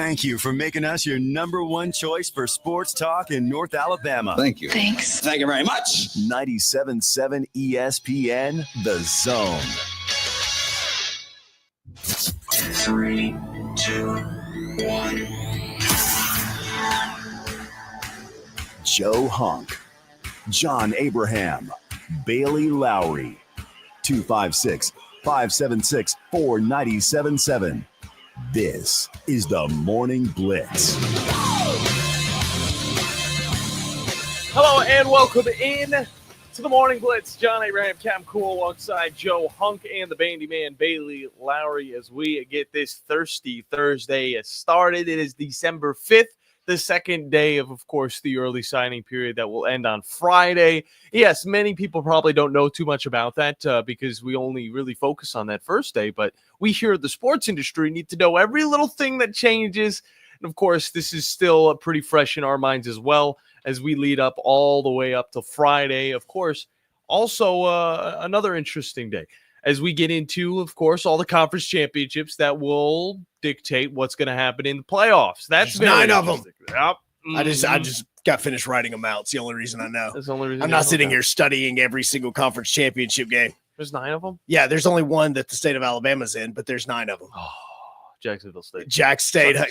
Thank you for making us your number one choice for sports talk in North Alabama. Thank you. Thanks. Thank you very much. 97.7 ESPN, The Zone. 3, 2, 1. Joe Hunk, John Abraham, Bailey Lowery. 256-576-4977. This is the Morning Blitz. Hello and welcome in to the Morning Blitz. John Abraham, Cam Cool, alongside Joe Hunk and the bandy man Bailey Lowery as we get this Thirsty Thursday started. It is December 5th, the second day of course, the early signing period that will end on Friday. Yes, many people probably don't know too much about that because we only really focus on that first day, but we here at the sports industry need to know every little thing that changes. And of course, this is still pretty fresh in our minds as well, as we lead up all the way up to Friday. Of course, also another interesting day as we get into, of course, all the conference championships that will dictate what's going to happen in the playoffs. That's 9 of them. Yep. I just got finished writing them out. It's the only reason I know. That's the only reason. I'm not sitting here studying every single conference championship game. There's 9 of them? Yeah, there's only one that the state of Alabama's in, but there's 9 of them. Oh, Jacksonville State. Jack State in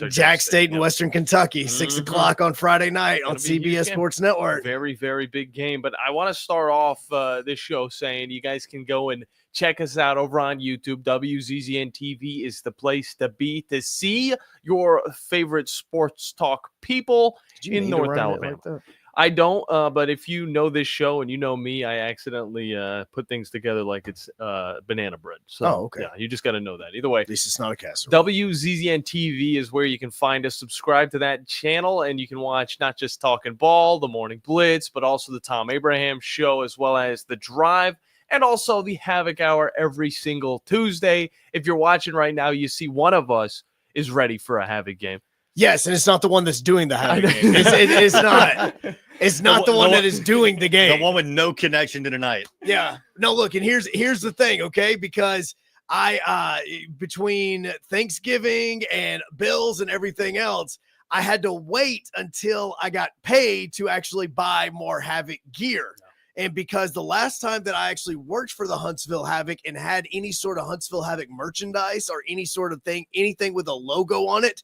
yep. Western Kentucky, 6 o'clock on Friday night on CBS Sports Network. Very, very big game. But I want to start off this show saying you guys can go and check us out over on YouTube. WZZN TV is the place to be to see your favorite sports talk people in North Alabama. Like I don't, but if you know this show and you know me, I accidentally put things together like it's banana bread. So, okay. Yeah, you just got to know that. Either way, at least it's not a casserole. WZZN TV is where you can find us. Subscribe to that channel, and you can watch not just Talking Ball, the Morning Blitz, but also the Tom Abraham Show, as well as The Drive, and also the Havoc Hour every single Tuesday. If you're watching right now, you see one of us is ready for a Havoc game. Yes, and it's not the one that's doing the Havoc game. It's not. It's not the one that is doing the game. The one with no connection to tonight. Yeah. No, look, and here's the thing, okay? Because I between Thanksgiving and bills and everything else, I had to wait until I got paid to actually buy more Havoc gear. And because the last time that I actually worked for the Huntsville Havoc and had any sort of Huntsville Havoc merchandise or any sort of thing, anything with a logo on it,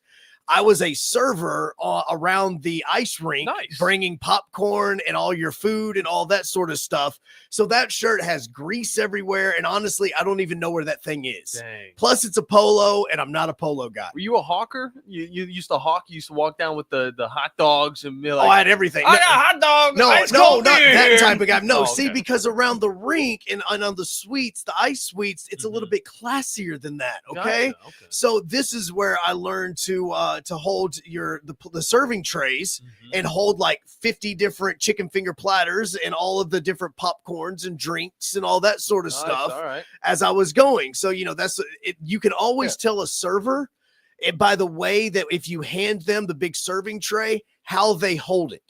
I was a server around the ice rink, bringing popcorn and all your food and all that sort of stuff. So that shirt has grease everywhere. And honestly, I don't even know where that thing is. Dang. Plus, it's a polo, and I'm not a polo guy. Were you a hawker? You used to hawk? You used to walk down with the hot dogs and be like, I had everything. I got hot dogs. No, not that type of guy. No, okay. See, because around the rink and on the suites, the ice suites, it's a little bit classier than that. Okay? Gotcha. Okay. So this is where I learned to hold the serving trays and hold like 50 different chicken finger platters and all of the different popcorns and drinks and all that sort of stuff as I was going. So, that's it. You can always tell a server by the way that if you hand them the big serving tray, how they hold it.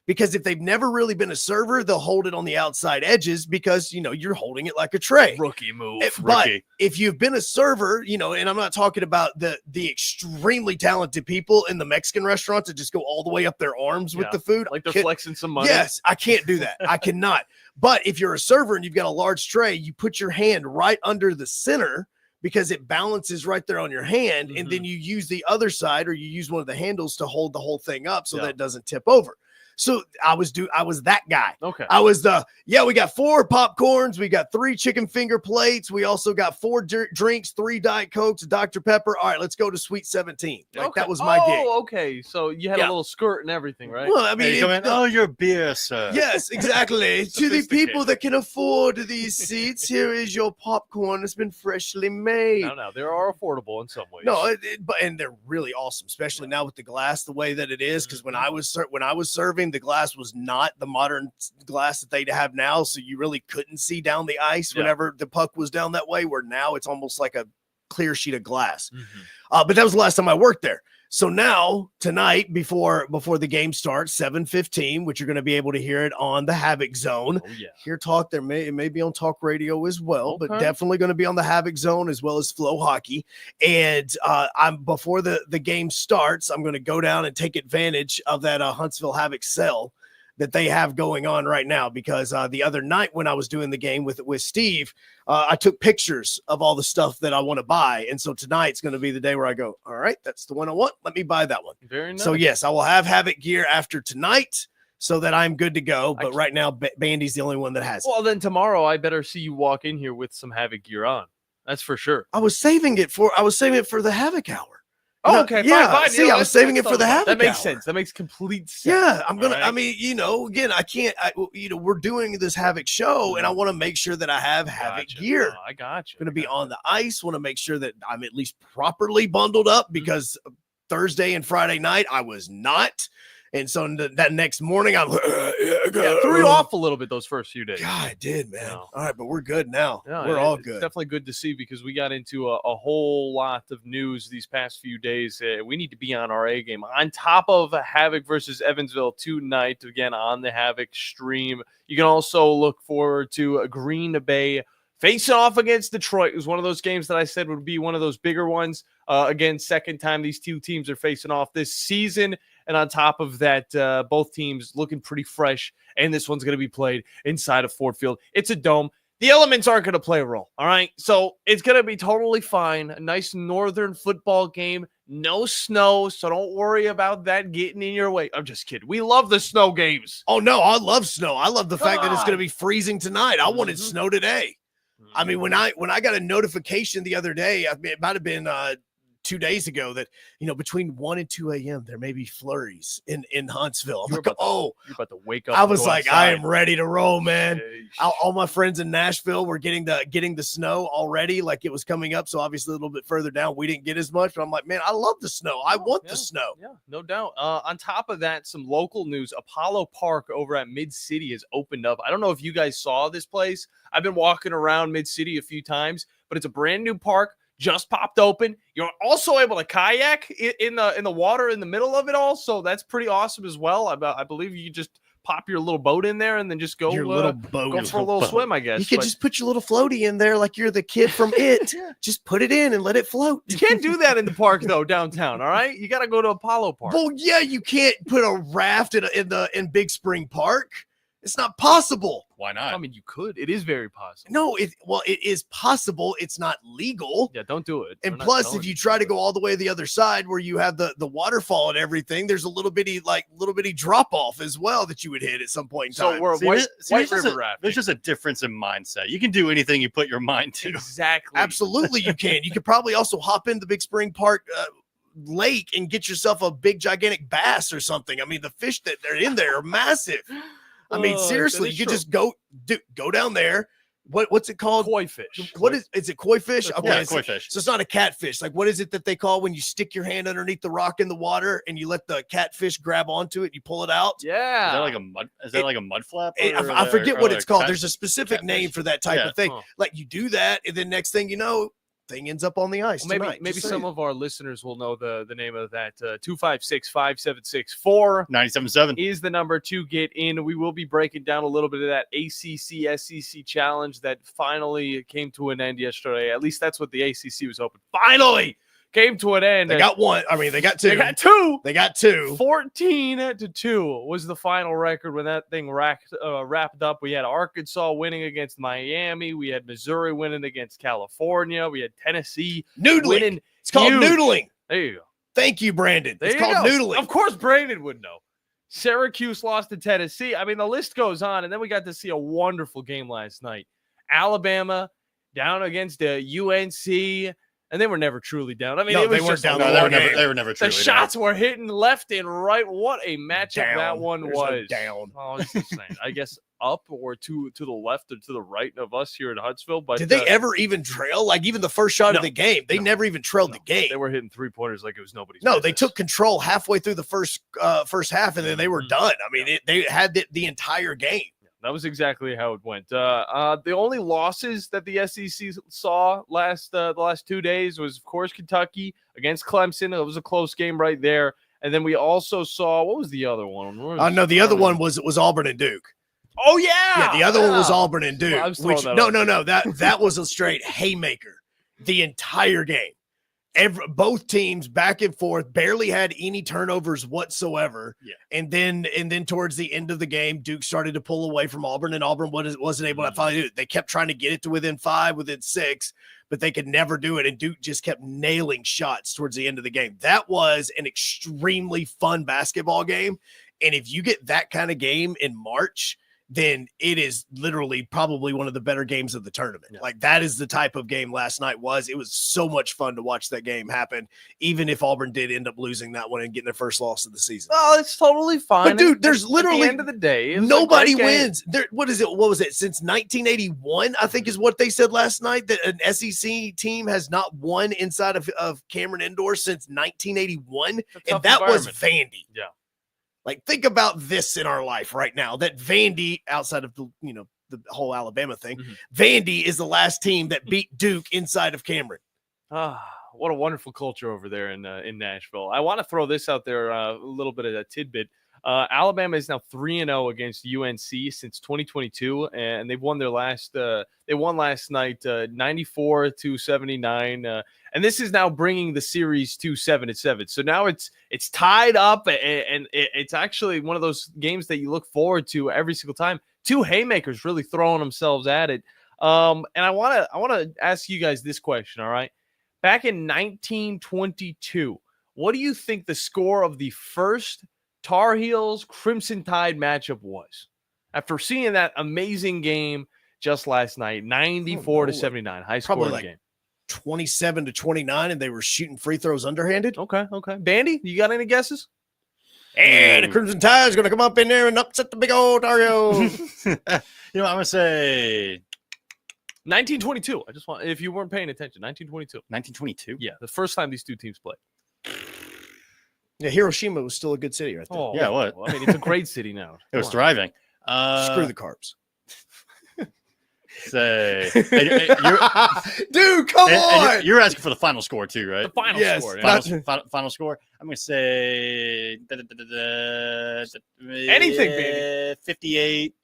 Because if they've never really been a server, they'll hold it on the outside edges because, you're holding it like a tray. Rookie move. But if you've been a server, and I'm not talking about the extremely talented people in the Mexican restaurants that just go all the way up their arms with the food. Like they're flexing some money. Yes, I can't do that. I cannot. But if you're a server and you've got a large tray, you put your hand right under the center because it balances right there on your hand. And then you use the other side or you use one of the handles to hold the whole thing up so that it doesn't tip over. So I was that guy. Okay. I was we got 4 popcorns. We got 3 chicken finger plates. We also got 4 drinks, 3 Diet Cokes, Dr. Pepper. All right, let's go to Suite 17. That was my gig. Oh, okay. So you had a little skirt and everything, right? Well, I mean, your beer, sir. Yes, exactly. To the people that can afford these seats, here is your popcorn. It's been freshly made. No, they are affordable in some ways. No, and they're really awesome, especially now with the glass the way that it is. Because when I was serving, the glass was not the modern glass that they have now, so you really couldn't see down the ice whenever the puck was down that way, where now it's almost like a clear sheet of glass. But that was the last time I worked there. So now tonight, before the game starts, 7:15, which you're going to be able to hear it on the Havoc Zone. Oh, yeah. Hear Talk, it may be on Talk Radio as well, but Okay. definitely going to be on the Havoc Zone as well as Flow Hockey. And I'm before the game starts, I'm going to go down and take advantage of that Huntsville Havoc sale that they have going on right now, because the other night when I was doing the game with Steve, I took pictures of all the stuff that I want to buy. And so tonight's going to be the day where I go, all right, that's the one I want. Let me buy that one. Very nice. So yes, I will have Havoc gear after tonight so that I'm good to go. But right now, Bandy's the only one that has it. Well, then tomorrow I better see you walk in here with some Havoc gear on. That's for sure. I was saving it for the Havoc hour. Oh, okay. Yeah, Fine. see, I was saving it for the Havoc That makes hour. sense. That makes complete sense. Yeah, I'm gonna. All right. I mean, again, I can't. We're doing this Havoc show, and I want to make sure that I have Havoc Gotcha. gear. Oh, I got you. Going to be on the ice. Want to make sure that I'm at least properly bundled up, because Thursday and Friday night I was not, and so that next morning I'm threw you off a little bit those first few days. God, I did, man. No. All right, but we're good now. No, we're all it's good. Definitely good to see, because we got into a whole lot of news these past few days. We need to be on our A game. On top of Havoc versus Evansville tonight, again on the Havoc stream. You can also look forward to Green Bay facing off against Detroit. It was one of those games that I said would be one of those bigger ones. Again, second time these two teams are facing off this season. And on top of that, both teams looking pretty fresh. And this one's going to be played inside of Ford Field. It's a dome. The elements aren't going to play a role. All right. So it's going to be totally fine. A nice northern football game. No snow. So don't worry about that getting in your way. I'm just kidding. We love the snow games. Oh, no, I love snow. I love the fact that it's going to be freezing tonight. I wanted snow today. I mean, when I got a notification the other day, it might have been 2 days ago, that between 1 and 2 a.m. there may be flurries in Huntsville. I'm like, you're about to wake up. I and was go like, outside. I am ready to roll, man. Yeesh. All my friends in Nashville were getting the snow already, like it was coming up. So obviously a little bit further down, we didn't get as much. But I'm like, man, I love the snow. I want the snow. Yeah, no doubt. On top of that, some local news. Apollo Park over at Mid-City has opened up. I don't know if you guys saw this place. I've been walking around Mid-City a few times, but it's a brand new park. Just popped open. You're also able to kayak in the water in the middle of it all, so that's pretty awesome as well. I believe you just pop your little boat in there and then just go Your little boat. go for a little swim, I guess. You could just put your little floaty in there like you're the kid from It. Just put it in and let it float. You can't do that in the park though, downtown. All right, you got to go to Apollo Park. Well, yeah, you can't put a raft in Big Spring Park. It's not possible. Why not? I mean, you could. It is very possible. No, it is possible. It's not legal. Yeah, don't do it. And We're not plus, telling if you try to go all the way to the other side where you have the waterfall and everything, there's a little bitty drop off as well that you would hit at some point in time. So we're See, White there's just River a- rafting. There's just a difference in mindset. You can do anything you put your mind to. Exactly. Absolutely, you can. You could probably also hop into Big Spring Park lake and get yourself a big gigantic bass or something. I mean, the fish that they're in there are massive. I mean, Oh, seriously, that is you could true. just go down there. What's it called? Koi fish. What is it? Koi fish? Okay, Yeah, so, koi fish. so it's not a catfish. Like, what is it that they call when you stick your hand underneath the rock in the water and you let the catfish grab onto it? You pull it out. Yeah. Is that like a mud? Is that like a mud flap? I forget what it's called. There's a specific catfish? name for that type Yeah. of thing. Huh. Like you do that, and then next thing you know, thing ends up on the ice. Well, tonight. maybe Just some saying. of our listeners will know the name of that. 256-5764 97.7. is the number to get in. We will be breaking down a little bit of that ACC SEC challenge that finally came to an end yesterday. At least that's what the ACC was hoping. Finally came to an end. They got one. I mean, they got two. They got two. They got two. 14-2 was the final record when that thing wrapped up. We had Arkansas winning against Miami. We had Missouri winning against California. We had Tennessee Noodling. winning. It's called huge. noodling. There you go. Thank you, Brandon. There It's you called go. noodling. Of course, Brandon would know. Syracuse lost to Tennessee. I mean, the list goes on. And then we got to see a wonderful game last night. Alabama down against UNC. And they were never truly down. I mean, No, it was they weren't just down. a No, long they game. were never The truly shots were hitting left and right. What a matchup Down. that one There's a was. down. Oh, it's insane. I guess up or to the left or to the right of us here in Huntsville. But Did they ever even trail? Like even the first shot No. of the game, they No. never even trailed the game. They were hitting 3-pointers like it was nobody's No, they business. took control halfway through the first half, and then they were Mhm. done. I mean, they had the entire game. that was exactly how it went. The only losses that the SEC saw the last 2 days was, of course, Kentucky against Clemson. It was a close game right there. And then we also saw, what was the other one? No, the other one was Auburn and Duke. Oh, yeah. Yeah, the other one was Auburn and Duke. No. That was a straight haymaker the entire game. Both teams back and forth, barely had any turnovers whatsoever. Yeah. And then towards the end of the game, Duke started to pull away from Auburn, and Auburn wasn't able to finally do it. They kept trying to get it to within 5, within 6, but they could never do it. And Duke just kept nailing shots towards the end of the game. That was an extremely fun basketball game. And if you get that kind of game in March, then it is literally probably one of the better games of the tournament. Yeah. Like, that is the type of game last night was. It was so much fun to watch that game happen, even if Auburn did end up losing that one and getting their first loss of the season. Oh, it's totally fine. But, dude, there's literally at the end of the day, nobody wins. What was it? Since 1981, I think is what they said last night, that an SEC team has not won inside of Cameron Indoor since 1981. And that was Vandy. Yeah. Like, think about this in our life right now, that Vandy, outside of the whole Alabama thing, Vandy is the last team that beat Duke inside of Cameron. What a wonderful culture over there in Nashville. I want to throw this out there, a little bit of a tidbit. Alabama is now 3-0 against UNC since 2022, and they've won their last. They won last night, 94-79, and this is now bringing the series to 7-7. So now it's tied up, and it's actually one of those games that you look forward to every single time. Two haymakers really throwing themselves at it. And I want to ask you guys this question. All right, back in 1922, what do you think the score of the first Tar Heels Crimson Tide matchup was? After seeing that amazing game just last night, 94-79, high scoring game. 27-29, and they were shooting free throws underhanded. Okay. Bandy, you got any guesses? And the Crimson Tide is going to come up in there and upset the big old Tar Heels. I'm going to say 1922. I just want, if you weren't paying attention, 1922. 1922? Yeah, the first time these two teams played. Yeah, Hiroshima was still a good city right there. Oh, yeah, what? Well, I mean, it's a great city now. It was thriving. Screw the Carbs. Say, dude, come on! You're asking for the final score too, right? The final score. Yeah. Final score. I'm going to say anything, baby. 58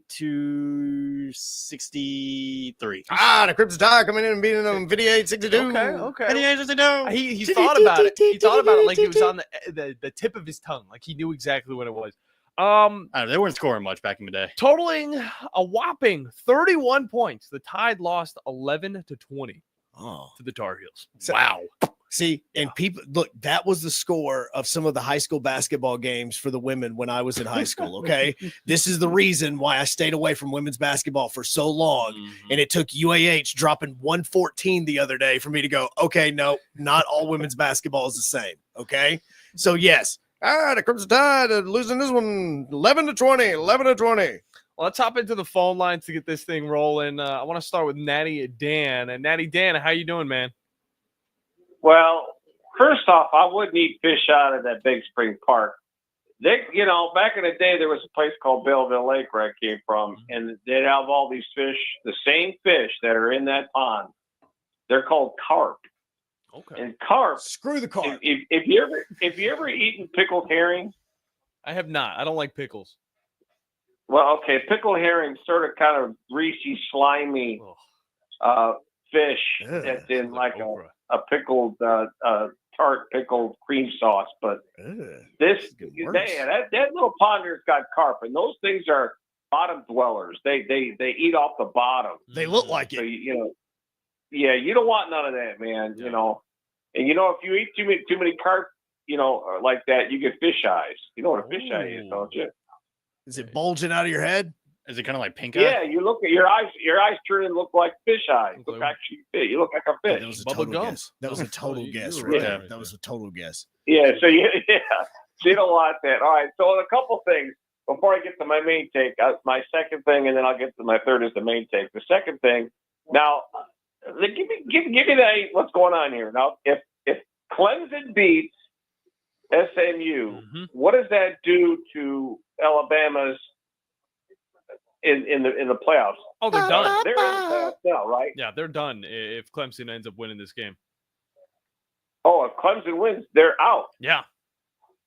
to 63. The Crimson Tide coming in and beating them 58-62. Okay. 58-62. He thought about it. He thought about it like it was on the tip of his tongue. Like he knew exactly what it was. I don't know, they weren't scoring much back in the day. Totaling a whopping 31 points. The Tide lost 11-20 to the Tar Heels. Wow. See, and people look, that was the score of some of the high school basketball games for the women when I was in high school. Okay. This is the reason why I stayed away from women's basketball for so long. And it took UAH dropping 114 the other day for me to go, okay, no, not all women's basketball is the same. Okay. So yes. The Crimson Tide losing this one 11-20. Well, let's hop into the phone lines to get this thing rolling. I want to start with Natty Dan. And Natty Dan, how you doing, man? Well, first off, I wouldn't eat fish out of that Big Spring Park. Back in the day, there was a place called Belleville Lake where I came from, and they'd have all these fish, the same fish that are in that pond. They're called carp. Okay. And carp. Screw the carp. If you ever eaten pickled herring? I have not. I don't like pickles. Well, okay, pickled herring, sort of kind of greasy, slimy fish that's in like a pickled tart pickled cream sauce. But that little pond here's got carp, and those things are bottom dwellers. They eat off the bottom. They look like it. So yeah, you don't want none of that, man. Yeah. And if you eat too many carp, like that, you get fish eyes. You know what a fish eye is, don't you? Is it bulging out of your head? Is it kind of like pink eye? Yeah, you look at your eyes turn and look like fish eyes. You look like a fish. That was a total guess. That was a total guess you right were there. right That was a total guess. Yeah, so you don't want that. All right, so a couple things before I get to my main take. My second thing, and then I'll get to my third is the main take. The second thing, now, give me that. What's going on here now? If Clemson beats SMU, what does that do to Alabama's in the playoffs. Oh, they're done. They're in the playoffs now, right? Yeah, they're done if Clemson ends up winning this game. Oh, if Clemson wins, they're out. Yeah.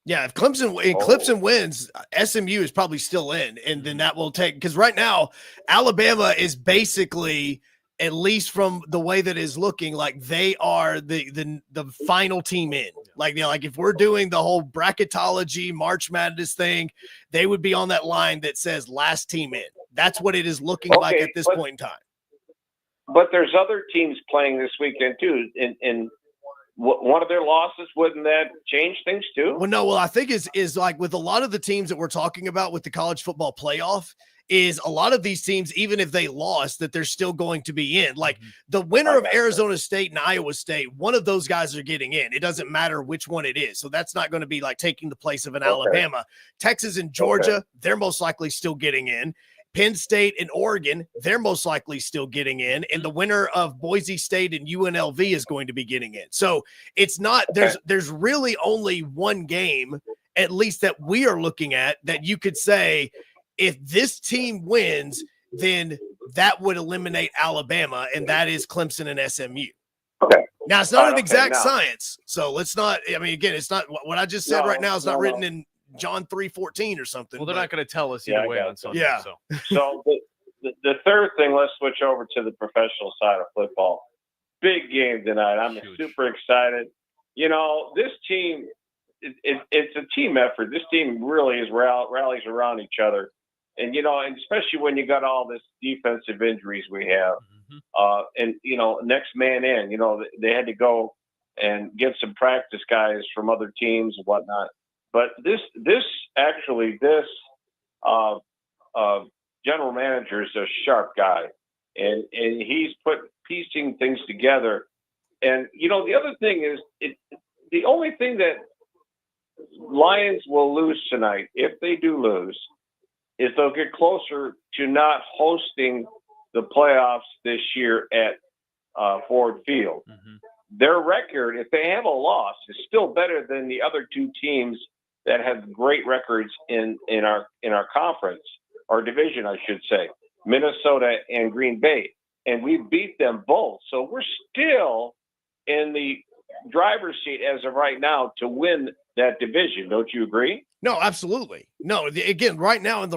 Yeah, if Clemson wins, SMU is probably still in, and then that will take, because right now Alabama is basically, at least from the way that is looking, like they are the final team in. Like, you know, like if we're doing the whole bracketology March Madness thing, they would be on that line that says last team in. That's what it is looking like at this point in time. But there's other teams playing this weekend too, and one of their losses, wouldn't that change things too? Well, no. Well, I think is like with a lot of the teams that we're talking about with the college football playoff, is a lot of these teams, even if they lost, that they're still going to be in. Like the winner of Arizona State and Iowa State, one of those guys are getting in. It doesn't matter which one it is. So that's not going to be like taking the place of an Alabama. Texas and Georgia, they're most likely still getting in. Penn State and Oregon, they're most likely still getting in. And the winner of Boise State and UNLV is going to be getting in. So it's not, there's really only one game, at least that we are looking at, that you could say, if this team wins, then that would eliminate Alabama, and that is Clemson and SMU. Okay. Now, it's not an exact science. So let's not, I mean, again, it's not what I just said right now is not written in John 3:14 or something. Well, they're not going to tell us either way on Sunday. Yeah. So the third thing, let's switch over to the professional side of football. Big game tonight. I'm super excited. You know, this team, it's a team effort. This team really rallies around each other. And, you know, and especially when you got all this defensive injuries we have. And, you know, next man in, you know, they had to go and get some practice guys from other teams and whatnot. But this general manager is a sharp guy, and he's piecing things together. And you know, the other thing is, the only thing that Lions will lose tonight, if they do lose, is they'll get closer to not hosting the playoffs this year at Ford Field. Their record, if they have a loss, is still better than the other two teams that have great records in our conference, or division, I should say, Minnesota and Green Bay. And we beat them both. So we're still in the driver's seat as of right now to win that division. Don't you agree? No, absolutely. No, again, right now the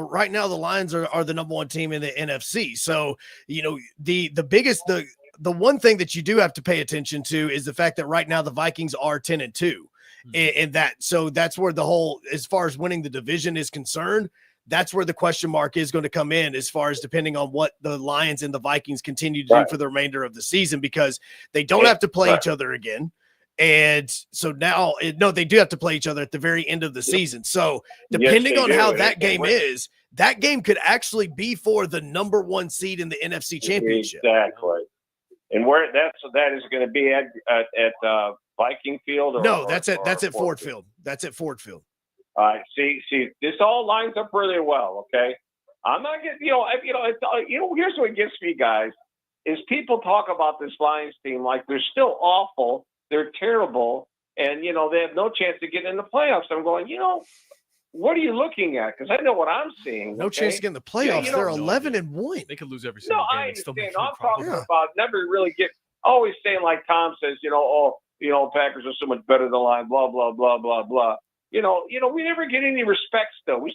Lions are the number one team in the NFC. So, you know, the one thing that you do have to pay attention to is the fact that right now the Vikings are 10-2. And that's where the whole, as far as winning the division is concerned, that's where the question mark is going to come in, as far as depending on what the Lions and the Vikings continue to do for the remainder of the season, because they don't have to play each other again. And so now, they do have to play each other at the very end of the season. So depending on how that game is, that game could actually be for the number one seed in the NFC Championship. Exactly. And where that is going to be at Viking Field? That's at Ford Field. That's at Ford Field. All right. See, this all lines up really well. Okay. I'm not getting, here's what gets me, guys, is people talk about this Lions team like they're still awful. They're terrible. And, you know, they have no chance to get in the playoffs. I'm going, what are you looking at? Because I know what I'm seeing. No chance to get in the playoffs. They're 11-1. They could lose every single game. I understand. I'm talking about never really always saying, like Tom says, Packers are so much better than the Lions, blah, blah, blah, blah, blah. We never get any respect still.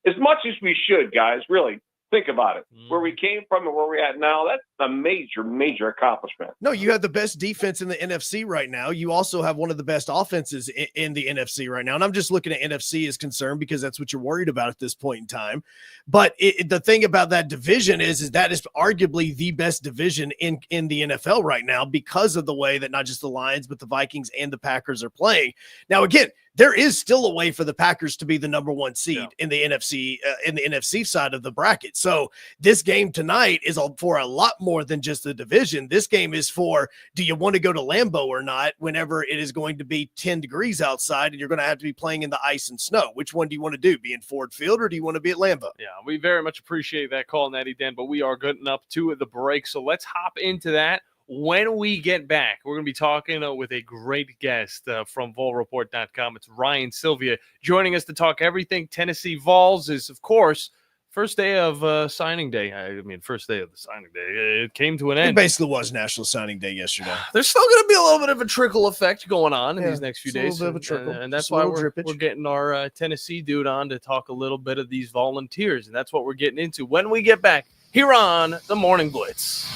As much as we should, guys, really. Think about it. Where we came from and where we're at now, that's a major, major accomplishment. No, you have the best defense in the NFC right now. You also have one of the best offenses in the NFC right now. And I'm just looking at NFC as concerned because that's what you're worried about at this point in time. But the thing about that division is that is arguably the best division in the NFL right now, because of the way that not just the Lions, but the Vikings and the Packers are playing. Now, again, there is still a way for the Packers to be the number one seed in the NFC side of the bracket. So this game tonight is for a lot more than just the division. This game is for, do you want to go to Lambeau or not whenever it is going to be 10 degrees outside and you're going to have to be playing in the ice and snow? Which one do you want to do? Be in Ford Field or do you want to be at Lambeau? Yeah, we very much appreciate that call, Natty Dan, but we are getting up to the break. So let's hop into that. when we get back, we're going to be talking with a great guest from VolReport.com. It's Ryan Sylvia joining us to talk everything Tennessee Vols. Is, of course, first day of signing day. First day of the signing day. It came to an end. It basically was National Signing Day yesterday. There's still going to be a little bit of a trickle effect going on in these next few days. A little bit of a trickle. And that's why we're getting our Tennessee dude on to talk a little bit of these volunteers. And that's what we're getting into when we get back here on the Morning Blitz.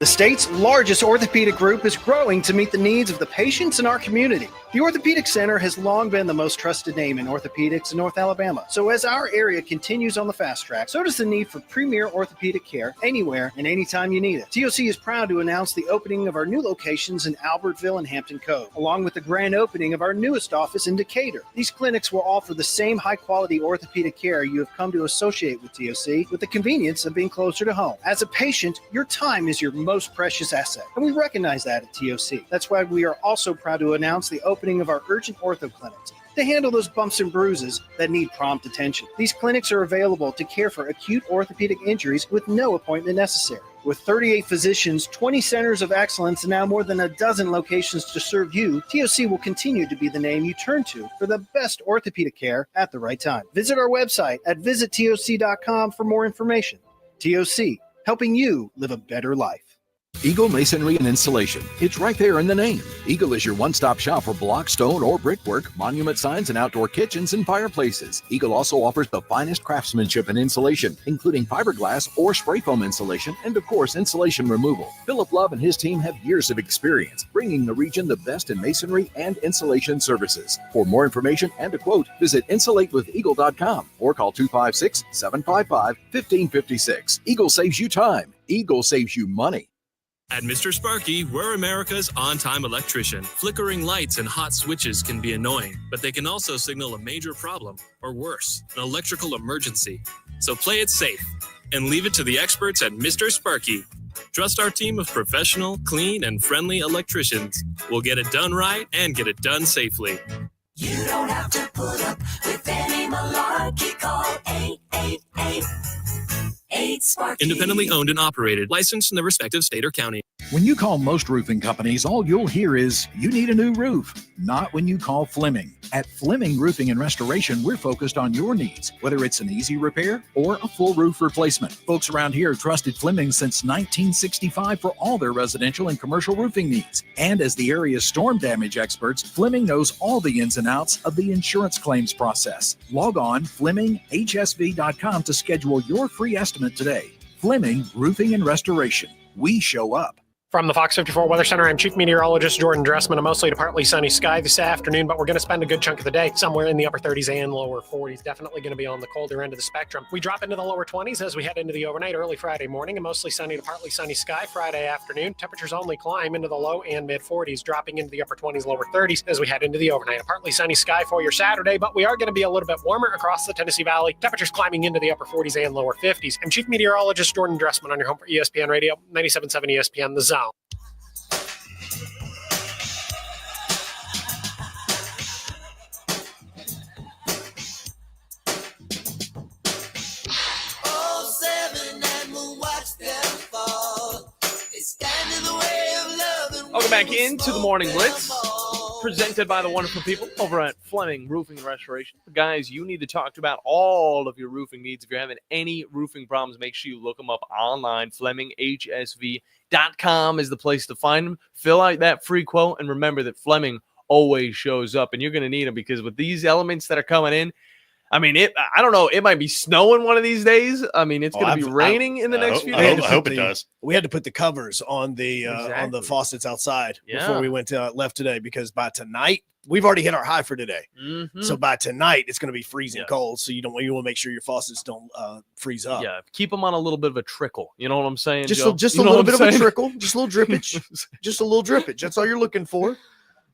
The state's largest orthopedic group is growing to meet the needs of the patients in our community. The Orthopedic Center has long been the most trusted name in orthopedics in North Alabama. So as our area continues on the fast track, so does the need for premier orthopedic care anywhere and anytime you need it. TOC is proud to announce the opening of our new locations in Albertville and Hampton Cove, along with the grand opening of our newest office in Decatur. These clinics will offer the same high-quality orthopedic care you have come to associate with TOC, with the convenience of being closer to home. As a patient, your time is your most precious asset, and we recognize that at TOC. That's why we are also proud to announce the opening of our urgent ortho clinics to handle those bumps and bruises that need prompt attention. These clinics are available to care for acute orthopedic injuries with no appointment necessary. With 38 physicians, 20 centers of excellence, and now more than a dozen locations to serve you, TOC will continue to be the name you turn to for the best orthopedic care at the right time. Visit our website at visittoc.com for more information. TOC, helping you live a better life. Eagle Masonry and Installation. It's right there in the name. Eagle is your one-stop shop for block, stone, or brickwork, monument signs, and outdoor kitchens and fireplaces. Eagle also offers the finest craftsmanship and insulation, including fiberglass or spray foam insulation, and of course, insulation removal. Philip Love and his team have years of experience, bringing the region the best in masonry and insulation services. For more information and a quote, visit insulatewitheagle.com or call 256-755-1556. Eagle saves you time. Eagle saves you money. At Mr. Sparky, we're America's on-time electrician. Flickering lights and hot switches can be annoying, but they can also signal a major problem, or worse, an electrical emergency. So play it safe and leave it to the experts at Mr. Sparky. Trust our team of professional, clean, and friendly electricians. We'll get it done right and get it done safely. You don't have to put up with any malarkey. Call 888-8-Sparky. Independently owned and operated, licensed in the respective state or county. When you call most roofing companies, all you'll hear is, you need a new roof. Not when you call Fleming. At Fleming Roofing and Restoration, we're focused on your needs, whether it's an easy repair or a full roof replacement. Folks around here have trusted Fleming since 1965 for all their residential and commercial roofing needs. And as the area's storm damage experts, Fleming knows all the ins and outs of the insurance claims process. Log on FlemingHSV.com to schedule your free estimate today. Fleming Roofing and Restoration. We show up. From the Fox 54 Weather Center, I'm Chief Meteorologist Jordan Dressman. A mostly to partly sunny sky this afternoon, but we're going to spend a good chunk of the day somewhere in the upper 30s and lower 40s. Definitely going to be on the colder end of the spectrum. We drop into the lower 20s as we head into the overnight, early Friday morning. A mostly sunny to partly sunny sky Friday afternoon. Temperatures only climb into the low and mid 40s, dropping into the upper 20s, lower 30s as we head into the overnight. A partly sunny sky for your Saturday, but we are going to be a little bit warmer across the Tennessee Valley. Temperatures climbing into the upper 40s and lower 50s. I'm Chief Meteorologist Jordan Dressman on your home for ESPN Radio, 97.7 ESPN The Zone. Welcome back into the Morning Blitz, presented by the wonderful people over at Fleming Roofing and Restoration. The guys you need to talk to about all of your roofing needs. If you're having any roofing problems, make sure you look them up online. FlemingHSV.com is the place to find them. Fill out that free quote, and remember that Fleming always shows up, and you're going to need them because with these elements that are coming in, I mean, I don't know. It might be snowing one of these days. I mean, it's going to be raining in the next few days. I hope it does. We had to put the covers on the faucets outside before we went left today, because by tonight we've already hit our high for today. Mm-hmm. So by tonight it's going to be freezing cold. So you want to make sure your faucets don't freeze up. Yeah, keep them on a little bit of a trickle. You know what I'm saying? Just a little bit of a trickle, just a little drippage, just a little drippage. That's all you're looking for.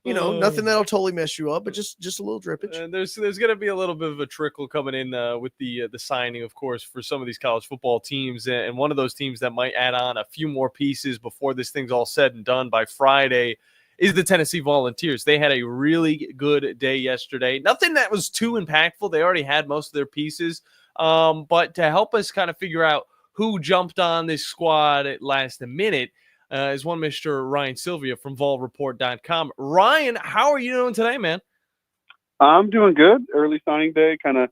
You know, nothing that'll totally mess you up, but just a little drippage. And there's going to be a little bit of a trickle coming in with the signing, of course, for some of these college football teams. And one of those teams that might add on a few more pieces before this thing's all said and done by Friday is the Tennessee Volunteers. They had a really good day yesterday. Nothing that was too impactful. They already had most of their pieces. But to help us kind of figure out who jumped on this squad at last minute is one Mr. Ryan Sylvia from VolReport.com. Ryan, how are you doing today, man? I'm doing good. Early signing day, kind of,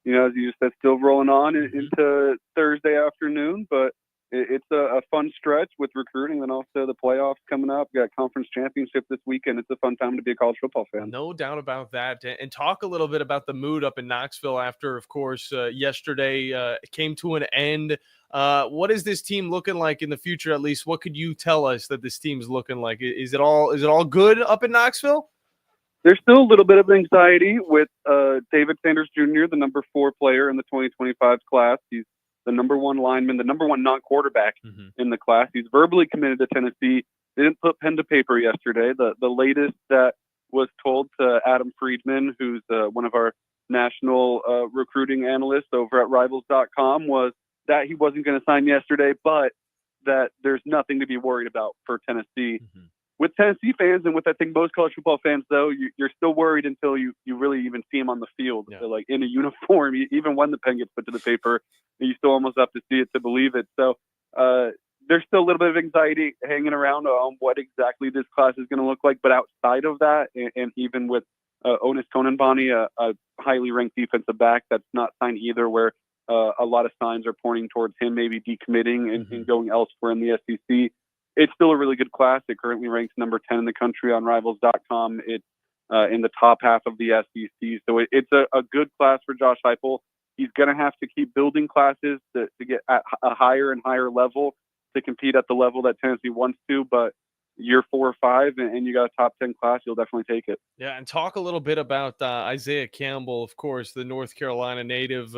as you said, still rolling on into Thursday afternoon, but it's a fun stretch with recruiting and also the playoffs coming up. Got conference championship this weekend. It's a fun time to be a college football fan. No doubt about that. And talk a little bit about the mood up in Knoxville after, of course, yesterday came to an end. What is this team looking like in the future? At least, what could you tell us that this team's looking like? Is it all good up in Knoxville? There's still a little bit of anxiety with David Sanders Jr., the number 4 player in the 2025 class. He's the number 1 lineman, the number 1 non-quarterback in the class. He's verbally committed to Tennessee. They didn't put pen to paper yesterday. The latest that was told to Adam Friedman, who's one of our national recruiting analysts over at Rivals.com, was that he wasn't going to sign yesterday, but that there's nothing to be worried about for Tennessee. With Tennessee fans and with, I think, most college football fans, though, you're still worried until you really even see him on the field. Yeah. So, like in a uniform, even when the pen gets put to the paper, you still almost have to see it to believe it. So there's still a little bit of anxiety hanging around on what exactly this class is going to look like. But outside of that, and even with Onis Tonenbani, a highly ranked defensive back that's not signed either, where a lot of signs are pointing towards him maybe decommitting and going elsewhere in the SEC. It's still a really good class. It currently ranks number 10 in the country on Rivals.com. It's in the top half of the SEC. So it's a good class for Josh Heupel. He's going to have to keep building classes to get at a higher and higher level to compete at the level that Tennessee wants to. But year 4 or 5 and you got a top 10 class, you'll definitely take it. Yeah, and talk a little bit about Isaiah Campbell, of course, the North Carolina native.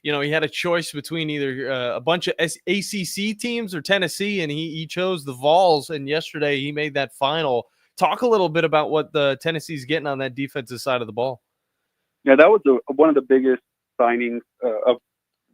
He had a choice between either a bunch of ACC teams or Tennessee, and he chose the Vols, and yesterday he made that final. Talk a little bit about what the Tennessee's getting on that defensive side of the ball. Yeah, that was one of the biggest signings of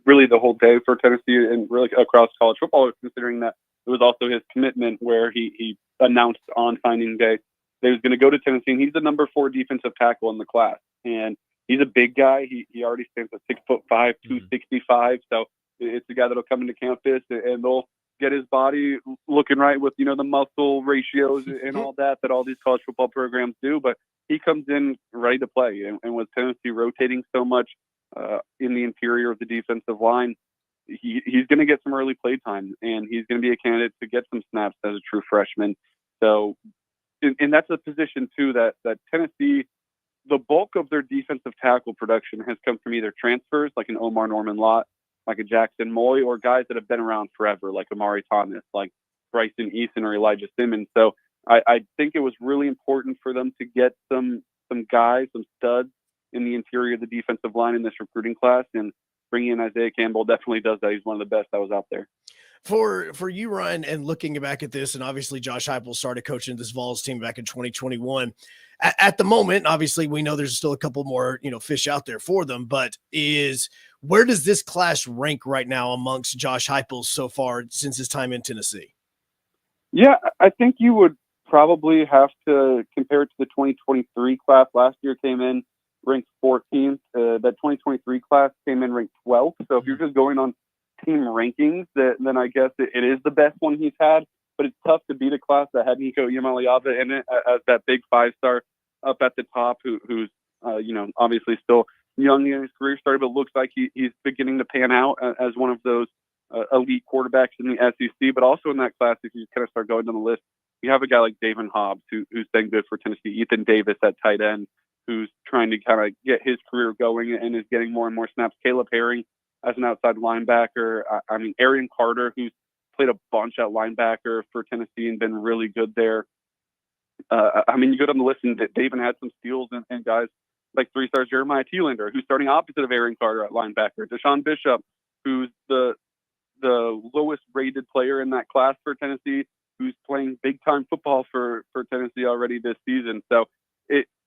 really the whole day for Tennessee and really across college football, considering that it was also his commitment where he announced on signing day that he was going to go to Tennessee. And he's the number 4 defensive tackle in the class. And he's a big guy. He already stands at 6'5", 265. So it's a guy that'll come into campus and they'll get his body looking right with, the muscle ratios and all that all these college football programs do. But he comes in ready to play. And with Tennessee rotating so much in the interior of the defensive line, he's going to get some early play time, and he's going to be a candidate to get some snaps as a true freshman. So, and that's a position too that Tennessee, the bulk of their defensive tackle production has come from either transfers like an Omar Norman Lott, like a Jackson Moy, or guys that have been around forever like Amari Thomas, like Bryson Eason or Elijah Simmons. So I think it was really important for them to get some guys, some studs in the interior of the defensive line in this recruiting class, and bringing in Isaiah Campbell definitely does that. He's one of the best that was out there. For you, Ryan, and looking back at this, and obviously Josh Heupel started coaching this Vols team back in 2021. At the moment, obviously, we know there's still a couple more, fish out there for them, but where does this class rank right now amongst Josh Heupel so far since his time in Tennessee? Yeah, I think you would probably have to compare it to the 2023 class. Last year came in ranked 14th. That 2023 class came in ranked 12th. So if you're just going on team rankings, then I guess it is the best one he's had. But it's tough to beat a class that had Nico Iamaleava in it as that big 5-star up at the top, who's obviously still young in his career started, but looks like he's beginning to pan out as one of those elite quarterbacks in the SEC. But also in that class, if you kind of start going down the list, you have a guy like David Hobbs, who's been good for Tennessee, Ethan Davis at tight end, who's trying to kind of get his career going and is getting more and more snaps. Caleb Herring as an outside linebacker. Arian Carter, who's played a bunch at linebacker for Tennessee and been really good there. You go down the list and they even had some steals and guys like 3-star Jeremiah Thielander, who's starting opposite of Arian Carter at linebacker. Deshaun Bishop, who's the lowest rated player in that class for Tennessee, who's playing big time football for Tennessee already this season. So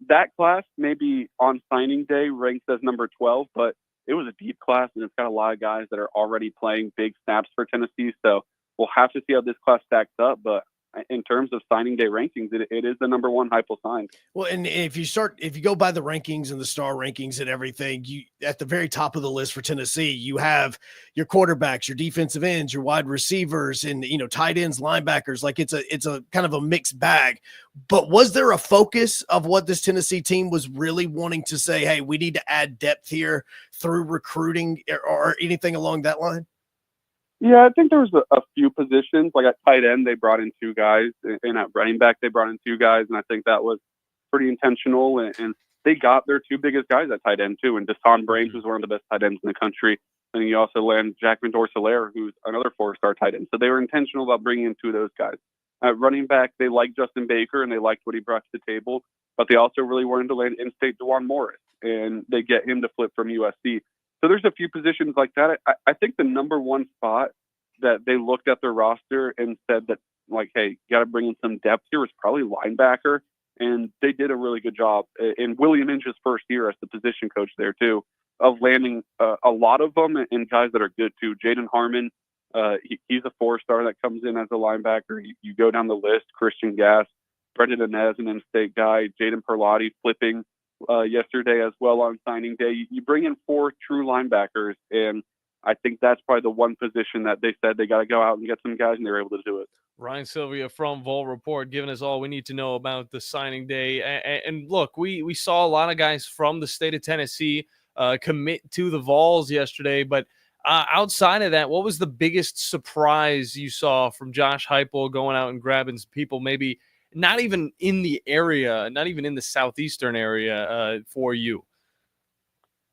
that class maybe on signing day ranks as number 12, but it was a deep class and it's got a lot of guys that are already playing big snaps for Tennessee. So we'll have to see how this class stacks up, but in terms of signing day rankings, it is the number one Heupel sign. Well, and if you go by the rankings and the star rankings and everything, you at the very top of the list for Tennessee, you have your quarterbacks, your defensive ends, your wide receivers, and tight ends, linebackers. Like it's a kind of a mixed bag. But was there a focus of what this Tennessee team was really wanting to say, hey, we need to add depth here through recruiting or anything along that line? Yeah, I think there was a few positions. Like at tight end, they brought in 2 guys, and at running back, they brought in 2 guys, and I think that was pretty intentional. And they got their 2 biggest guys at tight end too. And Deshaun Brames was one of the best tight ends in the country, and you also land Jack Vendor-Solaire, who's another 4-star tight end. So they were intentional about bringing in 2 of those guys. At running back, they liked Justin Baker and they liked what he brought to the table, but they also really wanted to land in-state DeJuan Morris, and they get him to flip from USC. So there's a few positions like that. I think the number one spot that they looked at their roster and said that, like, hey, you got to bring in some depth here was probably linebacker. And they did a really good job in William Inge's first year as the position coach there too, of landing a lot of them and guys that are good too. Jaden Harmon, he's a 4-star that comes in as a linebacker. You go down the list, Christian Gass, Brendan Inez, an in-state guy, Jaden Perlotti flipping yesterday as well on signing day. You bring in 4 true linebackers, and I think that's probably the one position that they said they got to go out and get some guys, and they were able to do it. Ryan Sylvia from Vol Report giving us all we need to know about the signing day. And look, we saw a lot of guys from the state of Tennessee commit to the Vols yesterday. But outside of that, what was the biggest surprise you saw from Josh Heupel going out and grabbing some people maybe not even in the area, not even in the southeastern area for you?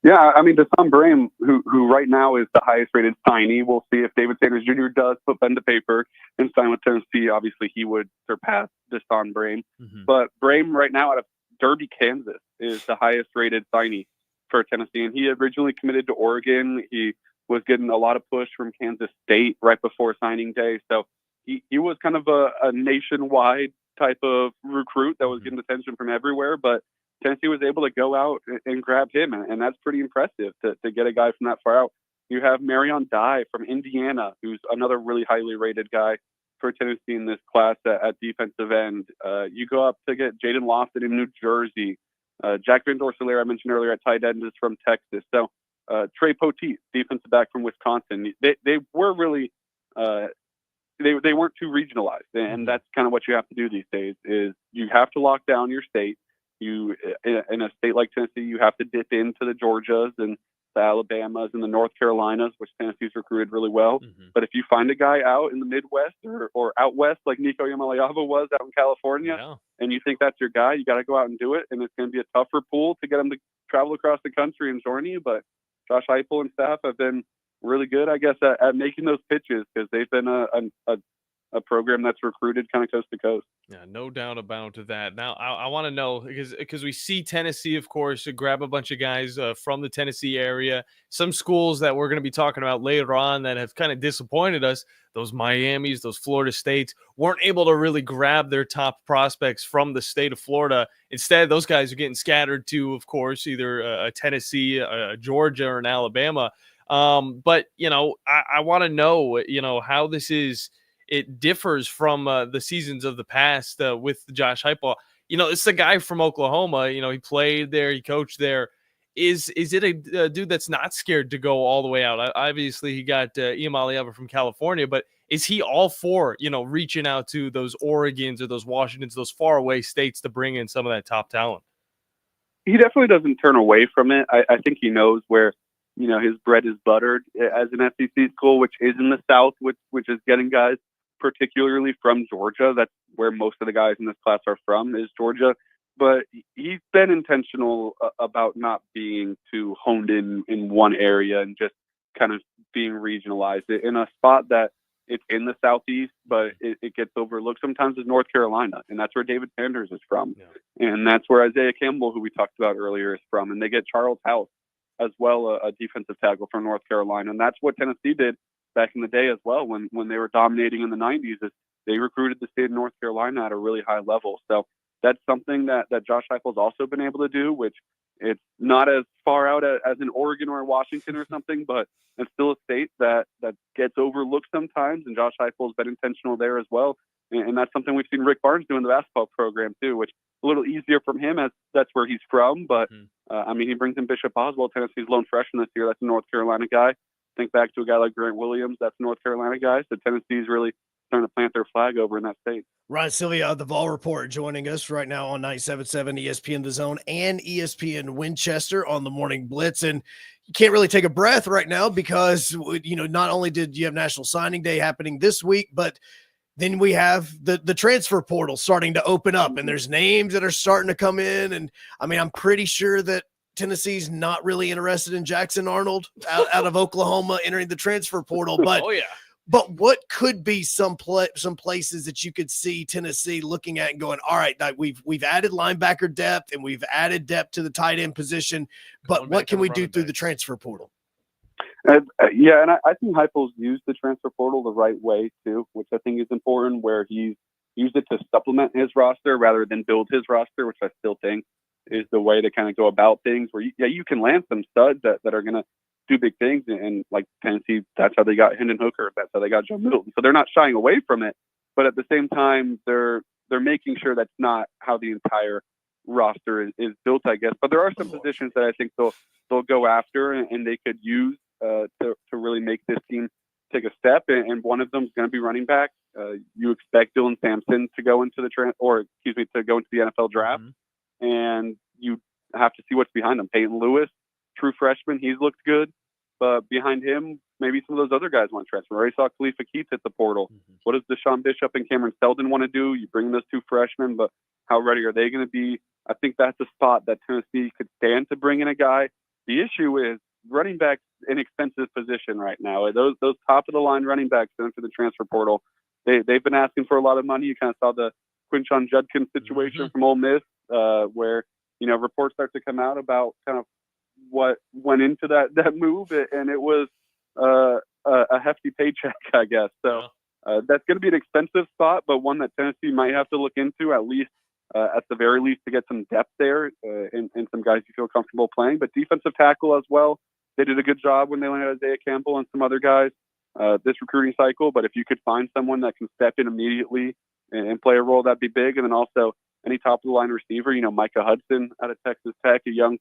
Yeah, I mean, Deshaun Brame, who right now is the highest-rated signee. We'll see if David Sanders Jr. does put pen to paper and sign with Tennessee. Obviously, he would surpass Deshaun Brame. Mm-hmm. But Brame right now out of Derby, Kansas, is the highest-rated signee for Tennessee. And he originally committed to Oregon. He was getting a lot of push from Kansas State right before signing day. So he was kind of a nationwide type of recruit that was getting attention from everywhere. But Tennessee was able to go out and grab him, and that's pretty impressive to get a guy from that far out. You have Marion Dye from Indiana, who's another really highly rated guy for Tennessee in this class at defensive end. You go up to get Jaden Lofton in New Jersey. Jack Vendor-Solaire, I mentioned earlier, at tight end, is from Texas. So Trey Poteet, defensive back from Wisconsin. They were really they weren't too regionalized, and that's kind of what you have to do these days. Is you have to lock down your state. You, in a state like Tennessee, you have to dip into the Georgias and the Alabamas and the North Carolinas, which Tennessee's recruited really well. Mm-hmm. But if you find a guy out in the Midwest or out west, like Nico Yamaliava was out in California, and you think that's your guy, you got to go out and do it. And it's going to be a tougher pool to get him to travel across the country and join you. But Josh Heupel and staff have been really good, I guess, at making those pitches, because they've been a program that's recruited kind of coast to coast. Yeah, no doubt about that. Now, I want to know, because we see Tennessee, of course, grab a bunch of guys from the Tennessee area. Some schools that we're going to be talking about later on that have kind of disappointed us, those Miamis, those Florida States, weren't able to really grab their top prospects from the state of Florida. Instead, those guys are getting scattered to, of course, either a Tennessee, a Georgia, or an Alabama. But, I want to know, how this is. It differs from the seasons of the past with Josh Heupel. It's the guy from Oklahoma. He played there, he coached there. Is it a dude that's not scared to go all the way out? Obviously, he got Iamaliava from California, but is he all for reaching out to those Oregons or those Washingtons, those faraway states to bring in some of that top talent? He definitely doesn't turn away from it. I think he knows where his bread is buttered as an SEC school, which is in the South, which is getting guys particularly from Georgia. That's where most of the guys in this class are from, is Georgia. But he's been intentional about not being too honed in one area and just kind of being regionalized in a spot that it's in the Southeast, but it gets overlooked sometimes as North Carolina. And that's where David Sanders is from. Yeah. And that's where Isaiah Campbell, who we talked about earlier, is from. And they get Charles House as well, a defensive tackle from North Carolina. And that's what Tennessee did back in the day as well, when they were dominating in the 90s, is they recruited the state of North Carolina at a really high level. So that's something that Josh Heupel's also been able to do, which it's not as far out as in Oregon or Washington or something, but it's still a state that gets overlooked sometimes, and Josh Heupel's been intentional there as well. And that's something we've seen Rick Barnes do in the basketball program too, which a little easier from him as that's where he's from. But he brings in Bishop Oswald, Tennessee's lone freshman this year. That's a North Carolina guy. Think back to a guy like Grant Williams. That's a North Carolina guy. So Tennessee's really starting to plant their flag over in that state. Ryan Sylvia of the Vol Report joining us right now on 97.7 ESPN The Zone and ESPN Winchester on the Morning Blitz. And you can't really take a breath right now because, not only did you have National Signing Day happening this week, but then we have the transfer portal starting to open up, and there's names that are starting to come in. And I'm pretty sure that Tennessee's not really interested in Jackson Arnold out of Oklahoma entering the transfer portal. But But what could be some places that you could see Tennessee looking at and going, all right, we've added linebacker depth and we've added depth to the tight end position, but what can we do through the transfer portal? And I think Heupel's used the transfer portal the right way too, which I think is important, where he's used it to supplement his roster rather than build his roster, which I still think is the way to kind of go about things, where you can land some studs that are going to do big things. And like Tennessee, that's how they got Hendon Hooker. That's how they got Joe Middleton. So they're not shying away from it, but at the same time, they're making sure that's not how the entire roster is built, I guess. But there are some positions that I think they'll go after and they could use to really make this team take a step. And one of them is going to be running back. You expect Dylan Sampson to go into the NFL draft, and you have to see what's behind him. Peyton Lewis, true freshman, he's looked good, but behind him, maybe some of those other guys want to transfer. I already saw Khalifa Keats at the portal. What does Deshaun Bishop and Cameron Seldon want to do? You bring those two freshmen, but how ready are they going to be? I think that's a spot that Tennessee could stand to bring in a guy. The issue is running back's an expensive position right now. Those top of the line running backs into the transfer portal, they've been asking for a lot of money. You kind of saw the Quinshon Judkins situation from Ole Miss, where reports start to come out about kind of what went into that move, and it was a hefty paycheck, I guess. So that's going to be an expensive spot, but one that Tennessee might have to look into at the very least to get some depth there and some guys you feel comfortable playing. But defensive tackle as well, they did a good job when they landed Isaiah Campbell and some other guys this recruiting cycle. But if you could find someone that can step in immediately and play a role, that'd be big. And then also any top of the line receiver, Micah Hudson out of Texas Tech, a young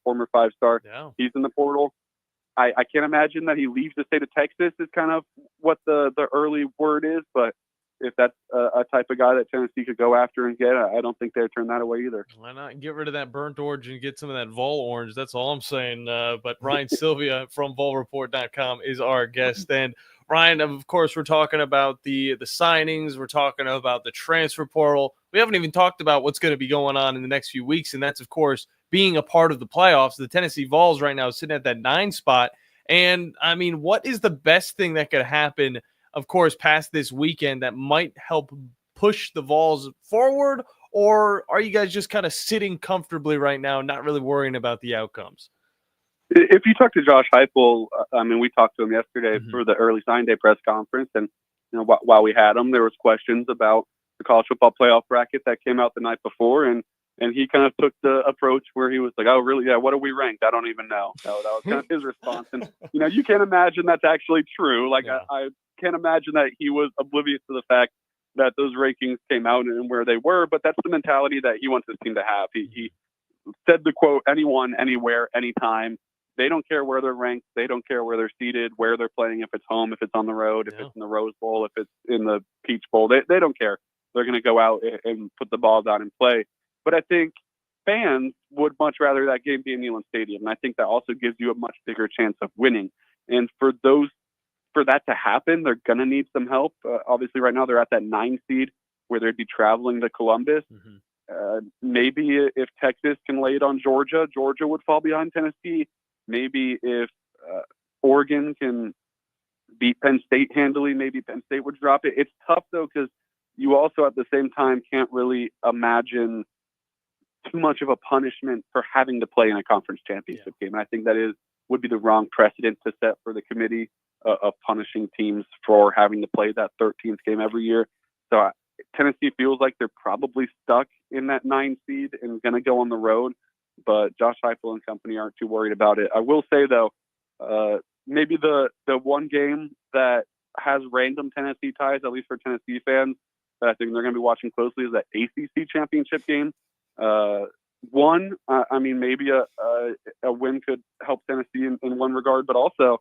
former five-star. Yeah. He's in the portal. I can't imagine that he leaves the state of Texas is kind of what the early word is. But if that's a type of guy that Tennessee could go after and get, I don't think they'd turn that away either. Why not get rid of that burnt orange and get some of that Vol orange? That's all I'm saying. But Ryan Sylvia from volreport.com is our guest. And Ryan, of course, we're talking about the signings. We're talking about the transfer portal. We haven't even talked about what's going to be going on in the next few weeks, and that's, of course, being a part of the playoffs. The Tennessee Vols right now is sitting at that 9 spot. And, what is the best thing that could happen, of course, past this weekend that might help push the Vols forward? Or are you guys just kind of sitting comfortably right now, not really worrying about the outcomes? If you talk to Josh Heupel, we talked to him yesterday for the early sign day press conference, and while we had him, there was questions about the college football playoff bracket that came out the night before, and he kind of took the approach where he was like, "Oh, really? Yeah, what are we ranked? I don't even know." That was kind of his response, and you can't imagine that's actually true. Like I can't imagine that he was oblivious to the fact that those rankings came out and where they were, but that's the mentality that he wants his team to have. He said the quote, "Anyone, anywhere, anytime." They don't care where they're ranked. They don't care where they're seated, where they're playing, if it's home, if it's on the road, if it's in the Rose Bowl, if it's in the Peach Bowl. They don't care. They're going to go out and put the ball down and play. But I think fans would much rather that game be in Neyland Stadium. And I think that also gives you a much bigger chance of winning. And for that to happen, they're going to need some help. Obviously, right now they're at that 9 seed where they'd be traveling to Columbus. Maybe if Texas can lay it on Georgia would fall behind Tennessee. Maybe if Oregon can beat Penn State handily, maybe Penn State would drop it. It's tough, though, because you also at the same time can't really imagine too much of a punishment for having to play in a conference championship game. And I think that would be the wrong precedent to set for the committee of punishing teams for having to play that 13th game every year. So Tennessee feels like they're probably stuck in that 9 seed and going to go on the road. But Josh Heupel and company aren't too worried about it. I will say, though, maybe the one game that has random Tennessee ties, at least for Tennessee fans, that I think they're going to be watching closely is that ACC championship game. Maybe a win could help Tennessee in one regard, but also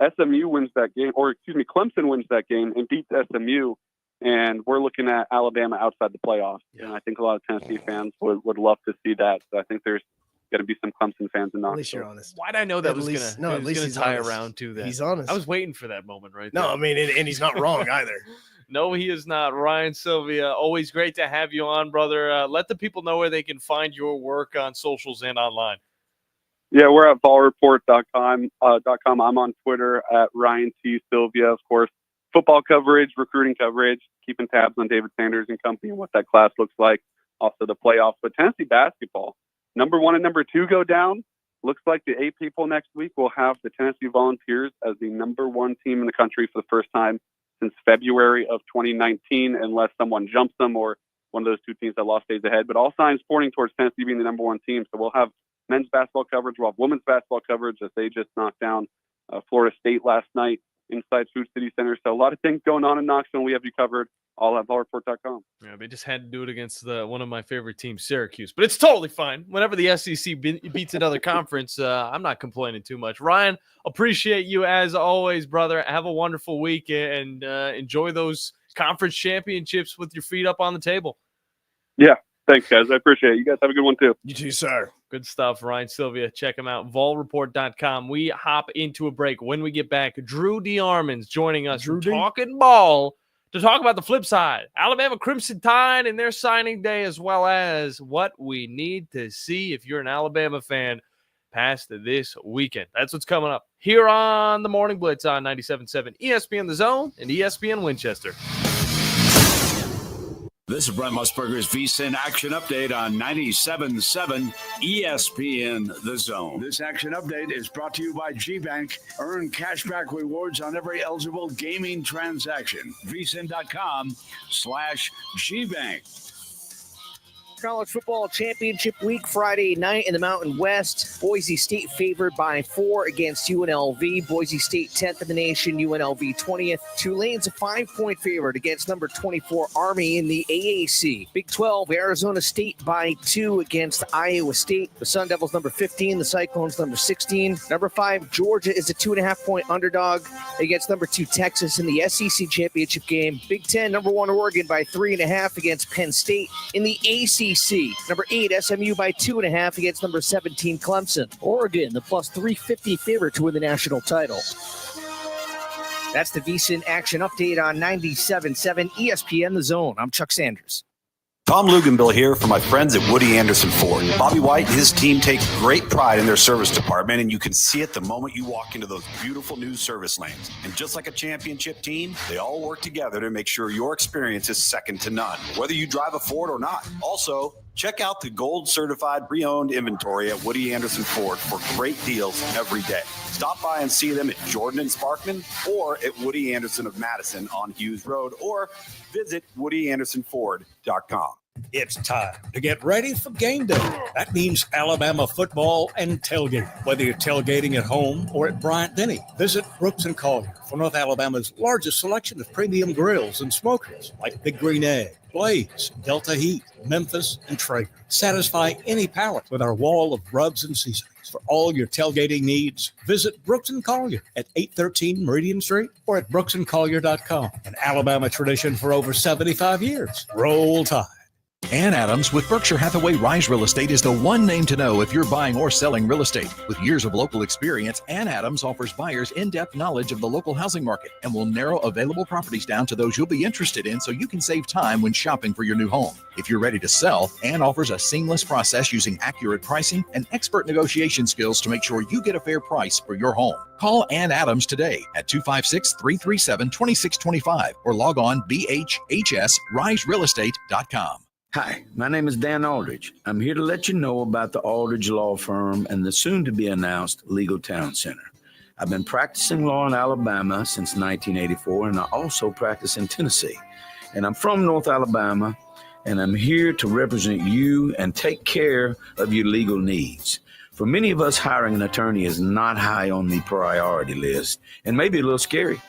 SMU wins that game, Clemson wins that game and beats SMU, and we're looking at Alabama outside the playoffs. Yeah. And I think a lot of Tennessee fans would love to see that. So I think there's going to be some Clemson fans in Knoxville. At least you're honest. Why'd I know that was going to tie honest. around to that? He's honest. I was waiting for that moment right there. No, I mean, and he's not wrong either. No, he is not. Ryan Sylvia, always great to have you on, brother. Let the people know where they can find your work on socials and online. Yeah, we're at ballreport.com. I'm on Twitter at Ryan T. Sylvia, of course. Football coverage, recruiting coverage, keeping tabs on David Sanders and company and what that class looks like. Also the playoffs. But Tennessee basketball, number 1 and number 2 go down. Looks like the 8 people next week will have the Tennessee Volunteers as the number 1 team in the country for the first time since February of 2019, unless someone jumps them or one of those 2 teams that lost days ahead. But all signs pointing towards Tennessee being the number 1 team. So we'll have men's basketball coverage. We'll have women's basketball coverage as they just knocked down Florida State last night inside Food City Center. So a lot of things going on in Knoxville, and we have you covered all at ballreport.com. Yeah, they just had to do it against one of my favorite teams, Syracuse. But it's totally fine. Whenever the SEC beats another conference, I'm not complaining too much. Ryan, appreciate you as always, brother. Have a wonderful week and enjoy those conference championships with your feet up on the table. Yeah. Thanks, guys. I appreciate it. You guys have a good one, too. You too, sir. Good stuff. Ryan Sylvia. Check him out. VolReport.com. We hop into a break. When we get back, Drew DeArmond's joining us from Talking Ball to talk about the flip side. Alabama Crimson Tide and their signing day, as well as what we need to see if you're an Alabama fan past this weekend. That's what's coming up here on the Morning Blitz on 97.7 ESPN The Zone and ESPN Winchester. This is Brent Musburger's VSiN Action Update on 97.7 ESPN The Zone. This Action Update is brought to you by G-Bank. Earn cashback rewards on every eligible gaming transaction. VSiN.com/G-Bank. College football championship week, Friday night in the Mountain West. Boise State favored by 4 against UNLV. Boise State 10th in the nation, UNLV 20th. Tulane's a 5-point favorite against number 24 Army in the AAC. Big 12, Arizona State by 2 against Iowa State. The Sun Devils number 15, the Cyclones number 16. Number 5, Georgia is a 2.5-point underdog against number 2 Texas in the SEC championship game. Big 10, number 1 Oregon by 3.5 against Penn State in the ACC. Number 8, SMU by 2.5 against number 17, Clemson. Oregon, the plus 350 favorite to win the national title. That's the VSiN Action Update on 97.7 ESPN The Zone. I'm Chuck Sanders. Tom Luganbill here for my friends at Woody Anderson Ford. Bobby White and his team take great pride in their service department, and you can see it the moment you walk into those beautiful new service lanes. And just like a championship team, they all work together to make sure your experience is second to none, whether you drive a Ford or not. Also, check out the gold certified pre-owned inventory at Woody Anderson Ford for great deals every day. Stop by and see them at Jordan and Sparkman or at Woody Anderson of Madison on Hughes Road, or visit WoodyAndersonFord.com. It's time to get ready for game day. That means Alabama football and tailgate. Whether you're tailgating at home or at Bryant-Denny, visit Brooks & Collier for North Alabama's largest selection of premium grills and smokers like Big Green Egg, Blaze, Delta Heat, Memphis, and Traeger. Satisfy any palate with our wall of rubs and seasonings. For all your tailgating needs, visit Brooks & Collier at 813 Meridian Street or at brooksandcollier.com. An Alabama tradition for over 75 years. Roll Tide. Ann Adams with Berkshire Hathaway Rise Real Estate is the one name to know if you're buying or selling real estate. With years of local experience, Ann Adams offers buyers in-depth knowledge of the local housing market and will narrow available properties down to those you'll be interested in so you can save time when shopping for your new home. If you're ready to sell, Ann offers a seamless process using accurate pricing and expert negotiation skills to make sure you get a fair price for your home. Call Ann Adams today at 256-337-2625 or log on bhhsriserealestate.com. Hi, my name is Dan Aldridge. I'm here to let you know about the Aldridge Law Firm and the soon-to-be-announced Legal Town Center. I've been practicing law in Alabama since 1984, and I also practice in Tennessee. And I'm from North Alabama, and I'm here to represent you and take care of your legal needs. For many of us, hiring an attorney is not high on the priority list and maybe a little scary.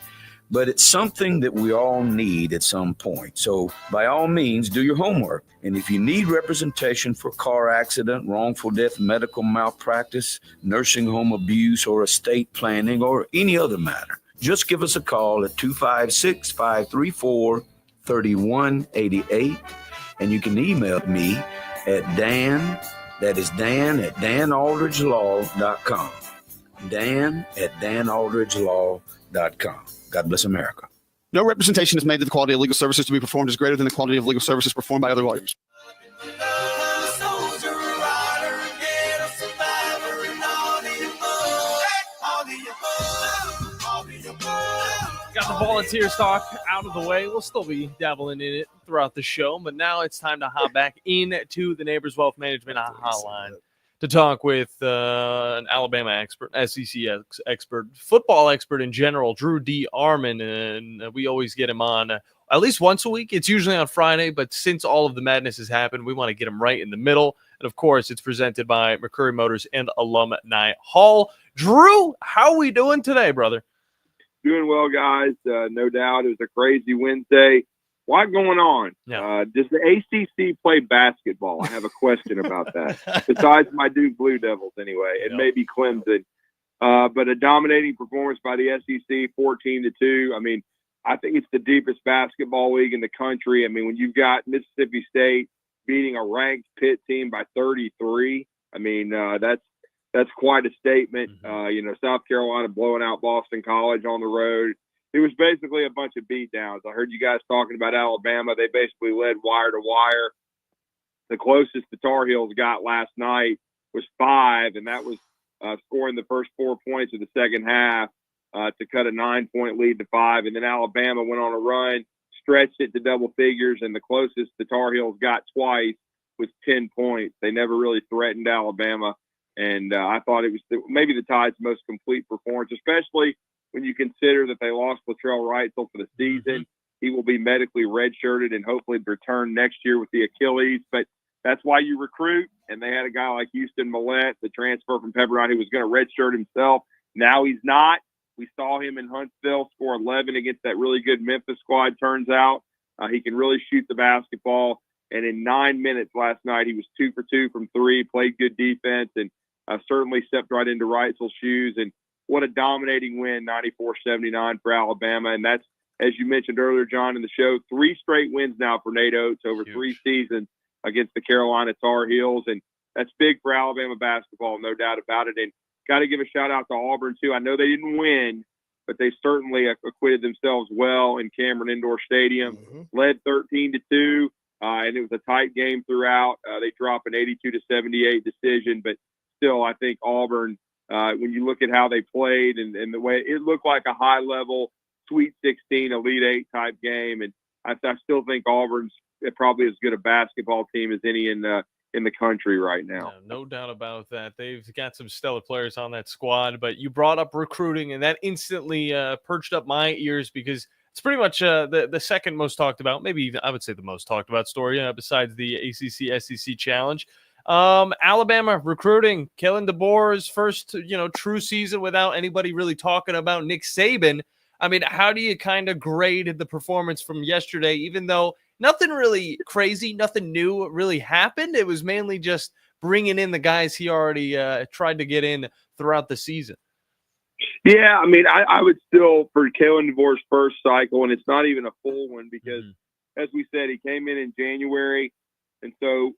but it's something that we all need at some point. So by all means, do your homework. And if you need representation for car accident, wrongful death, medical malpractice, nursing home abuse, or estate planning, or any other matter, just give us a call at 256-534-3188. And you can email me at Dan, that is Dan at danaldridgelaw.com. Dan at danaldridgelaw.com. God bless America. No representation is made that the quality of legal services to be performed is greater than the quality of legal services performed by other lawyers. Got the volunteer talk out of the way. We'll still be dabbling in it throughout the show, but now it's time to hop back into the Neighbors Wealth Management Hotline to talk with an Alabama expert, SEC expert, football expert in general, Drew D. Arman, and we always get him on at least once a week. It's usually on Friday, but since all of the madness has happened, we want to get him right in the middle. And, of course, it's presented by McCurry Motors and Alumni Hall. Drew, how are we doing today, brother? Doing well, guys. No doubt. It was a crazy Wednesday. A lot going on. Yeah. Does the ACC play basketball? I have a question about that. Besides my Duke Blue Devils, anyway, and maybe Clemson. But a dominating performance by the SEC, 14-2. I mean, I think it's the deepest basketball league in the country. I mean, when you've got Mississippi State beating a ranked Pitt team by 33, I mean, that's quite a statement. South Carolina blowing out Boston College on the road. It was basically a bunch of beatdowns. I heard you guys talking about Alabama. They basically led wire to wire. The closest the Tar Heels got last night was 5, and that was scoring the first 4 points of the second half to cut a 9-point lead to 5. And then Alabama went on a run, stretched it to double figures, and the closest the Tar Heels got twice was 10 points. They never really threatened Alabama. And I thought it was maybe the Tide's most complete performance, especially when you consider that they lost Latrell Wrightsell for the season. He will be medically redshirted and hopefully return next year with the Achilles. But that's why you recruit. And they had a guy like Houston Millett, the transfer from Pepperdine, who was going to redshirt himself. Now he's not. We saw him in Huntsville score 11 against that really good Memphis squad, turns out. He can really shoot the basketball. And in 9 minutes last night, he was 2 for 2 from 3, played good defense, and certainly stepped right into Wrightsell's shoes. And what a dominating win, 94-79 for Alabama. And that's, as you mentioned earlier, John, in the show, 3 straight wins now for Nate Oates over 3 seasons against the Carolina Tar Heels. And that's big for Alabama basketball, no doubt about it. And got to give a shout-out to Auburn, too. I know they didn't win, but they certainly acquitted themselves well in Cameron Indoor Stadium. Led 13-2, and it was a tight game throughout. They dropped an 82-78 decision, but still, I think Auburn, when you look at how they played and the way it looked like a high-level Sweet 16, Elite 8 type game, and I still think Auburn's probably as good a basketball team as any in the country right now. No doubt about that. They've got some stellar players on that squad, but you brought up recruiting, and that instantly perched up my ears because it's pretty much the second most talked about, maybe even I would say the most talked about story besides the ACC SEC Challenge. Alabama recruiting, Kellen DeBoer's first, true season without anybody really talking about Nick Saban. I mean, how do you kind of grade the performance from yesterday, even though nothing really crazy, nothing new really happened? It was mainly just bringing in the guys he already tried to get in throughout the season. Yeah, I mean, I would still, for Kellen DeBoer's first cycle, and it's not even a full one because, as we said, he came in January. And so,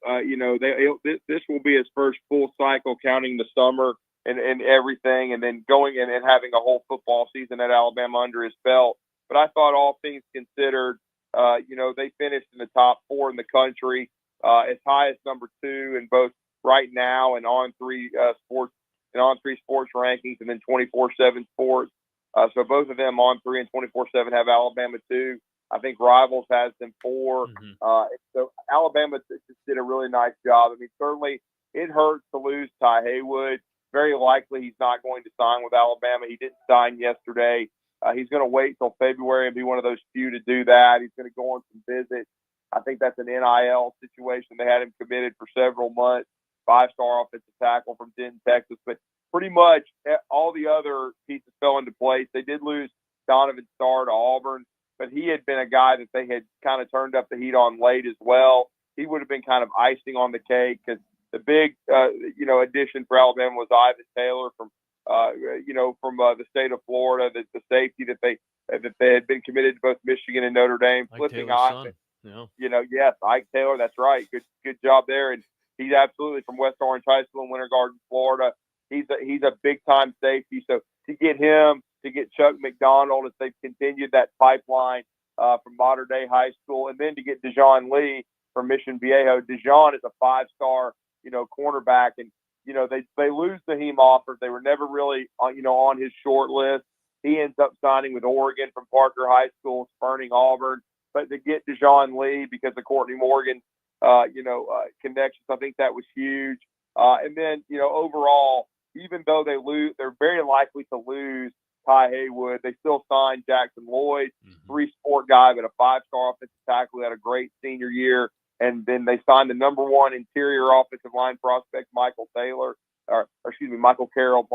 this will be his first full cycle, counting the summer and everything, and then going in and having a whole football season at Alabama under his belt. But I thought, all things considered, they finished in the top 4 in the country, as high as number 2 in both right now and on 3 sports rankings, and then 24/7 Sports. So both of them on 3 and 24/7 have Alabama 2. I think Rivals has them 4. So Alabama just did a really nice job. I mean, certainly it hurts to lose Ty Haywood. Very likely he's not going to sign with Alabama. He didn't sign yesterday. He's going to wait till February and be one of those few to do that. He's going to go on some visits. I think that's an NIL situation. They had him committed for several months. 5-star offensive tackle from Denton, Texas. But pretty much all the other pieces fell into place. They did lose Donovan Starr to Auburn, but he had been a guy that they had kind of turned up the heat on late as well. He would have been kind of icing on the cake because the big, addition for Alabama was Ivan Taylor from the state of Florida, the safety that they had been committed to both Michigan and Notre Dame. Flipping Ivan, yes, Ike Taylor, that's right. Good job there. And he's absolutely from West Orange High School in Winter Garden, Florida. He's a big time safety. So to get him, to get Chuck McDonald, as they've continued that pipeline from Modern Day High School, and then to get Dejon Lee from Mission Viejo. Dejon is a 5-star, cornerback, and they lose the Heem offers. They were never really on his short list. He ends up signing with Oregon from Parker High School, spurning Auburn. But to get Dejon Lee because of Courtney Morgan's connections, I think that was huge. And then overall, even though they lose, they're very likely to lose Ty Haywood. They still signed Jackson Lloyd, 3-sport guy, but a 5-star offensive tackle who had a great senior year. And then they signed the number 1 interior offensive line prospect, Michael Carroll, Michael Carroll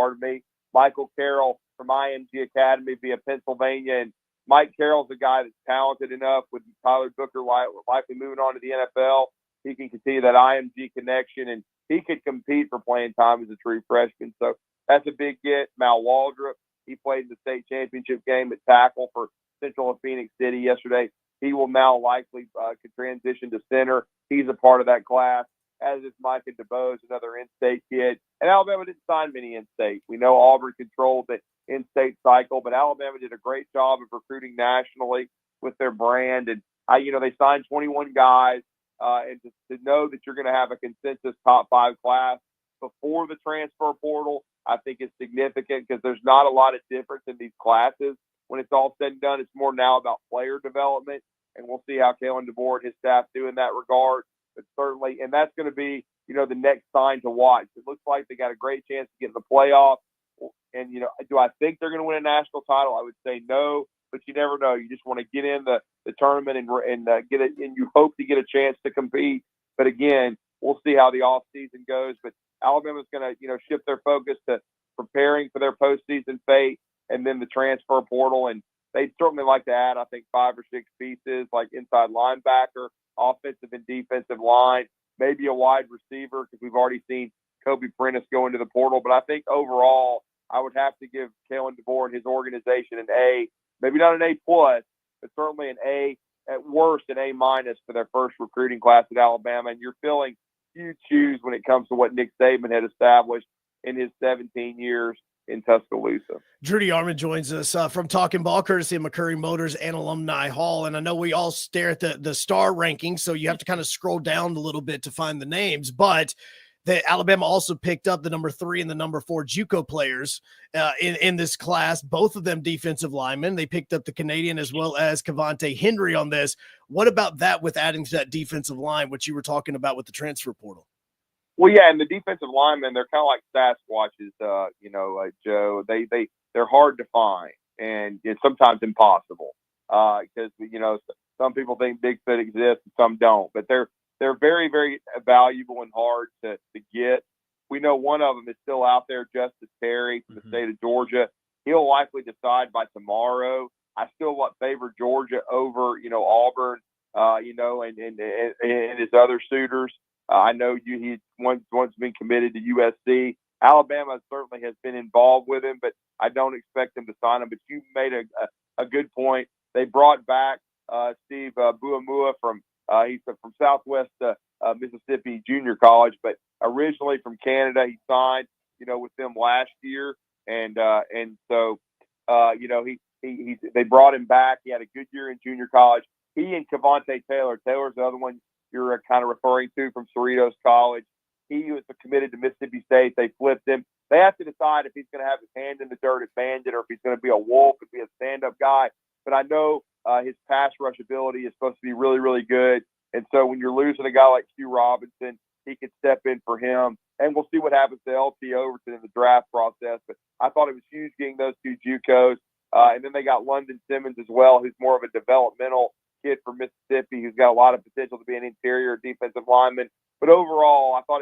from IMG Academy via Pennsylvania. And Mike Carroll's a guy that's talented enough with Tyler Booker likely moving on to the NFL. He can continue that IMG connection, and he could compete for playing time as a true freshman. So that's a big get. Mal Waldrop, he played in the state championship game at tackle for Central of Phoenix City yesterday. He will now likely could transition to center. He's a part of that class, as is Micah DeBose, another in-state kid. And Alabama didn't sign many in-state. We know Auburn controlled the in-state cycle, but Alabama did a great job of recruiting nationally with their brand. And, they signed 21 guys. And to know that you're going to have a consensus top 5 class before the transfer portal, I think is significant because there's not a lot of difference in these classes. When it's all said and done, it's more now about player development, and we'll see how Kalen DeBoer and his staff do in that regard. But certainly, and that's going to be, the next sign to watch. It looks like they got a great chance to get in the playoff. And, do I think they're going to win a national title? I would say no, but you never know. You just want to get in the tournament and get it, and you hope to get a chance to compete. But again, we'll see how the off season goes. But Alabama's going to, shift their focus to preparing for their postseason fate and then the transfer portal. And they'd certainly like to add, I think, 5 or 6 pieces like inside linebacker, offensive and defensive line, maybe a wide receiver because we've already seen Kobe Prentice go into the portal. But I think overall, I would have to give Kalen DeBoer and his organization an A, maybe not an A+, but certainly an A, at worst an A- for their first recruiting class at Alabama. And you're filling huge shoes when it comes to what Nick Saban had established in his 17 years in Tuscaloosa. Drew DeArmond joins us from Talking Ball, courtesy of McCurry Motors and Alumni Hall. And I know we all stare at the star rankings, so you have to kind of scroll down a little bit to find the names. But Alabama also picked up the number 3 and the number 4 JUCO players in this class, both of them defensive linemen. They picked up the Canadian as well as Cavante Henry on this. What about that with adding to that defensive line, which you were talking about with the transfer portal? Well, yeah, and the defensive linemen, they're kind of like Sasquatches, Joe. They're hard to find, and it's sometimes impossible because, some people think Bigfoot exists and some don't. But they're very, very valuable and hard to get. We know one of them is still out there, Justice Terry from the state of Georgia. He'll likely decide by tomorrow. I still favor Georgia over, Auburn, and his other suitors. I know he's once been committed to USC. Alabama certainly has been involved with him, but I don't expect him to sign him. But you made a good point. They brought back Steve Buamua from he's from Southwest Mississippi Junior College, but originally from Canada. He signed, with them last year, and so they brought him back. He had a good year in junior college. He and Cavante Taylor's the other one you're kind of referring to from Cerritos College. He was committed to Mississippi State. They flipped him. They have to decide if he's going to have his hand in the dirt at Bandit or if he's going to be a wolf and be a stand-up guy. But I know his pass rush ability is supposed to be really, really good. And so when you're losing a guy like Q Robinson, he could step in for him. And we'll see what happens to LT Overton in the draft process. But I thought it was huge getting those 2 JUCOs. And then they got London Simmons as well, who's more of a developmental kid from Mississippi who's got a lot of potential to be an interior defensive lineman. But overall, I thought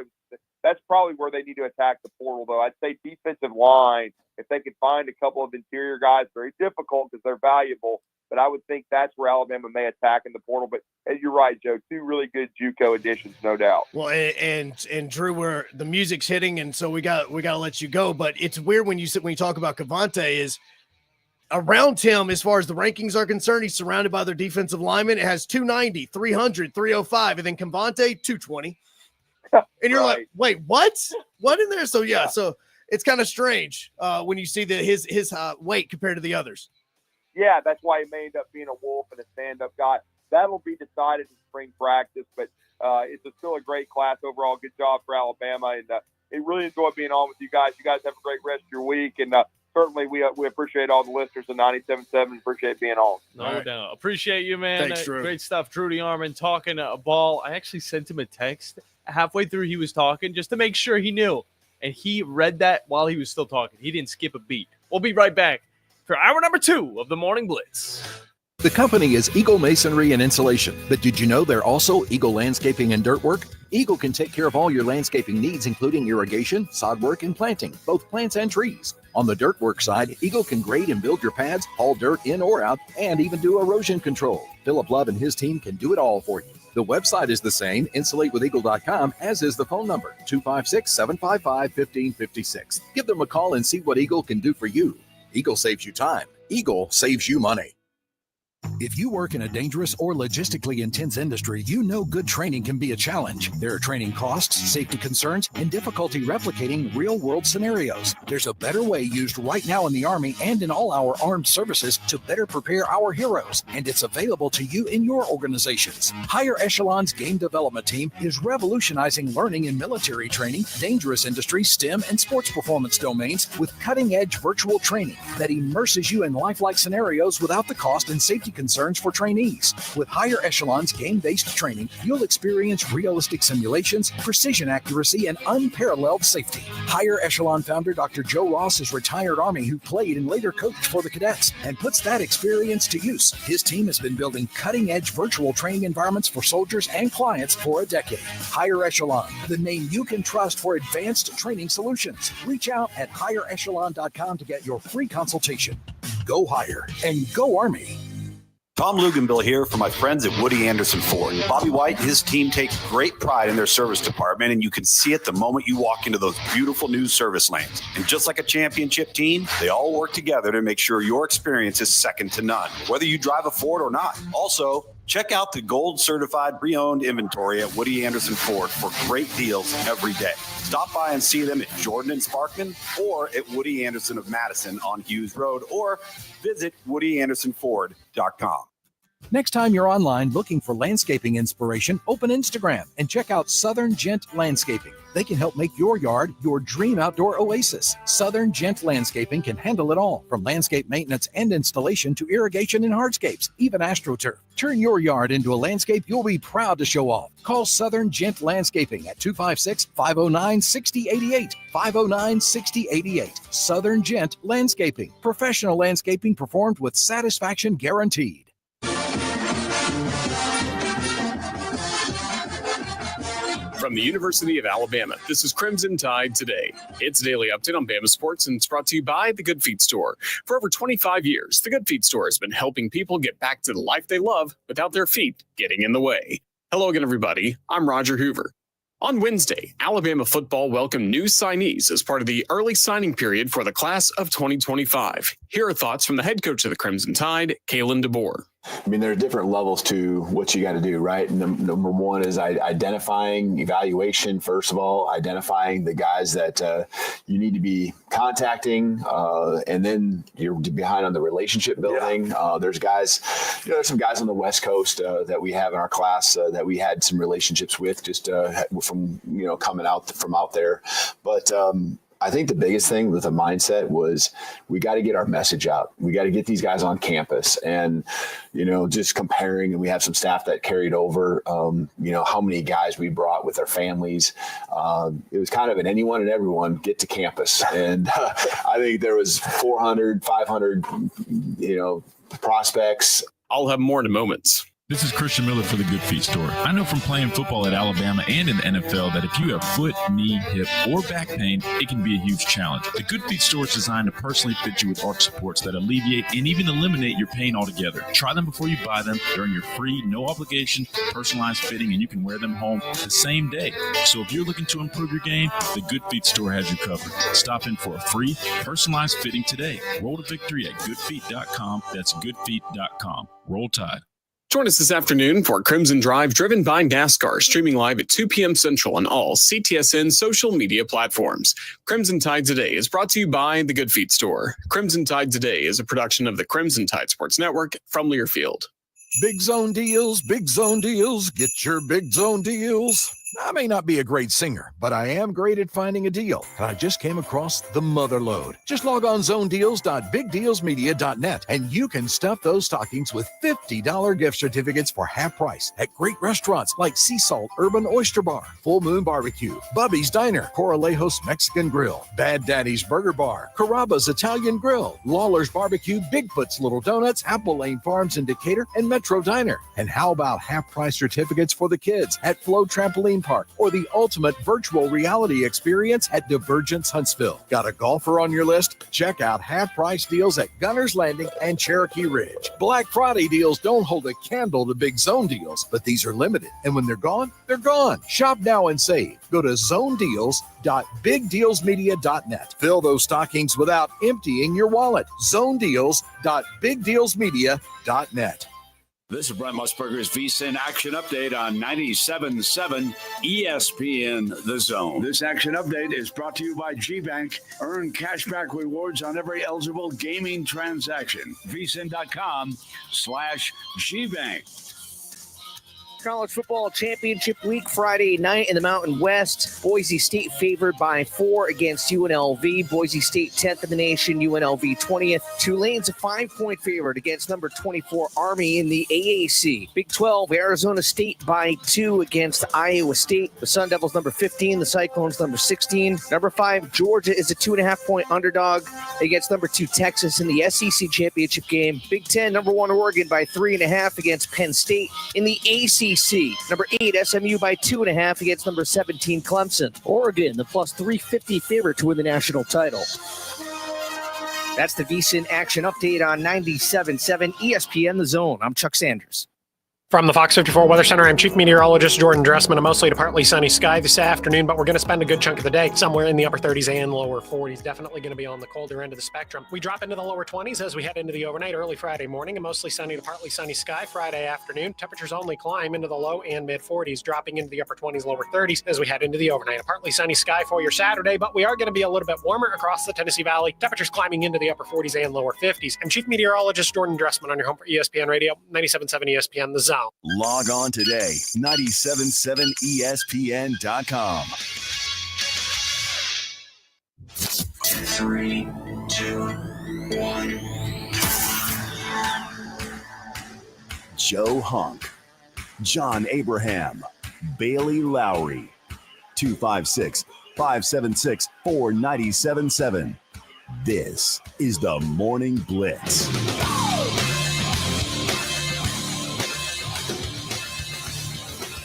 that's probably where they need to attack the portal, though. I'd say defensive line, if they could find a couple of interior guys, very difficult because they're valuable. But I would think that's where Alabama may attack in the portal. But you're right, Joe. 2 really good JUCO additions, no doubt. Well, and Drew, where the music's hitting, and so we got to let you go. But it's weird when you talk about Cavante is around him as far as the rankings are concerned. He's surrounded by their defensive linemen. It has 290, 300, 305, and then Cavante 220. And you're like, wait, what? What in there? So yeah. So it's kind of strange when you see his weight compared to the others. Yeah, that's why he may end up being a Wolf and a stand-up guy. That'll be decided in spring practice, but it's still a great class overall. Good job for Alabama, and it really enjoyed being on with you guys. You guys have a great rest of your week, and certainly we appreciate all the listeners of 97.7. Appreciate being on. No doubt. Appreciate you, man. Thanks, Drew. Great stuff. Drew DeArmond talking a ball. I actually sent him a text halfway through he was talking just to make sure he knew, and he read that while he was still talking. He didn't skip a beat. We'll be right back for hour number 2 of the Morning Blitz. The company is Eagle Masonry and Insulation, but did you know they're also Eagle Landscaping and Dirt Work? Eagle can take care of all your landscaping needs, including irrigation, sod work, and planting, both plants and trees. On the dirt work side, Eagle can grade and build your pads, haul dirt in or out, and even do erosion control. Philip Love and his team can do it all for you. The website is the same, insulatewitheagle.com, as is the phone number, 256-755-1556. Give them a call and see what Eagle can do for you. Eagle saves you time. Eagle saves you money. If you work in a dangerous or logistically intense industry, you know good training can be a challenge. There are training costs, safety concerns, and difficulty replicating real-world scenarios. There's a better way used right now in the Army and in all our armed services to better prepare our heroes, and it's available to you in your organizations. Higher Echelon's Game Development Team is revolutionizing learning in military training, dangerous industry, STEM, and sports performance domains with cutting-edge virtual training that immerses you in lifelike scenarios without the cost and safety concerns for trainees. With Higher Echelon's game-based training, you'll experience realistic simulations, precision accuracy, and unparalleled safety. Higher Echelon founder Dr. Joe Ross is retired Army who played and later coached for the cadets and puts that experience to use. His team has been building cutting-edge virtual training environments for soldiers and clients for a decade. Higher Echelon, the name you can trust for advanced training solutions. Reach out at higherechelon.com to get your free consultation. Go Higher and go Army. Tom Luganville here for my friends at Woody Anderson Ford. Bobby White and his team take great pride in their service department, and you can see it the moment you walk into those beautiful new service lanes. And just like a championship team, they all work together to make sure your experience is second to none, whether you drive a Ford or not. Also, check out the gold certified pre-owned inventory at Woody Anderson Ford for great deals every day. Stop by and see them at Jordan and Sparkman or at Woody Anderson of Madison on Hughes Road, or visit WoodyAndersonFord.com. Next time you're online looking for landscaping inspiration, open Instagram and check out Southern Gent Landscaping. They can help make your yard your dream outdoor oasis. Southern Gent Landscaping can handle it all, from landscape maintenance and installation to irrigation and hardscapes, even AstroTurf. Turn your yard into a landscape you'll be proud to show off. Call Southern Gent Landscaping at 256-509-6088. 509-6088. Southern Gent Landscaping. Professional landscaping performed with satisfaction guaranteed. From the University of Alabama, this is Crimson Tide Today. It's a daily update on Bama sports, and it's brought to you by The Good Feet Store. For over 25 years, The Good Feet Store has been helping people get back to the life they love without their feet getting in the way. Hello again, everybody. I'm Roger Hoover. On Wednesday, Alabama football welcomed new signees as part of the early signing period for the class of 2025. Here are thoughts from the head coach of the Crimson Tide, Kalen DeBoer. I mean, there are different levels to what you got to do, right? Number one is identifying, evaluation, first of all, identifying the guys that you need to be contacting, and then you're behind on the relationship building. Yeah. There's guys, there's some guys on the West Coast that we have in our class that we had some relationships with just from, coming out from out there. But I think the biggest thing with the mindset was we got to get our message out. We got to get these guys on campus, and, just comparing, and we have some staff that carried over, how many guys we brought with their families. It was kind of an anyone and everyone get to campus. And I think there was 400, 500, prospects. I'll have more in a moment. This is Christian Miller for the Good Feet Store. I know from playing football at Alabama and in the NFL that if you have foot, knee, hip, or back pain, it can be a huge challenge. The Good Feet Store is designed to personally fit you with arch supports that alleviate and even eliminate your pain altogether. Try them before you buy them. They're in your free, no obligation, personalized fitting, and you can wear them home the same day. So if you're looking to improve your game, the Good Feet Store has you covered. Stop in for a free, personalized fitting today. Roll to victory at goodfeet.com. That's goodfeet.com. Roll Tide. Join us this afternoon for Crimson Drive, driven by NASCAR, streaming live at 2 p.m. Central on all CTSN social media platforms. Crimson Tide Today is brought to you by the Good Feet Store. Crimson Tide Today is a production of the Crimson Tide Sports Network from Learfield. Big Zone Deals, Big Zone Deals, get your Big Zone Deals. I may not be a great singer, but I am great at finding a deal. And I just came across the mother load. Just log on zonedeals.bigdealsmedia.net and you can stuff those stockings with $50 gift certificates for half price at great restaurants like Sea Salt Urban Oyster Bar, Full Moon Barbecue, Bubby's Diner, Coralejos Mexican Grill, Bad Daddy's Burger Bar, Carrabba's Italian Grill, Lawler's Barbecue, Bigfoot's Little Donuts, Apple Lane Farms in Decatur, and Metro Diner. And how about half price certificates for the kids at Flow Trampoline Park or the ultimate virtual reality experience at Divergence Huntsville? Got a golfer on your list? Check out half-price deals at Gunner's Landing and Cherokee Ridge. Black Friday deals don't hold a candle to Big Zone deals, but these are limited. And when they're gone, they're gone. Shop now and save. Go to zonedeals.bigdealsmedia.net. Fill those stockings without emptying your wallet. zonedeals.bigdealsmedia.net. This is Brent Musburger's VSiN Action Update on 97.7 ESPN The Zone. This action update is brought to you by G-Bank. Earn cashback rewards on every eligible gaming transaction. VSiN.com/G-Bank. College football championship week Friday night in the Mountain West. Boise State favored by 4 against UNLV. Boise State 10th in the nation, UNLV 20th. Tulane's a 5-point favorite against number 24 Army in the AAC. Big 12, Arizona State by 2 against Iowa State. The Sun Devils number 15, the Cyclones number 16. Number 5, Georgia is a 2.5-point underdog against number 2 Texas in the SEC championship game. Big 10, number 1 Oregon by 3.5 against Penn State in the ACC. Number 8, SMU by 2.5 against number 17, Clemson. Oregon, the plus 350 favorite to win the national title. That's the VSiN Action Update on 97.7 ESPN The Zone. I'm Chuck Sanders. From the Fox 54 Weather Center, I'm Chief Meteorologist Jordan Dressman. A mostly to partly sunny sky this afternoon, but we're going to spend a good chunk of the day somewhere in the upper 30s and lower 40s. Definitely going to be on the colder end of the spectrum. We drop into the lower 20s as we head into the overnight, early Friday morning. A mostly sunny to partly sunny sky Friday afternoon. Temperatures only climb into the low and mid 40s, dropping into the upper 20s, lower 30s as we head into the overnight. A partly sunny sky for your Saturday, but we are going to be a little bit warmer across the Tennessee Valley. Temperatures climbing into the upper 40s and lower 50s. I'm Chief Meteorologist Jordan Dressman on your home for ESPN Radio, 97.7 ESPN The Zone. Log on today, 977ESPN.com. 3, 2, 1. Joe Hunk, John Abraham, Bailey Lowery, 256-576-4977. This is the Morning Blitz.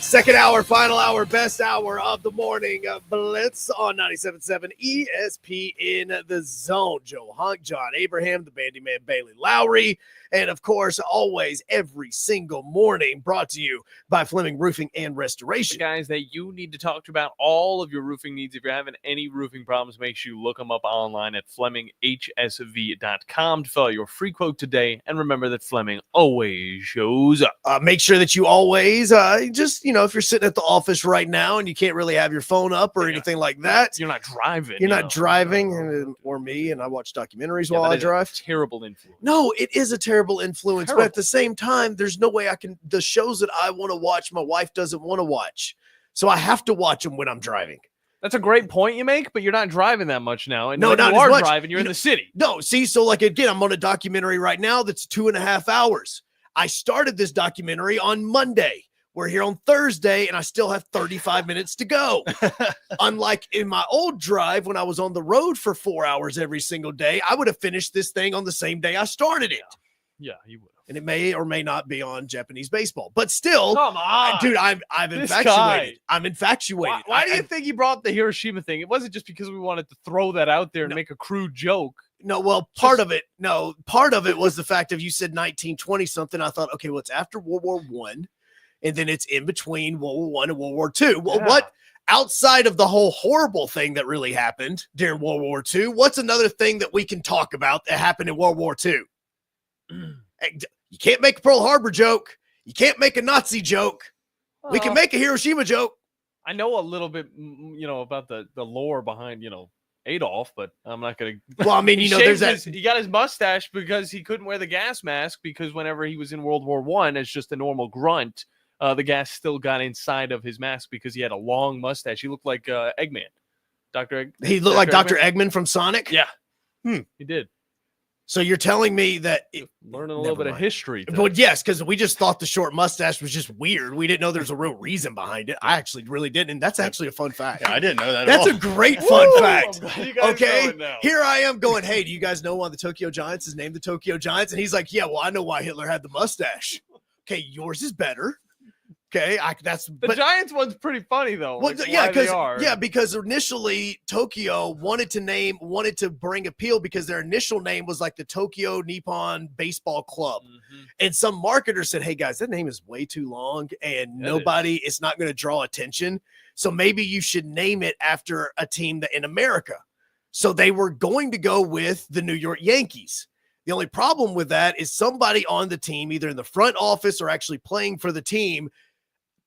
Second hour, final hour, best hour of the morning. Blitz on 97.7 ESPN The Zone. Joe Hunk, John Abraham, the Bandy Man Bailey Lowery, and of course, always every single morning brought to you by Fleming Roofing and Restoration. The guys that you need to talk to about all of your roofing needs. If you're having any roofing problems, make sure you look them up online at FlemingHSV.com to fill out your free quote today. And remember that Fleming always shows up. Make sure that you always just, if you're sitting at the office right now and you can't really have your phone up or anything like that. You're not driving. You're not driving, or me, and I watch documentaries while I drive. Terrible influence. No, it is a terrible influence, but at the same time, there's no way the shows that I want to watch, my wife doesn't want to watch. So I have to watch them when I'm driving. That's a great point you make, but you're not driving that much now. And no, when not you as are much. Driving, you're in the city. No, see, so again, I'm on a documentary right now that's 2.5 hours. I started this documentary on Monday. We're here on Thursday, and I still have 35 minutes to go. Unlike in my old drive, when I was on the road for 4 hours every single day, I would have finished this thing on the same day I started it. Yeah, you would have. and it may or may not be on Japanese baseball. But still, Come on, dude, I'm This infatuated. guy. I'm infatuated. Why do you think he brought up the Hiroshima thing? It wasn't just because we wanted to throw that out there and make a crude joke. No, well, part of it was the fact of you said 1920 something. I thought, okay, well, it's after World War One, and then it's in between World War One and World War II. Well, what outside of the whole horrible thing that really happened during World War II, what's another thing that we can talk about that happened in World War II? You can't make a Pearl Harbor joke. You can't make a Nazi joke. We can make a Hiroshima joke. I know a little bit, about the lore behind, Adolf, but I'm not going to. Well, I mean, there's that. He got his mustache because he couldn't wear the gas mask because whenever he was in World War I as just a normal grunt, the gas still got inside of his mask because he had a long mustache. He looked like Eggman. He looked like Dr. Eggman from Sonic? Yeah. He did. So you're telling me that learning a little bit of history. But yes, because we just thought the short mustache was just weird. We didn't know there's a real reason behind it. I actually really didn't, and that's actually a fun fact. Yeah, I didn't know that. That's a great fun fact. Okay, know it now. here I am going, hey, do you guys know why the Tokyo Giants is named the Tokyo Giants? And he's like, yeah, well, I know why Hitler had the mustache. Okay, yours is better. Okay, The Giants one's pretty funny though. Well, because initially Tokyo wanted to bring appeal because their initial name was like the Tokyo Nippon Baseball Club, and some marketer said, "Hey guys, that name is way too long, and it's not going to draw attention. So maybe you should name it after a team that in America." So they were going to go with the New York Yankees. The only problem with that is somebody on the team, either in the front office or actually playing for the team,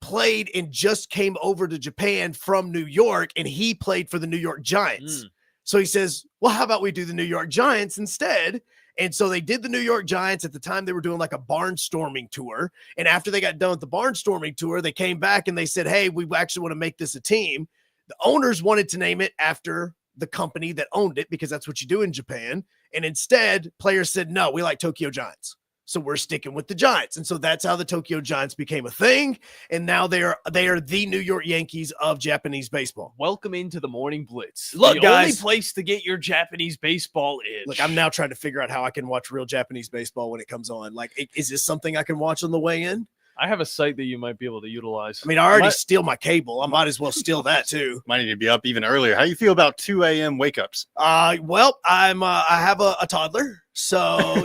played and just came over to Japan from New York, and he played for the New York Giants. So he says, well, how about we do the New York Giants instead? And so they did the New York Giants. At the time, they were doing like a barnstorming tour. And after they got done with the barnstorming tour, they came back and they said, hey, we actually want to make this a team. The owners wanted to name it after the company that owned it because that's what you do in Japan. And instead, players said, no, we like Tokyo Giants. So we're sticking with the Giants. And so that's how the Tokyo Giants became a thing. And now they are the New York Yankees of Japanese baseball. Welcome into the Morning Blitz. Look, the guys, only place to get your Japanese baseball itch. Look, I'm now trying to figure out how I can watch real Japanese baseball when it comes on. Like, is this something I can watch on the way in? I have a site that you might be able to utilize. I mean, I already steal my cable. I might as well steal that too. Might need to be up even earlier. How do you feel about 2 a.m. wake ups? Well, I have a toddler, so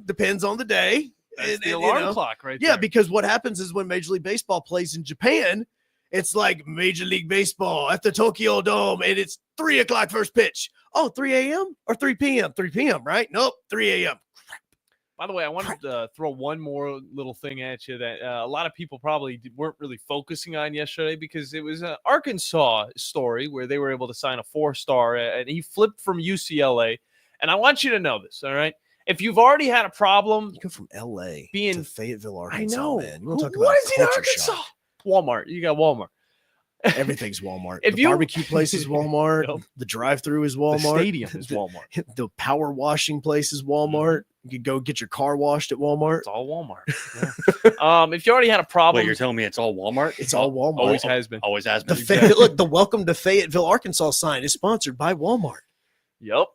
depends on the day. That's the alarm clock right there. Yeah, because what happens is when Major League Baseball plays in Japan, it's like Major League Baseball at the Tokyo Dome, and it's 3 o'clock first pitch. Oh, 3 a.m. or 3 p.m.? 3 p.m., right? Nope, 3 a.m. By the way, I wanted to throw one more little thing at you that a lot of people probably weren't really focusing on yesterday because it was an Arkansas story where they were able to sign a 4-star, and he flipped from UCLA. And I want you to know this, all right? If you've already had a problem, you go from LA being to Fayetteville, Arkansas. I know. Man. You want to talk about what is in culture Arkansas? shock. Walmart. You got Walmart. Everything's Walmart. The barbecue place is Walmart. The drive-through is Walmart. The stadium is Walmart. The power washing place is Walmart. You can go get your car washed at Walmart. It's all Walmart. Yeah. If you already had a problem, Wait, you're telling me it's all Walmart? It's all Walmart. Always has been. Always has been. Look, the Welcome to Fayetteville, Arkansas sign is sponsored by Walmart. Yep.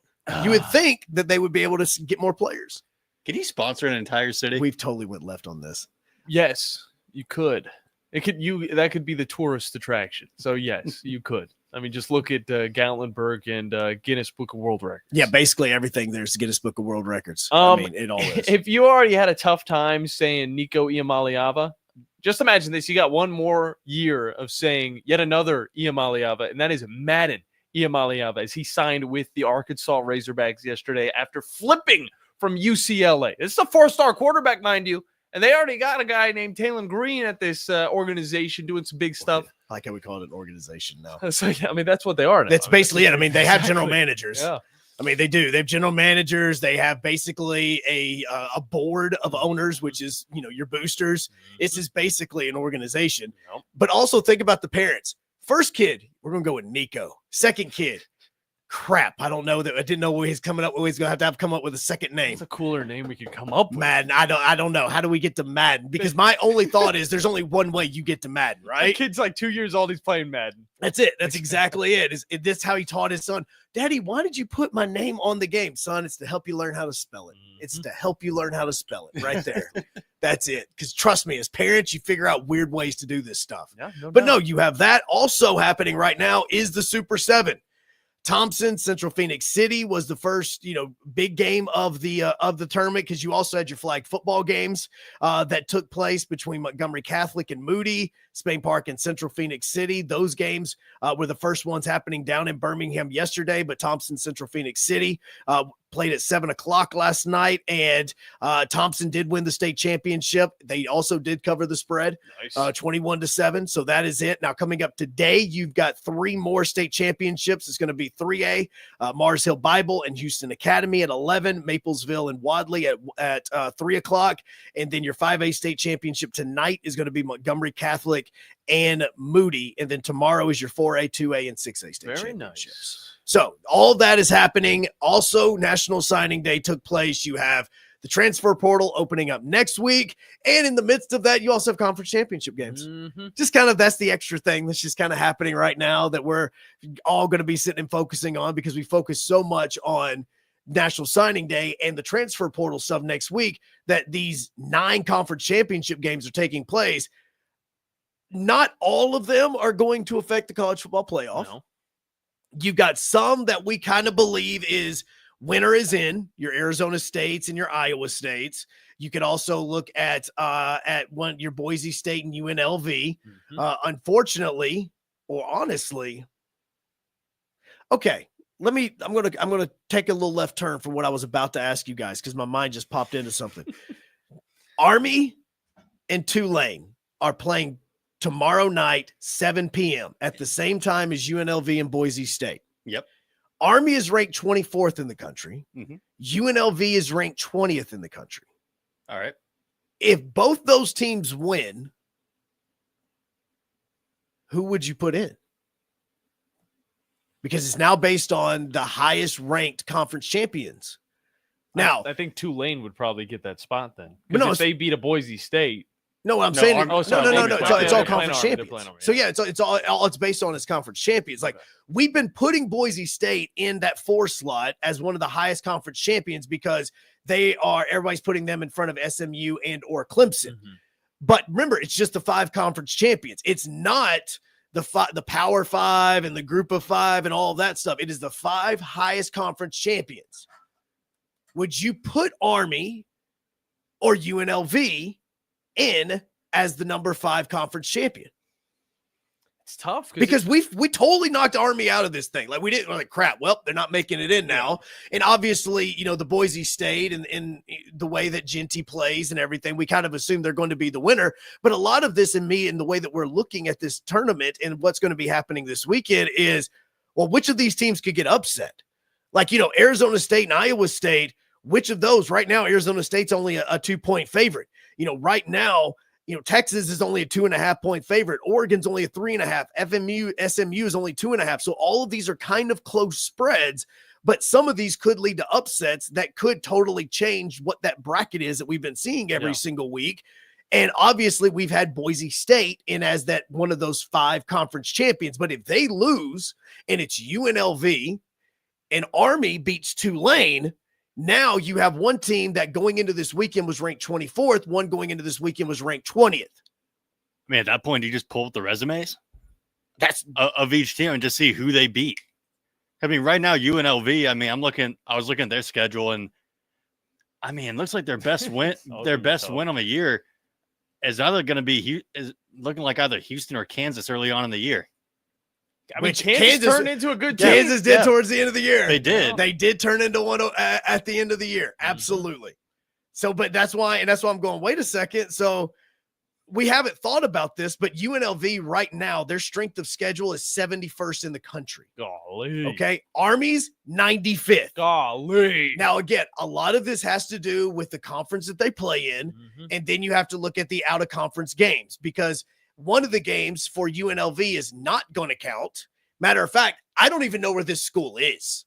You would think that they would be able to get more players. Can he sponsor an entire city? We've totally went left on this. Yes, you could. That could be the tourist attraction. So yes, you could. I mean, just look at Gatlinburg and Guinness Book of World Records. Yeah, basically everything there's Guinness Book of World Records. I mean, it all is. If you already had a tough time saying Nico Iamaleava, just imagine this. You got one more year of saying yet another Iamaleava, and that is Madden Iamaleava, as he signed with the Arkansas Razorbacks yesterday after flipping from UCLA. This is a 4-star quarterback, mind you, and they already got a guy named Talon Green at this organization doing some big stuff. I like how we call it an organization now. So, yeah, I mean, that's what they are now. That's basically it. I mean, they have general managers. Yeah. I mean, they do. They have general managers. They have basically a board of owners, which is, your boosters. This is basically an organization. But also think about the parents. First kid, we're going to go with Nico. Second kid, Crap, I don't know that. I didn't know he's coming up with. He's going to have come up with a second name. It's a cooler name we could come up with. Madden. I don't know. How do we get to Madden? Because my only thought is there's only one way you get to Madden, The right? kid's like 2 years old. He's playing Madden. That's it. That's exactly it. Is this how he taught his son? Daddy, why did you put my name on the game? Son, it's to help you learn how to spell it. It's to help you learn how to spell it right there. That's it. Because trust me, as parents, you figure out weird ways to do this stuff. Yeah, But no, you have that. Also happening right now is the Super 7. Thompson, Central Phoenix City was the first, big game of the tournament, because you also had your flag football games that took place between Montgomery Catholic and Moody, Spain Park and Central Phoenix City. Those games were the first ones happening down in Birmingham yesterday, but Thompson, Central Phoenix City played at 7:00 last night, and Thompson did win the state championship. They also did cover the spread, 21-7. So that is it. Now coming up today, you've got 3 more state championships. It's going to be 3A, Mars Hill Bible and Houston Academy at 11, Maplesville and Wadley at 3:00, and then your 5A state championship tonight is going to be Montgomery Catholic and Moody, and then tomorrow is your 4A, 2A, and 6A state championships. So all that is happening. Also, National Signing Day took place. You have the transfer portal opening up next week. And in the midst of that, you also have conference championship games. Just kind of, that's the extra thing that's just kind of happening right now that we're all going to be sitting and focusing on, because we focus so much on National Signing Day and the transfer portal stuff next week, that these 9 conference championship games are taking place. Not all of them are going to affect the college football playoff. No. You've got some that we kind of believe is winner is in, your Arizona States and your Iowa States. You could also look at your Boise State and UNLV. Unfortunately, or honestly, okay, I'm gonna take a little left turn from what I was about to ask you guys, because my mind just popped into something. Army and Tulane are playing tomorrow night, 7 p.m. at the same time as UNLV and Boise State. Yep. Army is ranked 24th in the country. UNLV is ranked 20th in the country. All right. If both those teams win, who would you put in? Because it's now based on the highest ranked conference champions. Now, I think Tulane would probably get that spot then. But no, Because if they beat a Boise State. No, what I'm saying, no. It's all They're conference playing champions. Army. So yeah, it's based on its conference champions. Like, we've been putting Boise State in that 4 slot as one of the highest conference champions, because everybody's putting them in front of SMU and or Clemson. But remember, it's just the 5 conference champions. It's not the Power 5 and the Group of 5 and all of that stuff. It is the 5 highest conference champions. Would you put Army or UNLV in as the number 5 conference champion? It's tough because we totally knocked Army out of this thing. Like, we're like, crap, well, they're not making it in now. And obviously, the Boise State and the way that Genty plays and everything, we kind of assume they're going to be the winner. But a lot of this and the way that we're looking at this tournament and what's going to be happening this weekend is, well, which of these teams could get upset? Like, Arizona State and Iowa State, which of those right now? Arizona State's only a 2-point favorite. Right now, Texas is only a 2.5-point favorite. Oregon's only a 3.5. SMU is only 2.5. So all of these are kind of close spreads, but some of these could lead to upsets that could totally change what that bracket is that we've been seeing every single week. And obviously we've had Boise State in as that one of those 5 conference champions. But if they lose and it's UNLV and Army beats Tulane, now you have one team that going into this weekend was ranked 24th. One going into this weekend was ranked 20th. I mean, at that point, you just pull up the resumes of each team and just see who they beat. I mean, right now, UNLV, I was looking at their schedule, and I mean, it looks like their best win, win of the year is either going to be looking like either Houston or Kansas early on in the year. I mean, Kansas turned into a good team. Kansas did towards the end of the year. They did. They did turn into one at the end of the year. Absolutely. So, but that's why I'm going, wait a second. So we haven't thought about this, but UNLV right now, their strength of schedule is 71st in the country. Golly. Okay. Army's 95th. Golly. Now, again, a lot of this has to do with the conference that they play in. And then you have to look at the out of conference games, because one of the games for UNLV is not going to count Matter of fact, I don't even know where this school is.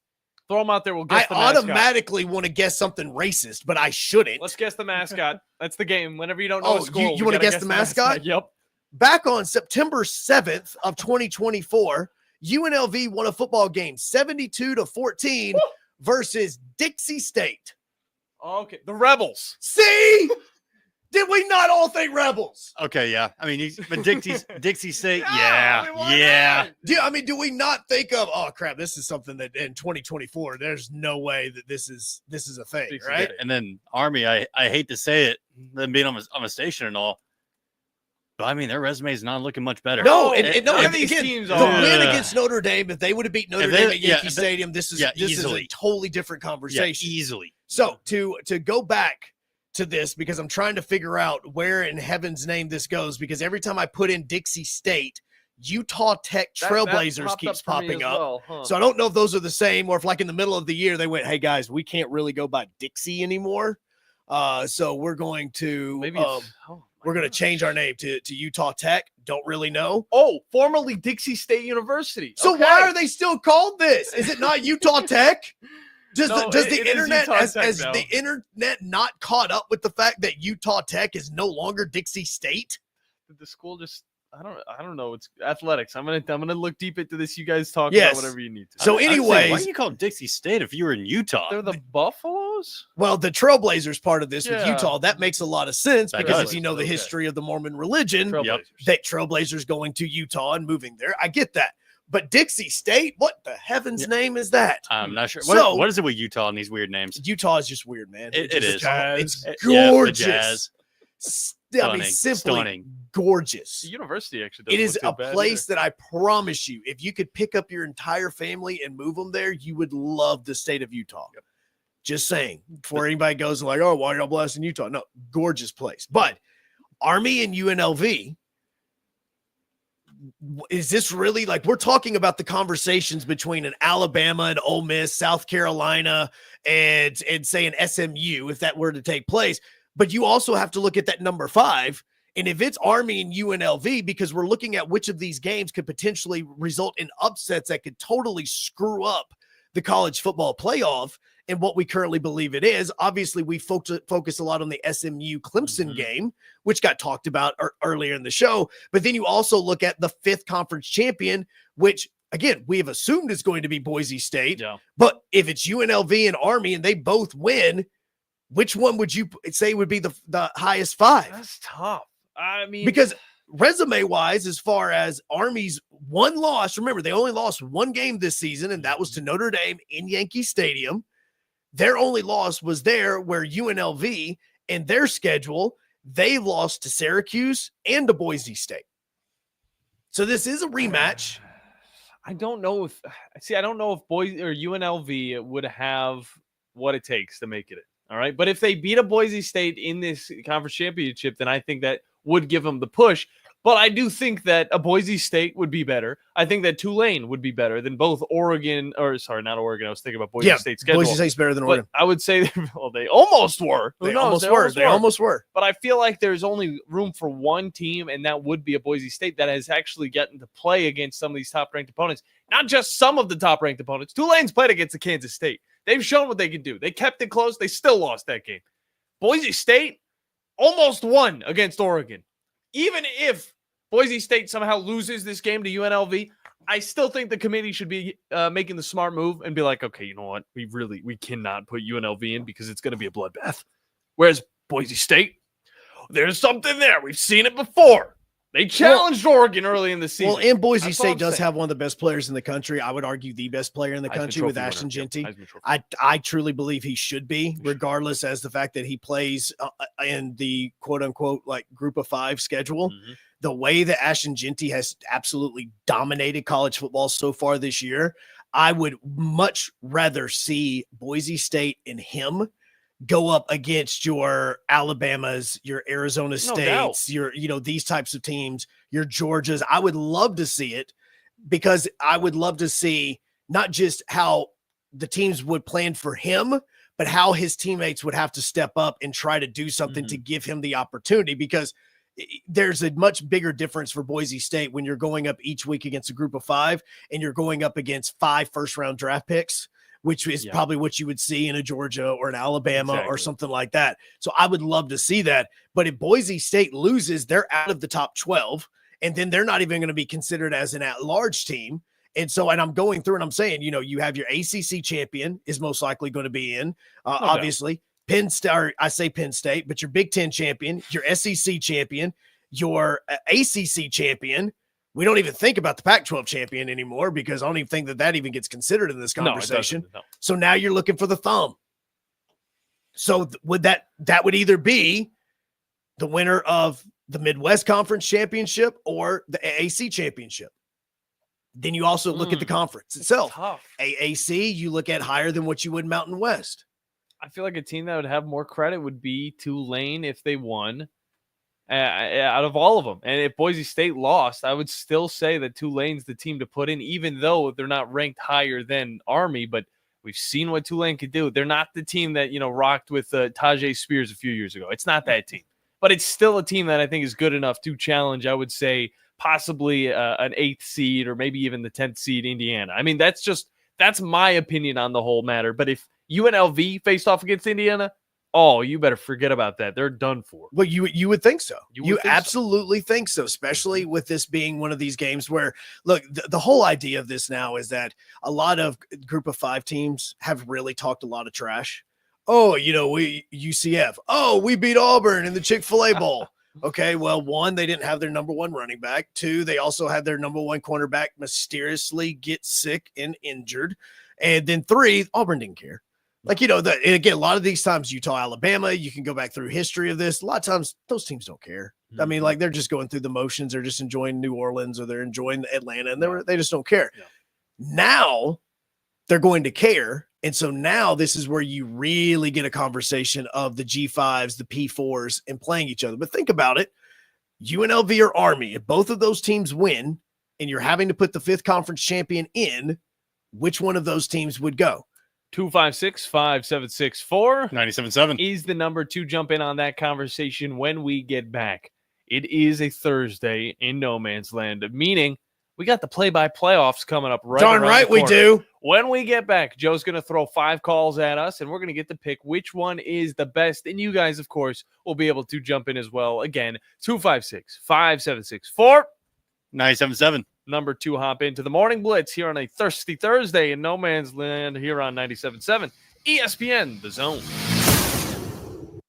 Throw them out there. We'll guess I the mascot. automatically want to guess something racist, but I shouldn't. Let's guess the mascot. That's the game. Whenever you don't know a school, you want to guess the mascot? Yep. Back on September 7th of 2024, UNLV won a football game 72-14 versus Dixie State. Okay, the Rebels. See? Did we not all think Rebels? Okay, yeah. I mean, but Dixie State, yeah. Do we not think of, oh crap, this is something that in 2024, there's no way that this is a thing, right? And then Army, I hate to say it, them being on a station and all, but I mean, their resume is not looking much better. No, none of these teams the are. win against Notre Dame, if they would have beat Notre Dame at Yankee Stadium, this is a totally different conversation. Yeah, easily. So to go back to this, because I'm trying to figure out where in heaven's name this goes, because every time I put in Dixie State, Utah Tech Trailblazers keeps popping up. Well, huh? So I don't know if those are the same, or if like in the middle of the year they went, hey guys, we can't really go by Dixie anymore. So we're going to we're going to change our name to Utah Tech. Don't really know. Oh, formerly Dixie State University. So why are they still called this? Is it not Utah Tech? Does the internet has the internet not caught up with the fact that Utah Tech is no longer Dixie State? Did the school just I don't know. It's athletics. I'm gonna look deep into this. You guys talk about whatever you need to. So anyway, why do you call Dixie State if you were in Utah? They're the Buffaloes? Well, the Trailblazers part of this with Yeah. Utah, that makes a lot of sense because does. if you know the history of the Mormon religion, Trailblazers. that Trailblazers going to Utah and moving there. I get that. But Dixie State, what the heavenven's name is that? I'm not sure. So- What is it with Utah and these weird names? Utah is just weird, man. It just- is. It's Yeah, the gorgeous. Jazz. I mean, simply Stunning. gorgeous. The university actually. It doesn't is look a too bad place either. that I promise you, if you could pick up your entire family and move them there, you would love the state of Utah. Just saying, before anybody goes and like, oh, why are y'all blasting Utah? No, gorgeous place. But Army and UNLV, is this really like we're talking about the conversations between an Alabama and Ole Miss, South Carolina, and say an SMU, if that were to take place. But you also have to look at that number 5. And if it's Army and UNLV, because we're looking at which of these games could potentially result in upsets that could totally screw up the college football playoff and what we currently believe it is. Obviously, we focus a lot on the SMU Clemson game, which got talked about earlier in the show. But then you also look at the 5th conference champion, which, again, we have assumed is going to be Boise State. Yeah. But if it's UNLV and Army and they both win, which one would you say would be the highest 5? That's tough. I mean, Because resume-wise, as far as Army's one loss, remember, they only lost one game this season, and that was to Notre Dame in Yankee Stadium. Their only loss was there where UNLV, in their schedule, they lost to Syracuse and to Boise State. So this is a rematch. I don't know if Boise or UNLV would have what it takes to make it. All right. But if they beat a Boise State in this conference championship, then I think that would give them the push. But I do think that a Boise State would be better. I think that Tulane would be better than both Oregon, or sorry, not Oregon. I was thinking about Boise State's schedule. Boise State's better than But Oregon. I would say, well, they almost were. Who They knows? almost were. But I feel like there's only room for one team, and that would be a Boise State that has actually gotten to play against some of these top-ranked opponents. Not just some of the top-ranked opponents. Tulane's played against the Kansas State. They've shown what they can do. They kept it close. They still lost that game. Boise State almost won against Oregon. Even if Boise State somehow loses this game to UNLV, I still think the committee should be making the smart move and be like, okay, you know what? We cannot put UNLV in because it's going to be a bloodbath. Whereas Boise State, there's something there. We've seen it before. They challenged Oregon early in the season. Well, and Boise That's all State I'm does saying. have one of the best players in the country. I would argue the best player in the Heisman country with Trophy Ashton winner. Genty. Yep, Heisman Trophy. I truly believe he should be, regardless as the fact that he plays in the quote unquote like group of 5 schedule. Mm-hmm. The way that Ashton Genty has absolutely dominated college football so far this year, I would much rather see Boise State and him go up against your Alabamas, your Arizona States, your, these types of teams, your Georgias. I would love to see it because I would love to see not just how the teams would plan for him, but how his teammates would have to step up and try to do something to give him the opportunity. Because there's a much bigger difference for Boise State when you're going up each week against a group of 5 and you're going up against 5 first-round draft picks, which is probably what you would see in a Georgia or an Alabama or something like that. So I would love to see that. But if Boise State loses, they're out of the top 12, and then they're not even going to be considered as an at-large team. And I'm going through and I'm saying, you have your ACC champion is most likely going to be in, obviously. Penn State, I say Penn State, but your Big Ten champion, your SEC champion, your ACC champion. We don't even think about the Pac-12 champion anymore because I don't even think that even gets considered in this conversation. No. So now you're looking for the thumb. So would that would either be the winner of the Midwest Conference Championship or the AAC Championship. Then you also look at the conference itself. AAC, you look at higher than what you would Mountain West. I feel like a team that would have more credit would be Tulane if they won out of all of them. And if Boise State lost, I would still say that Tulane's the team to put in, even though they're not ranked higher than Army. But we've seen what Tulane could do. They're not the team that, rocked with Tajay Spears a few years ago. It's not that team. But it's still a team that I think is good enough to challenge, I would say, possibly an 8th seed or maybe even the 10th seed Indiana. I mean, that's my opinion on the whole matter. But if UNLV faced off against Indiana, you better forget about that. They're done for. Well, you would think so. You absolutely think so, especially with this being one of these games where, look, the whole idea of this now is that a lot of group of 5 teams have really talked a lot of trash. We UCF. We beat Auburn in the Chick-fil-A Bowl. Okay, well, 1, they didn't have their number 1 running back. 2, they also had their number 1 cornerback mysteriously get sick and injured. And then 3, Auburn didn't care. And again, a lot of these times, Utah, Alabama, you can go back through history of this. A lot of times, those teams don't care. I mean, they're just going through the motions. They're just enjoying New Orleans or they're enjoying Atlanta, and they just don't care. Yeah. Now, they're going to care. And so now this is where you really get a conversation of the G5s, the P4s, and playing each other. But think about it. UNLV or Army, if both of those teams win and you're having to put the 5th conference champion in, which one of those teams would go? 256-5764 97.7 is the number to jump in on that conversation when we get back. It is a Thursday in no man's land, meaning we got the play-by-playoffs coming up right Darn right we do. When we get back, Joe's going to throw 5 calls at us, and we're going to get to pick which one is the best. And you guys, of course, will be able to jump in as well. Again, 256-5764 97.7. Number 2, hop into the Morning Blitz here on a Thirsty Thursday in no man's land here on 97.7 ESPN, The Zone.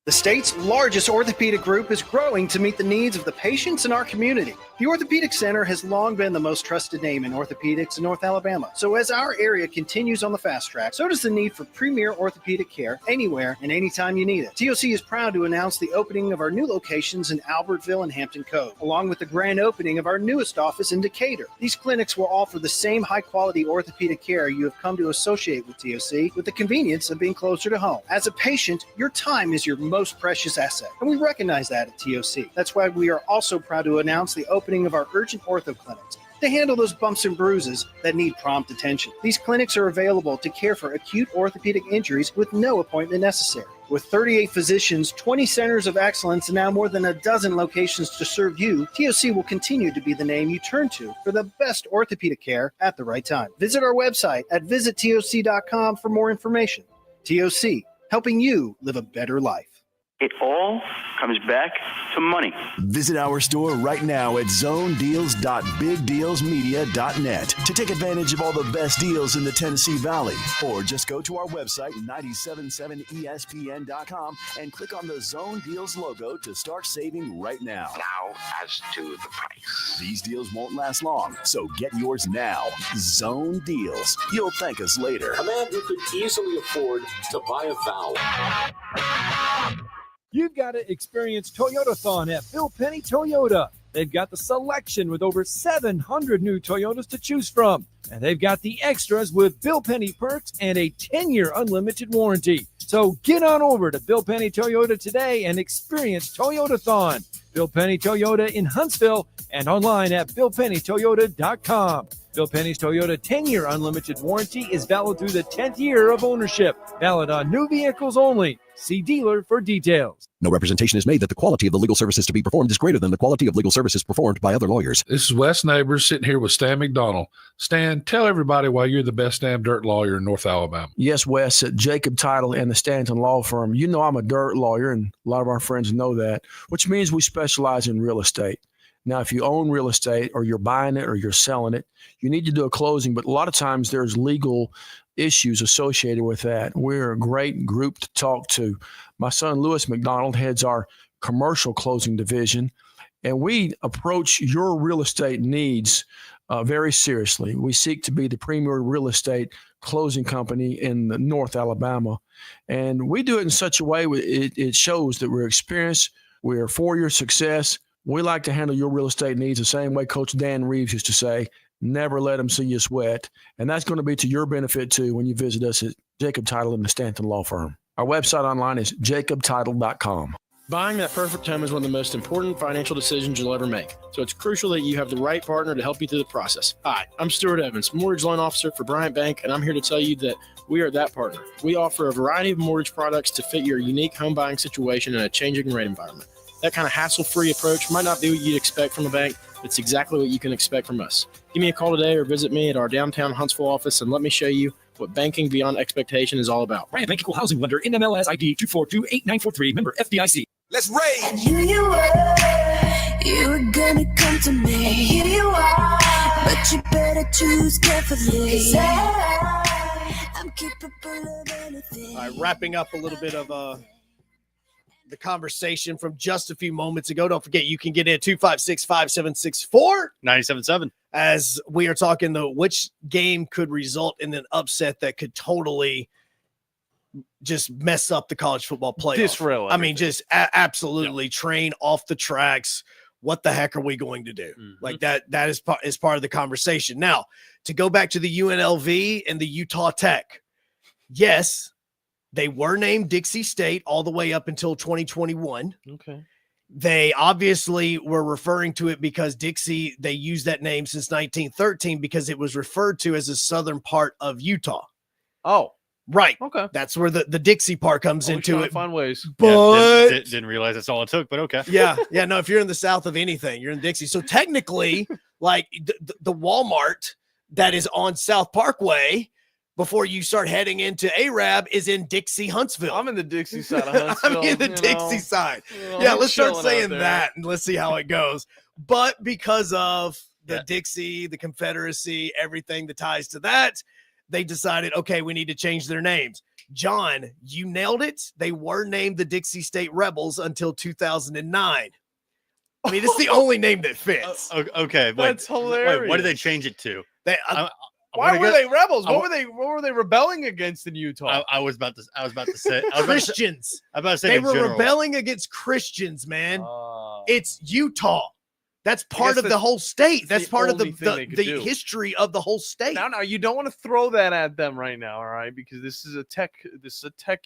The state's largest orthopedic group is growing to meet the needs of the patients in our community. The Orthopedic Center has long been the most trusted name in orthopedics in North Alabama. So as our area continues on the fast track, so does the need for premier orthopedic care anywhere and anytime you need it. TOC is proud to announce the opening of our new locations in Albertville and Hampton Cove, along with the grand opening of our newest office in Decatur. These clinics will offer the same high-quality orthopedic care you have come to associate with TOC, with the convenience of being closer to home. As a patient, your time is your most precious asset, and we recognize that at TOC. That's why we are also proud to announce the opening of our urgent ortho clinics to handle those bumps and bruises that need prompt attention. These clinics are available to care for acute orthopedic injuries with no appointment necessary. With 38 physicians, 20 centers of excellence, and now more than a dozen locations to serve you, TOC will continue to be the name you turn to for the best orthopedic care at the right time. Visit our website at visittoc.com for more information. TOC, helping you live a better life. It all comes back to money. Visit our store right now at zonedeals.bigdealsmedia.net to take advantage of all the best deals in the Tennessee Valley. Or just go to our website, 977ESPN.com, and click on the Zone Deals logo to start saving right now. Now, as to the price. These deals won't last long, so get yours now. Zone Deals. You'll thank us later. A man who could easily afford to buy a vowel. You've got to experience Toyotathon at Bill Penny Toyota. They've got the selection with over 700 new Toyotas to choose from. And they've got the extras with Bill Penny perks and a 10-year unlimited warranty. So get on over to Bill Penny Toyota today and experience Toyotathon. Bill Penny Toyota in Huntsville and online at BillPennyToyota.com. Bill Penny's Toyota 10-year unlimited warranty is valid through the 10th year of ownership. Valid on new vehicles only. See dealer for details. No representation is made that the quality of the legal services to be performed is greater than the quality of legal services performed by other lawyers. This is Wes Neighbors sitting here with Stan McDonald. Stan, tell everybody why you're the best damn dirt lawyer in North Alabama. Yes, Wes, at Jacob Title and the Stanton Law Firm. You know I'm a dirt lawyer, and a lot of our friends know that, which means we specialize in real estate. Now, if you own real estate or you're buying it or you're selling it, you need to do a closing, but a lot of times there's legal issues associated with that. We're a great group to talk to. My son, Lewis McDonald, heads our commercial closing division, and we approach your real estate needs very seriously. We seek to be the premier real estate closing company in North Alabama, and we do it in such a way it shows that we're experienced, we're for your success. We like to handle your real estate needs the same way Coach Dan Reeves used to say, never let them see you sweat. And that's going to be to your benefit, too, when you visit us at Jacob Title and the Stanton Law Firm. Our website online is jacobtitle.com. Buying that perfect home is one of the most important financial decisions you'll ever make. So it's crucial that you have the right partner to help you through the process. Hi, I'm Stuart Evans, Mortgage Loan Officer for Bryant Bank, and I'm here to tell you that we are that partner. We offer a variety of mortgage products to fit your unique home buying situation in a changing rate environment. That kind of hassle-free approach might not be what you'd expect from a bank. It's exactly what you can expect from us. Give me a call today or visit me at our downtown Huntsville office and let me show you what banking beyond expectation is all about. Bryant Bank Equal Housing Lender, NMLS ID 2428943, member FDIC. Let's rage. And here you were gonna come to me. And here you are, but you better choose carefully. 'Cause I'm capable of anything. All right, wrapping up a little bit of the conversation from just a few moments ago. Don't forget, you can get in at 256-5764. 97.7. As we are talking, though, which game could result in an upset that could totally just mess up the college football playoff. Disrail I mean, just absolutely train off the tracks. What the heck are we going to do? Like that is part of the conversation. Now, to go back to the UNLV and the Utah Tech, yes, they were named Dixie State all the way up until 2021. Okay. They obviously were referring to it because Dixie, they used that name since 1913 because it was referred to as the southern part of Utah. Oh, right. Okay. That's where the Dixie part comes into it. Find ways. But didn't realize that's all it took, but okay. yeah. No, if you're in the south of anything, you're in Dixie. So technically, like the Walmart that is on South Parkway before you start heading into Arab is in Dixie, Huntsville. I'm in the Dixie side of Huntsville. I'm in the Dixie side. Yeah, let's start saying that and let's see how it goes. But because of the Dixie, the Confederacy, everything that ties to that, they decided, okay, we need to change their names. John, you nailed it. They were named the Dixie State Rebels until 2009. I mean, it's the only name that fits. Okay, That's hilarious. Wait, what did they change it to? Why were they rebels? What were they rebelling against in Utah? I was about to say Christians. I was about to say they were rebelling against Christians, man. It's Utah. That's part of the whole state. That's part of the history of the whole state. Now, you don't want to throw that at them right now, all right? Because this is a tech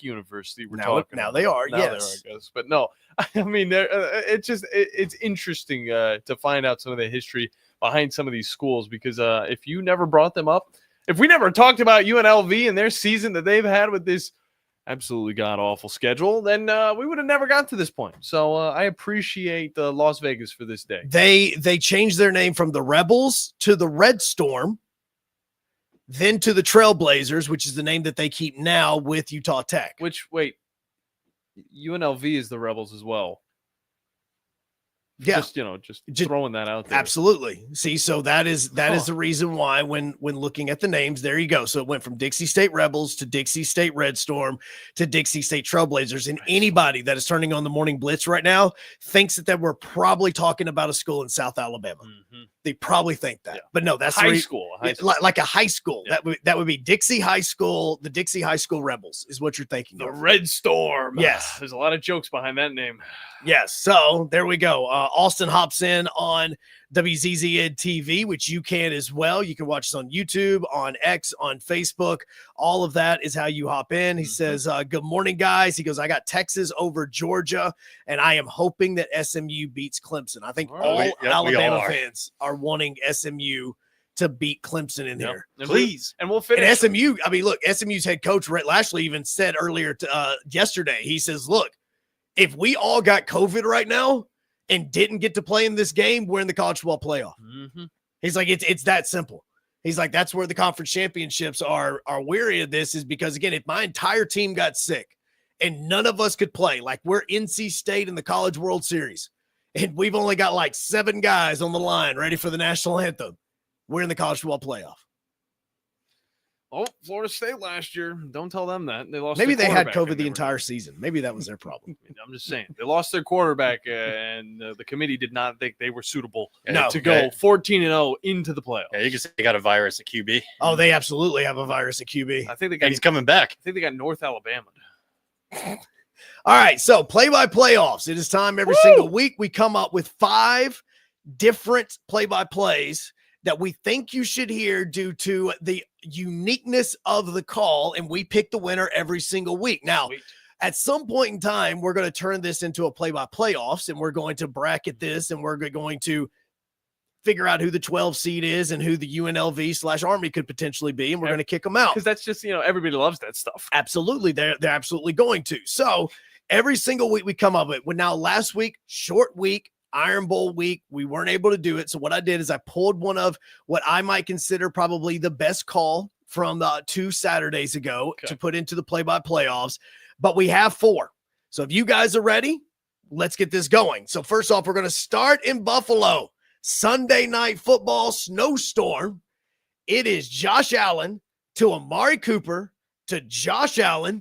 university we're talking. Now about. they are, now yes. they are, I guess. But no, I mean, it's interesting to find out some of the history behind some of these schools, because if you never brought them up, if we never talked about UNLV and their season that they've had with this absolutely god-awful schedule, then we would have never gotten to this point. So I appreciate Las Vegas for this day. They changed their name from the Rebels to the Red Storm, then to the Trailblazers, which is the name that they keep now with Utah Tech. Which, wait, UNLV is the Rebels as well. Yeah, just throwing that out there. Absolutely. See, so that is the reason why when looking at the names, there you go. So it went from Dixie State Rebels to Dixie State Red Storm to Dixie State Trailblazers. And anybody that is turning on the Morning Blitz right now thinks that we're probably talking about a school in South Alabama. They probably think that, but no, that's high school. Like a high school. Yeah. That would be Dixie High School. The Dixie High School Rebels is what you're thinking. The Red Storm. Yes, there's a lot of jokes behind that name. Yes. So there we go. Austin hops in on WZZN TV, which you can as well. You can watch us on YouTube, on X, on Facebook. All of that is how you hop in. He says, good morning, guys. He goes, I got Texas over Georgia, and I am hoping that SMU beats Clemson. I think all Alabama fans are wanting SMU to beat Clemson in here. Please. And we'll finish. And SMU, I mean, look, SMU's head coach, Rhett Lashley, even said earlier yesterday, he says, look, if we all got COVID right now and didn't get to play in this game, we're in the college football playoff. Mm-hmm. He's like, it's that simple. He's like, that's where the conference championships are weary of this, is because, again, if my entire team got sick and none of us could play, like we're NC State in the College World Series, and we've only got like 7 guys on the line ready for the national anthem, we're in the college football playoff. Oh, Florida State last year. Don't tell them that. They lost. Maybe they had quarterback COVID the entire season. Maybe that was their problem. I'm just saying. They lost their quarterback, and the committee did not think they were suitable to go Yeah. 14-0 into the playoffs. Yeah, you can say they got a virus at QB. Oh, they absolutely have a virus at QB. I think they got. He's coming back. I think they got North Alabama. All right, so play-by-playoffs. It is time every single week we come up with 5 different play-by-plays that we think you should hear due to the uniqueness of the call, and we pick the winner every single week. Now, at some point in time, we're going to turn this into a play-by-playoffs, and we're going to bracket this, and we're going to figure out who the 12 seed is and who the UNLV/Army could potentially be, and we're going to kick them out. Because that's just, everybody loves that stuff. Absolutely. They're absolutely going to. So every single week we come up with. Now, last week, short week, Iron Bowl week, we weren't able to do it. So what I did is I pulled one of what I might consider probably the best call from 2 Saturdays ago to put into the play-by-playoffs. But we have 4. So if you guys are ready, let's get this going. So first off, we're going to start in Buffalo. Sunday night football snowstorm. It is Josh Allen to Amari Cooper to Josh Allen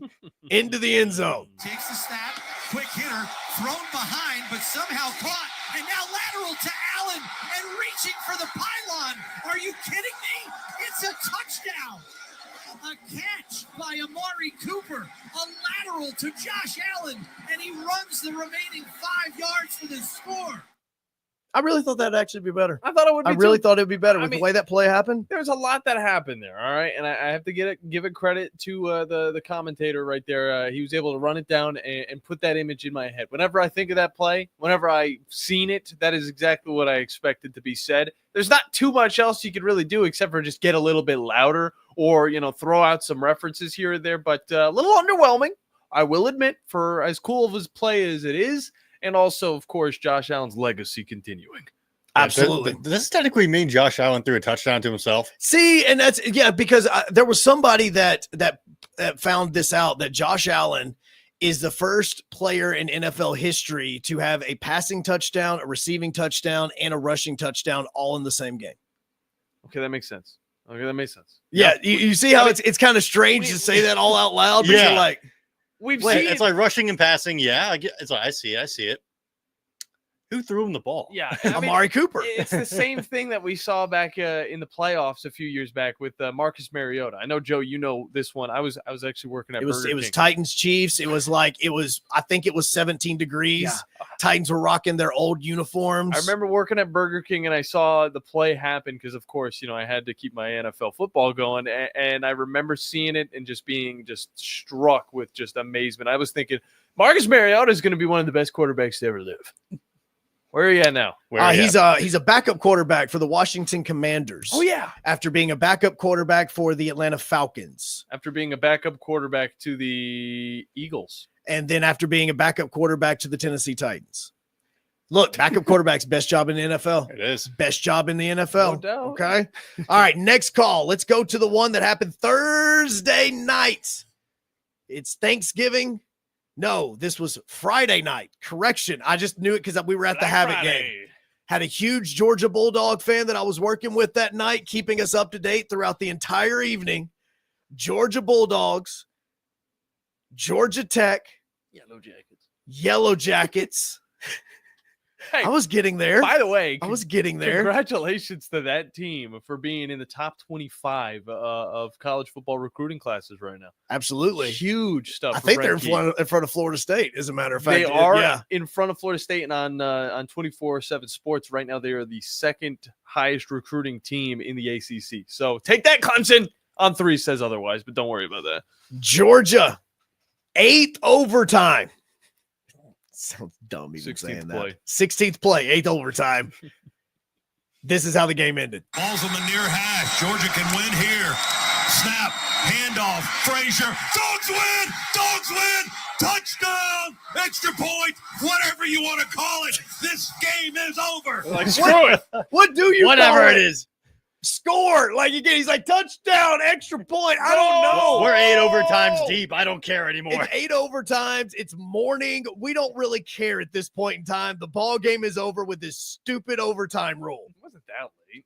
into the end zone. Takes the snap, quick hitter, thrown behind, but somehow caught, and now lateral to Allen and reaching for the pylon. Are you kidding me? It's a touchdown. A catch by Amari Cooper, a lateral to Josh Allen, and he runs the remaining 5 yards for the score. I really thought that'd actually be better. I thought it would be I really too. thought it would be better with the way that play happened. There's a lot that happened there, all right? And I have to give it credit to the commentator right there. He was able to run it down and put that image in my head. Whenever I think of that play, whenever I've seen it, that is exactly what I expected to be said. There's not too much else you could really do except for just get a little bit louder or, throw out some references here or there. But a little underwhelming, I will admit, for as cool of his play as it is. And also, of course, Josh Allen's legacy continuing. Absolutely. Does this technically mean Josh Allen threw a touchdown to himself? See, and that's, because there was somebody that found this out, that Josh Allen is the first player in NFL history to have a passing touchdown, a receiving touchdown, and a rushing touchdown all in the same game. Okay, that makes sense. Yeah, you see how it's kind of strange to say that all out loud, but you're like, it's like rushing and passing. Yeah, I see it. Who threw him the ball? Yeah, Amari Cooper. It's the same thing that we saw back in the playoffs a few years back with Marcus Mariota. I know, Joe, you know this one. I was actually working at Burger It was King. Titans Chiefs. I think it was 17 degrees. Yeah. Titans were rocking their old uniforms. I remember working at Burger King and I saw the play happen because, of course, I had to keep my NFL football going. And I remember seeing it and just being struck with just amazement. I was thinking, Marcus Mariota is going to be one of the best quarterbacks to ever live. Where are you at now? He's a backup quarterback for the Washington Commanders. Oh, yeah. After being a backup quarterback for the Atlanta Falcons. After being a backup quarterback to the Eagles. And then after being a backup quarterback to the Tennessee Titans. Look, backup quarterback's best job in the NFL. It is. Best job in the NFL. No doubt. Okay. All right. Next call. Let's go to the one that happened Thursday night. It's Thanksgiving. No, this was Friday night. Correction. I just knew it because we were at the Habit game. Had a huge Georgia Bulldog fan that I was working with that night, keeping us up to date throughout the entire evening. Georgia Bulldogs, Georgia Tech, Yellow Jackets. Hey, I was getting there. By the way, I was getting there. Congratulations to that team for being in the top 25 of college football recruiting classes right now. Absolutely. Huge stuff. I think they're in front of Florida State, as a matter of fact. They are in front of Florida State, and on 24/7 Sports right now, they are the second highest recruiting team in the ACC. So take that, Clemson. On 3 says otherwise, but don't worry about that. Georgia, 8th overtime. Sounds dumb even saying that. 16th play, 8th overtime. This is how the game ended. Ball's on the near hash. Georgia can win here. Snap, handoff, Frazier. Dogs win! Dogs win! Touchdown! Extra point! Whatever you want to call it. This game is over. Like, screw it. What do you Whatever call it is. Score. Like, again, he's like, touchdown, extra point. I don't know. We're 8 overtimes deep. I don't care anymore. It's 8 overtimes. It's morning. We don't really care at this point in time. The ball game is over with this stupid overtime rule. It wasn't that late.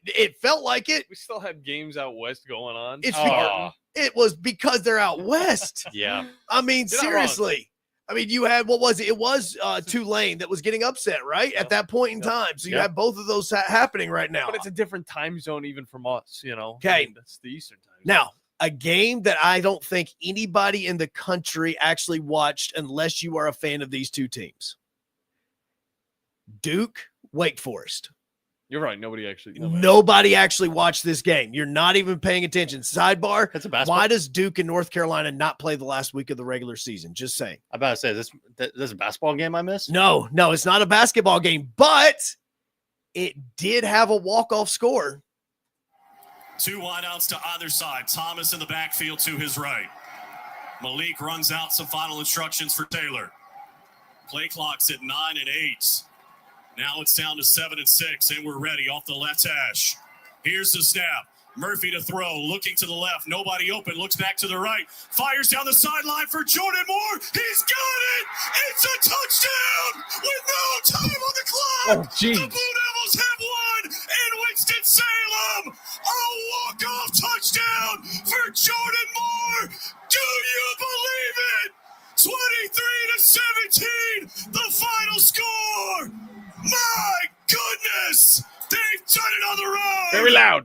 It felt like it. We still had games out west going on. It was because they're out west. Yeah. I mean, You're not wrong. seriously. I mean, you had, what was it? It was Tulane that was getting upset, right? At that point in time. So you have both of those happening right now. But it's a different time zone even from us, you know. Okay. I mean, that's the Eastern time. Now, a game that I don't think anybody in the country actually watched unless you are a fan of these two teams. Duke, Wake Forest. You're right. Nobody actually watched this game. You're not even paying attention. Sidebar, That's a basketball. why does Duke and North Carolina not play the last week of the regular season? Just saying. I'm about to say, this is a basketball game I missed? No, it's not a basketball game, but it did have a walk-off score. 2 wideouts to either side. Thomas in the backfield to his right. Malik runs out some final instructions for Taylor. Play clock's at 9 and 8. Now it's down to 7 and 6, and we're ready off the left hash. Here's the snap. Murphy to throw, looking to the left. Nobody open, looks back to the right. Fires down the sideline for Jordan Moore. He's got it! It's a touchdown with no time on the clock! Oh, geez. The Blue Devils have won in Winston-Salem! A walk-off touchdown for Jordan Moore! Do you believe it? 23-17, the final score! My goodness! They've done it on the road!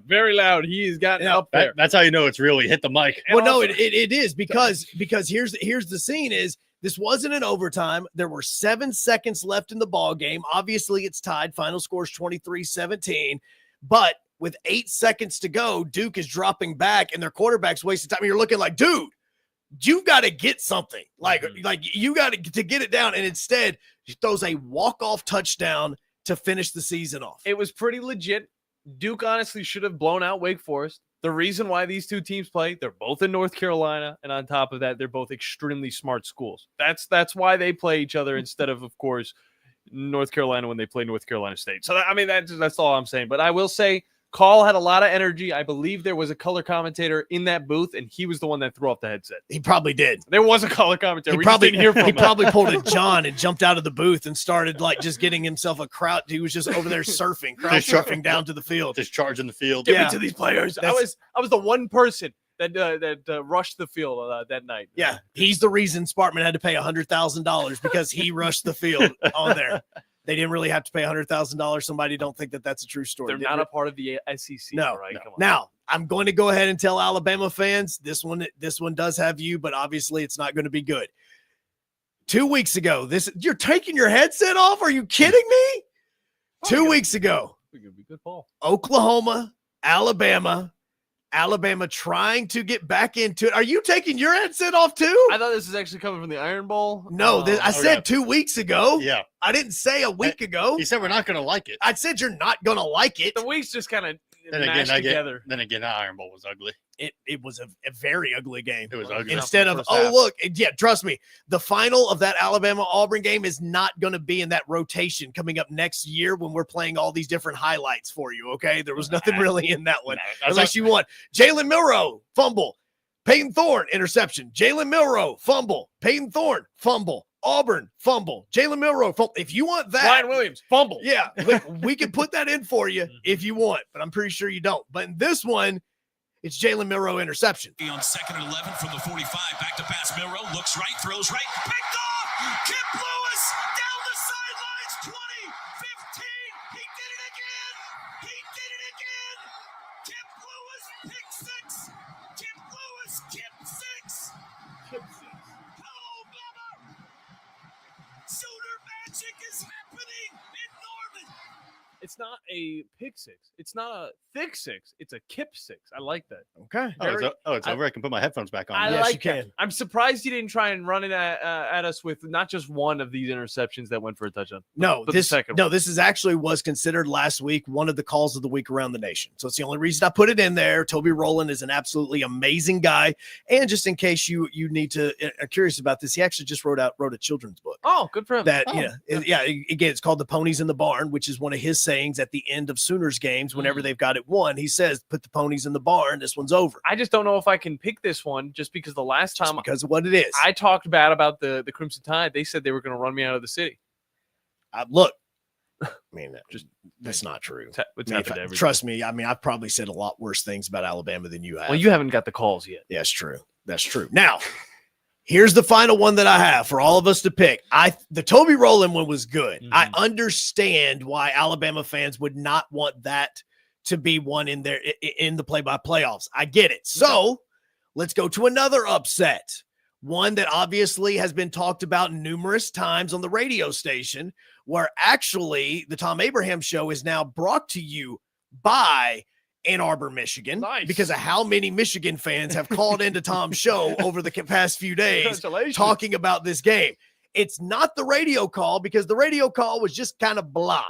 Very loud. He's gotten up there. That's how you know it's really hit the mic. Well, no, it is because here's the scene is this wasn't an overtime. There were 7 seconds left in the ball game. Obviously, it's tied. Final score is 23-17. But with 8 seconds to go, Duke is dropping back, and their quarterback's wasting time. You're looking like, dude, you've got to get something. Like you got to get it down. And instead, he throws a walk-off touchdown to finish the season off. It was pretty legit. Duke honestly should have blown out Wake Forest. The reason why these two teams play, they're both in North Carolina, and on top of that, they're both extremely smart schools. That's why they play each other instead of course, North Carolina when they play North Carolina State. So, I mean, that's all I'm saying. But I will say, Call had a lot of energy. I believe there was a color commentator in that booth, and he was the one that threw off the headset. He probably did. There was a color commentator. He We probably just didn't hear from he him. probably pulled a John and jumped out of the booth and started like just getting himself a crowd. He was just over there surfing, crowd surfing down to the field, just charging the field. Give it to these players. I was the one person that rushed the field that night. Yeah, he's the reason Spartman had to pay $100,000 because he rushed the field on there. They didn't really have to pay $100,000. Somebody don't think that that's a true story. They're not a part of the SEC. No, right? no. Come on. Now, I'm going to go ahead and tell Alabama fans this one does have you, but obviously it's not going to be good. 2 weeks ago, you're taking your headset off? Are you kidding me? 2 weeks ago, good ball. Oklahoma, Alabama trying to get back into it. Are you taking your headset off too? I thought this is actually coming from the Iron Bowl. No, I said 2 weeks ago. Yeah. I didn't say a week ago. He said we're not going to like it. I said you're not going to like it. The weeks just kind of Then mashed together. Then again, that Iron Bowl was ugly. It was a very ugly game. It was ugly. Instead of, look, yeah, trust me, the final of that Alabama-Auburn game is not going to be in that rotation coming up next year when we're playing all these different highlights for you, okay? There was nothing really in that one, unless you want Jalen Milroe, fumble. Peyton Thorne, interception. Jalen Milroe, fumble. Peyton Thorne, fumble. Auburn, fumble. Jalen Milroe, fumble. If you want that. Ryan Williams, fumble. Yeah, we can put that in for you if you want, but I'm pretty sure you don't. But in this one, it's Jalen Milroe interception. On 2nd and 11 from the 45, back to pass. Milroe looks right, throws right, picked off. Kip Lewis down the sidelines. 20, 15. He did it again. Kip Lewis, pick six. Kip Lewis, Kip six. Oh, Bubba. Sooner magic is happening in Norman. It's not a pick six. It's not a thick six. It's a kip six. I like that. Okay. It's over. I can put my headphones back on. I Yes, like you can. that. I'm surprised he didn't try and run it at us with not just one of these interceptions that went for a touchdown. No, but the second one. this is actually was considered last week one of the calls of the week around the nation. So it's the only reason I put it in there. Toby Rowland is an absolutely amazing guy. And just in case you need to are curious about this, he actually just wrote a children's book. Oh, good for him. Again, it's called The Ponies in the Barn, which is one of his sayings at the end of Sooners games whenever they've got it won. He says, put the ponies in the barn. This one's over. I just don't know if I can pick this one just because the last time because of what it is. I talked bad about the Crimson Tide. They said they were going to run me out of the city. Look, I mean, that's not true. Trust me. I mean, I've probably said a lot worse things about Alabama than you have. Well, you haven't got the calls yet. That's true. That's true. Now, here's the final one that I have for all of us to pick. The Toby Rowland one was good. Mm-hmm. I understand why Alabama fans would not want that to be one in the play-by-playoffs. I get it. So let's go to another upset. One that obviously has been talked about numerous times on the radio station, where actually the Tom Abraham Show is now brought to you by Ann Arbor, Michigan, because of how many Michigan fans have called into Tom's show over the past few days talking about this game. It's not the radio call because the radio call was just kind of blah.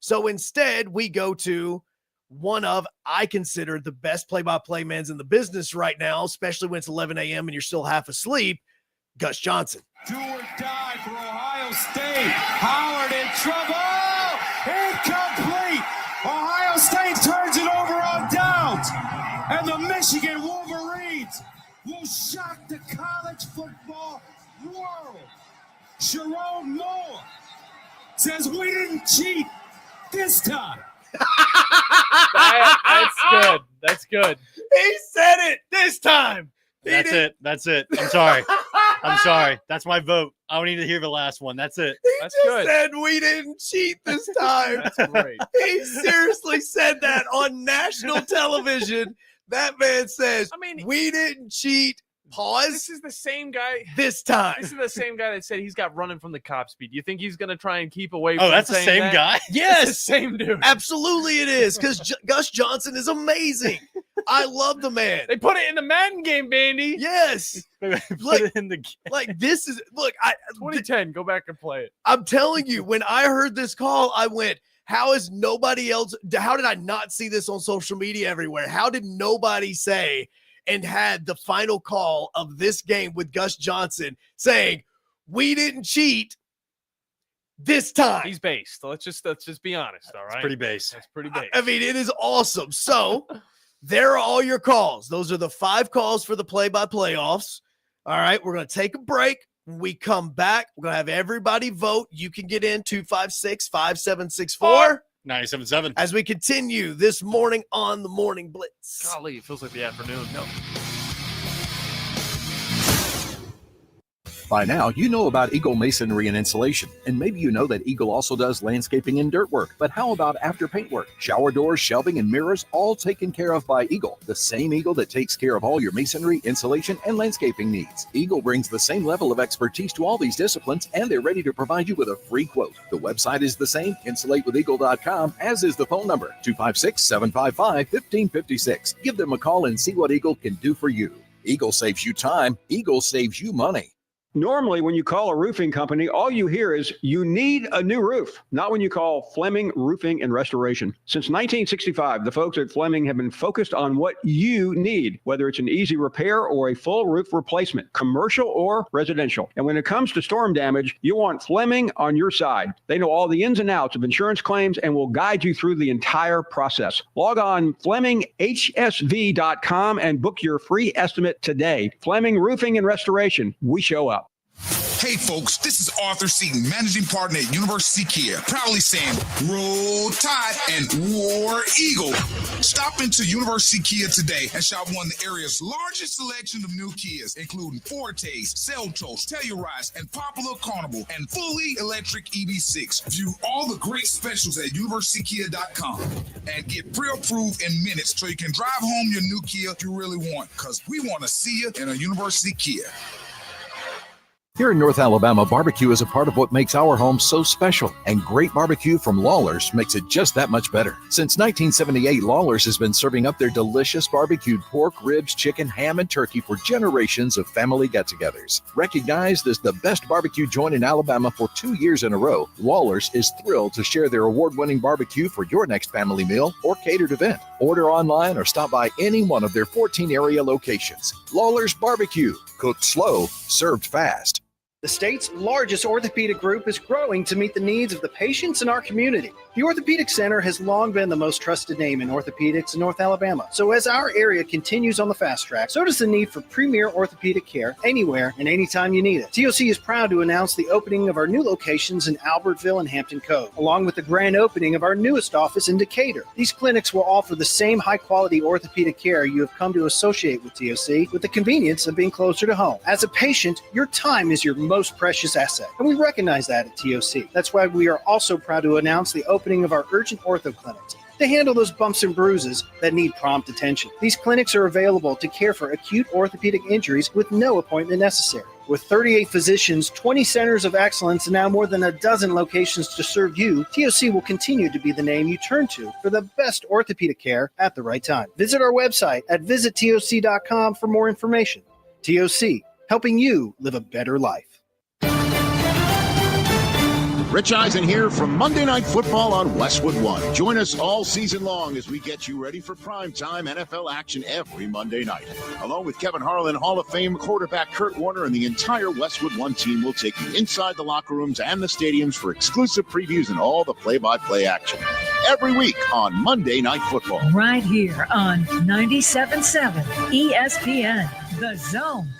So instead, we go to one of, I consider, the best play-by-play men in the business right now, especially when it's 11 a.m. and you're still half asleep, Gus Johnson. Do or die for Ohio State. Howard in trouble. Incomplete. Ohio State turns it over on downs. And the Michigan Wolverines will shock the college football world. Sharon Moore says we didn't cheat this time. That's good. That's good. He said it this time. That's it. I'm sorry. I'm sorry. That's my vote. I don't need to hear the last one. That's it. That's good. Said we didn't cheat this time. That's great. He seriously said that on national television. That man says, we didn't cheat. Pause. This is the same guy. This time. This is the same guy that said he's got running from the cop speed. You think he's going to try and keep away Oh, from that's the saying same that? guy? Yes. It's the same dude. Absolutely it is, because Gus Johnson is amazing. I love the man. They put it in the Madden game, Bandy. Yes. Put it in the game. Like, this is, look, 2010, go back and play it. I'm telling you, when I heard this call, I went, how did I not see this on social media everywhere? How did nobody say and had the final call of this game with Gus Johnson saying, we didn't cheat this time? He's based. Let's just be honest, all right? It's pretty base. That's pretty base. I mean, it is awesome. So there are all your calls. Those are the 5 calls for the play-by-playoffs. All right, we're going to take a break. When we come back, we're going to have everybody vote. You can get in 256-5764. 97.7. As we continue this morning on the Morning Blitz. Golly, it feels like the afternoon. No. By now, you know about Eagle Masonry and Insulation, and maybe you know that Eagle also does landscaping and dirt work. But how about after paint work? Shower doors, shelving, and mirrors, all taken care of by Eagle, the same Eagle that takes care of all your masonry, insulation, and landscaping needs. Eagle brings the same level of expertise to all these disciplines, and they're ready to provide you with a free quote. The website is the same, insulatewitheagle.com, as is the phone number, 256-755-1556. Give them a call and see what Eagle can do for you. Eagle saves you time. Eagle saves you money. Normally, when you call a roofing company, all you hear is, you need a new roof. Not when you call Fleming Roofing and Restoration. Since 1965, the folks at Fleming have been focused on what you need, whether it's an easy repair or a full roof replacement, commercial or residential. And when it comes to storm damage, you want Fleming on your side. They know all the ins and outs of insurance claims and will guide you through the entire process. Log on FlemingHSV.com and book your free estimate today. Fleming Roofing and Restoration. We show up. Hey folks, this is Arthur Seaton, managing partner at University Kia, proudly saying Roll Tide and War Eagle. Stop into University Kia today and shop one of the area's largest selection of new Kias, including Fortes, Seltos, Telluride, and Popular Carnival, and fully electric EV6. View all the great specials at universitykia.com and get pre-approved in minutes so you can drive home your new Kia you really want, because we want to see you in a University Kia. Here in North Alabama, barbecue is a part of what makes our home so special, and great barbecue from Lawler's makes it just that much better. Since 1978, Lawler's has been serving up their delicious barbecued pork, ribs, chicken, ham, and turkey for generations of family get-togethers. Recognized as the best barbecue joint in Alabama for 2 years in a row, Lawler's is thrilled to share their award-winning barbecue for your next family meal or catered event. Order online or stop by any one of their 14 area locations. Lawler's Barbecue, cooked slow, served fast. The state's largest orthopedic group is growing to meet the needs of the patients in our community. The Orthopedic Center has long been the most trusted name in orthopedics in North Alabama. So as our area continues on the fast track, so does the need for premier orthopedic care anywhere and anytime you need it. TOC is proud to announce the opening of our new locations in Albertville and Hampton Cove, along with the grand opening of our newest office in Decatur. These clinics will offer the same high-quality orthopedic care you have come to associate with TOC, with the convenience of being closer to home. As a patient, your time is your most precious asset, and we recognize that at TOC. That's why we are also proud to announce the opening of our urgent ortho clinics to handle those bumps and bruises that need prompt attention. These clinics are available to care for acute orthopedic injuries with no appointment necessary. With 38 physicians, 20 centers of excellence, and now more than a dozen locations to serve you, TOC will continue to be the name you turn to for the best orthopedic care at the right time. Visit our website at visittoc.com for more information. TOC, helping you live a better life. Rich Eisen here from Monday Night Football on Westwood One. Join us all season long as we get you ready for primetime NFL action every Monday night. Along with Kevin Harlan, Hall of Fame quarterback Kurt Warner, and the entire Westwood One team will take you inside the locker rooms and the stadiums for exclusive previews and all the play-by-play action. Every week on Monday Night Football. Right here on 97.7 ESPN, The Zone.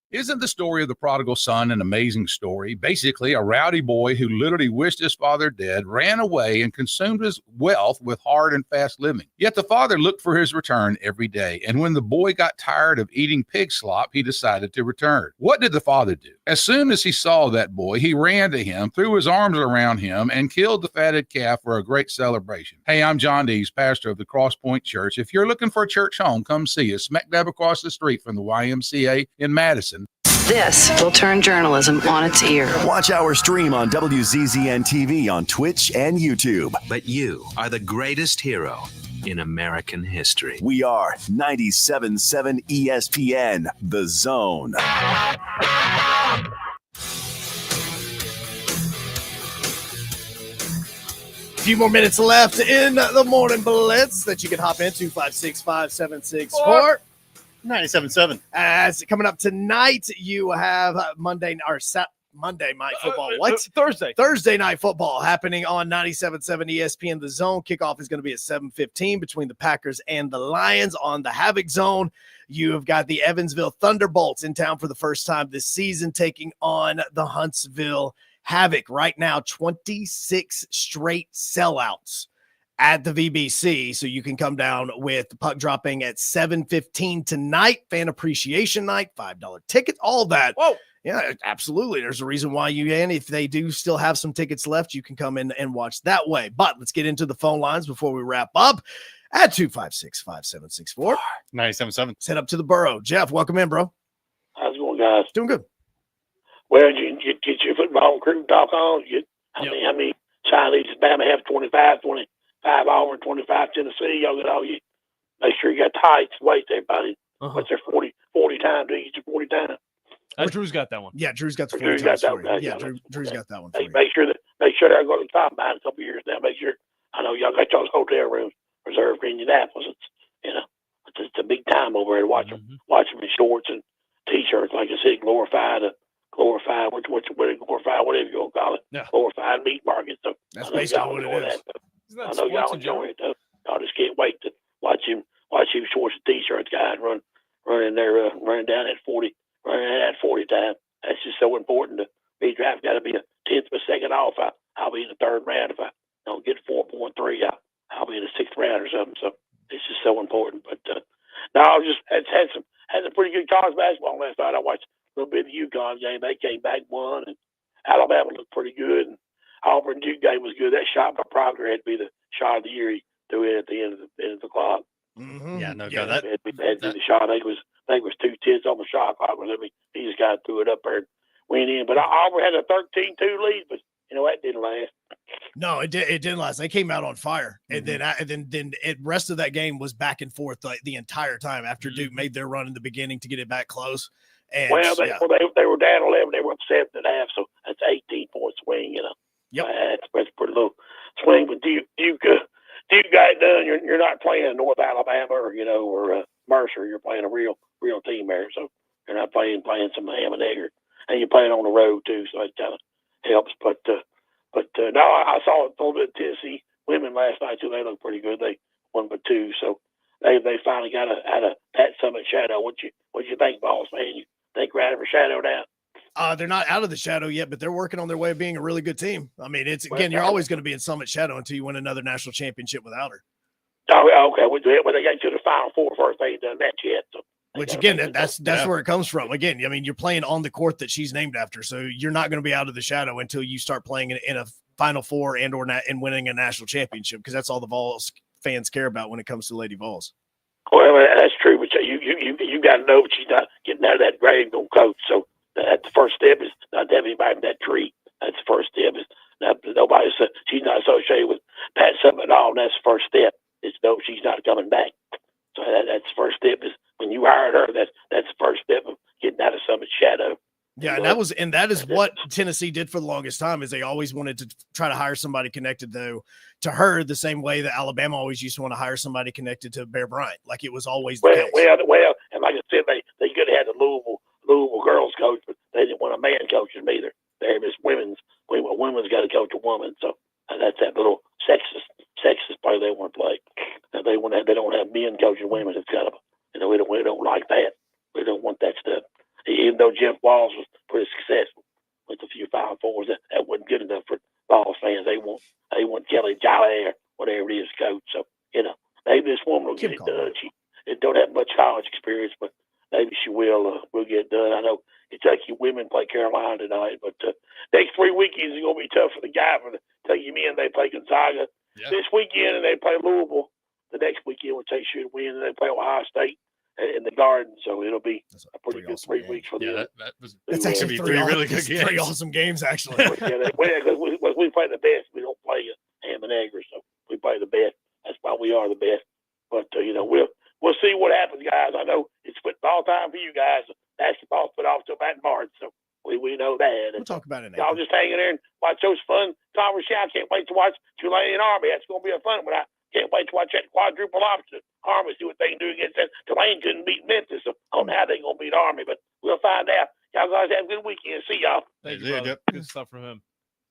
Isn't the story of the prodigal son an amazing story? Basically, a rowdy boy who literally wished his father dead, ran away, and consumed his wealth with hard and fast living. Yet the father looked for his return every day, and when the boy got tired of eating pig slop, he decided to return. What did the father do? As soon as he saw that boy, he ran to him, threw his arms around him, and killed the fatted calf for a great celebration. Hey, I'm John Dees, pastor of the Cross Point Church. If you're looking for a church home, come see us, smack dab across the street from the YMCA in Madison. This will turn journalism on its ear. Watch our stream on WZZN TV on Twitch and YouTube. But you are the greatest hero in American history. We are 97.7 ESPN, The Zone. A few more minutes left in the morning blitz that you can hop into 565-764. 97.7. As coming up tonight, you have Monday night football. What? Thursday night football happening on 97.7 ESPN. The Zone kickoff is going to be at 7:15 between the Packers and the Lions on the Havoc Zone. You have got the Evansville Thunderbolts in town for the first time this season, taking on the Huntsville Havoc. Right now, 26 straight sellouts at the VBC, so you can come down with the puck dropping at 7:15 tonight, fan appreciation night, $5 ticket, all that. Whoa. Yeah, absolutely. There's a reason why you, and if they do still have some tickets left, you can come in and watch that way. But let's get into the phone lines before we wrap up at 256-5764. 97.7. Set up to the borough. Jeff, welcome in, bro. How's it going, guys? Doing good. Well, you get your football recruiting talk on. How many Chinese Bama have? 25, 25 Auburn, 25 Tennessee. Y'all get all you. Make sure you got tights, weights, everybody. What's their 40 time? Do you get your 40 time? Drew's got that one. Yeah, Drew's got the 40 Drew's got times that one. for you. Yeah, Drew's got that one for you. Make sure they're going to the top behind a couple years now. Make sure. I know y'all got y'all's hotel rooms reserved for Indianapolis. It's a big time over there to watch them in shorts and t-shirts, like I said, glorified, whatever you want to call it. Yeah. Glorified meat market. So that's basically what it is. I know y'all enjoy it though. I just can't wait to watch him shorts and t-shirts guys running there, running down at 40, running at 40 time. That's just so important to be drafted. Got to be a tenth of a second off. I'll be in the third round if I don't get 4.3. I'll be in the sixth round or something. So it's just so important. But no, I just had some pretty good college basketball last night. I watched a little bit of the UConn game. They came back won, and Alabama looked pretty good. And Auburn Duke game was good. That shot by Proctor had to be the shot of the year. He threw it at the end of the clock. Mm-hmm. Yeah, no, that had to be the shot. I think it think it was 2 tenths on the shot clock. He just kind of threw it up there and went in. But Auburn had a 13-2 lead, but that didn't last. No, it didn't last. They came out on fire, and then the rest of that game was back and forth the entire time after Duke made their run in the beginning to get it back close. And they were down 11. They were up 7.5, so that's 18-point swing. Yep. That's a pretty little swing. But Duke got it done. You're not playing North Alabama or Mercer. You're playing a real team there. So you're not playing some ham and egg, and you're playing on the road too. So it kind of helps. But no, I saw a little bit of Tennessee women last night too. They look pretty good. They won by 2, so they finally got out of Pat Summitt shadow. What you think, boss man? You think right of her shadow now? They're not out of the shadow yet, but they're working on their way of being a really good team. I mean, you're always going to be in Summitt shadow until you win another national championship without her. Oh, okay. Well, they got to the Final Four first. They ain't done that yet. So which again, that's where it comes from. Again, I mean, you're playing on the court that she's named after, so you're not going to be out of the shadow until you start playing in a Final Four and winning a national championship, because that's all the Vols fans care about when it comes to Lady Vols. Well, that's true, but you got to know that she's not getting out of that grave going coach. So that's the first step is not to have anybody in that tree. That's the first step is nobody. She's not associated with Pat Summitt at all. And that's the first step is no, she's not coming back. So that's the first step is when you hired her. That's the first step of getting out of Summitt's shadow. Yeah, and that is what Tennessee did for the longest time, is they always wanted to try to hire somebody connected to her the same way that Alabama always used to want to hire somebody connected to Bear Bryant. Like it was always the case. Well, and like I said, they could have had the Louisville girls coach, but they didn't want a man coaching them either. They're just women's got to coach a woman, so that's that little sexist play they want to play. And they don't have men coaching women. It's kind of we don't like that. We don't want that stuff. Even though Jeff Walls was pretty successful with a few Final Fours, that wasn't good enough for Vols fans. They want Kelly Jolly or whatever it is, coach. So maybe this woman will get it done. She don't have much college experience, but maybe she will get it done. I know Kentucky women play Carolina tonight, but next 3 weekends is going to be tough for the guy. For the Kentucky men, they play Gonzaga this weekend, and they play Louisville the next weekend, which they should win, and they play Ohio State in the Garden. So it'll be a pretty good 3 weeks for them. That's actually three really good games. 3 awesome games, actually. Because we play the best. We don't play ham and egg, so we play the best. That's why we are the best. But we'll see what happens, guys. I know it's football time for you guys. Basketball's put off till about March, so we know that. We'll talk about it. Y'all just hang in there and watch those fun conversations. I can't wait to watch Tulane and Army. That's going to be a fun one. I can't wait to watch that quadruple option. Army, see what they can do against that. Tulane couldn't beat Memphis, so I don't know how they're going to beat Army, but we'll find out. Y'all guys have a good weekend. See y'all. Thank you, brother. Good stuff from him.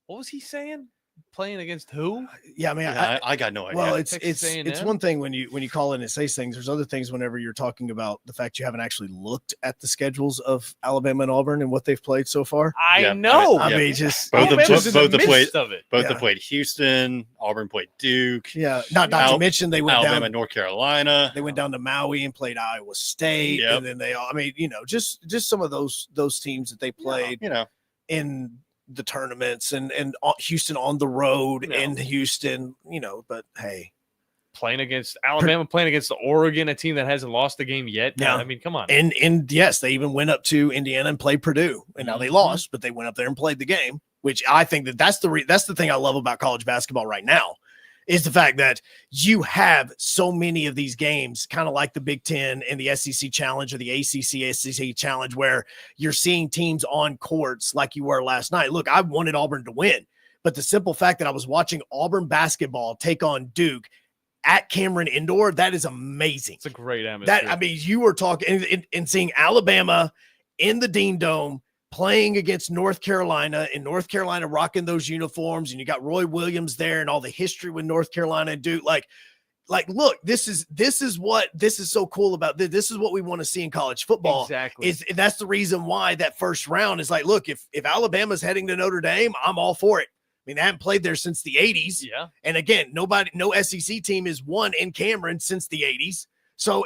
What was he saying? Playing against who? Yeah, I mean, I got no idea. Well, it's one thing when you call in and say things. There's other things whenever you're talking about the fact you haven't actually looked at the schedules of Alabama and Auburn and what they've played so far. I know. I mean, just both have played Houston. Auburn played Duke. Yeah, not to mention they went Alabama, down North Carolina. They went down to Maui and played Iowa State, and then just some of those teams that they played, in the tournaments and Houston on the road in Houston, but hey, playing against Alabama, playing against Oregon, a team that hasn't lost the game yet. Yeah. I mean, come on. And yes, they even went up to Indiana and played Purdue, and now they lost, but they went up there and played the game, which I think that's the thing I love about college basketball right now, is the fact that you have so many of these games, kind of like the Big Ten and the SEC Challenge or the ACC SEC Challenge, where you're seeing teams on courts like you were last night. Look, I wanted Auburn to win, but the simple fact that I was watching Auburn basketball take on Duke at Cameron Indoor, that is amazing. It's a great atmosphere. You were talking and seeing Alabama in the Dean Dome playing against North Carolina, and North Carolina rocking those uniforms, and you got Roy Williams there and all the history with North Carolina and Duke. Like, look, this is so cool about this. This is what we want to see in college football. Exactly. That's the reason why that first round is like, look, if Alabama's heading to Notre Dame, I'm all for it. I mean, they haven't played there since the 80s. Yeah. And again, no SEC team has won in Cameron since the 80s. So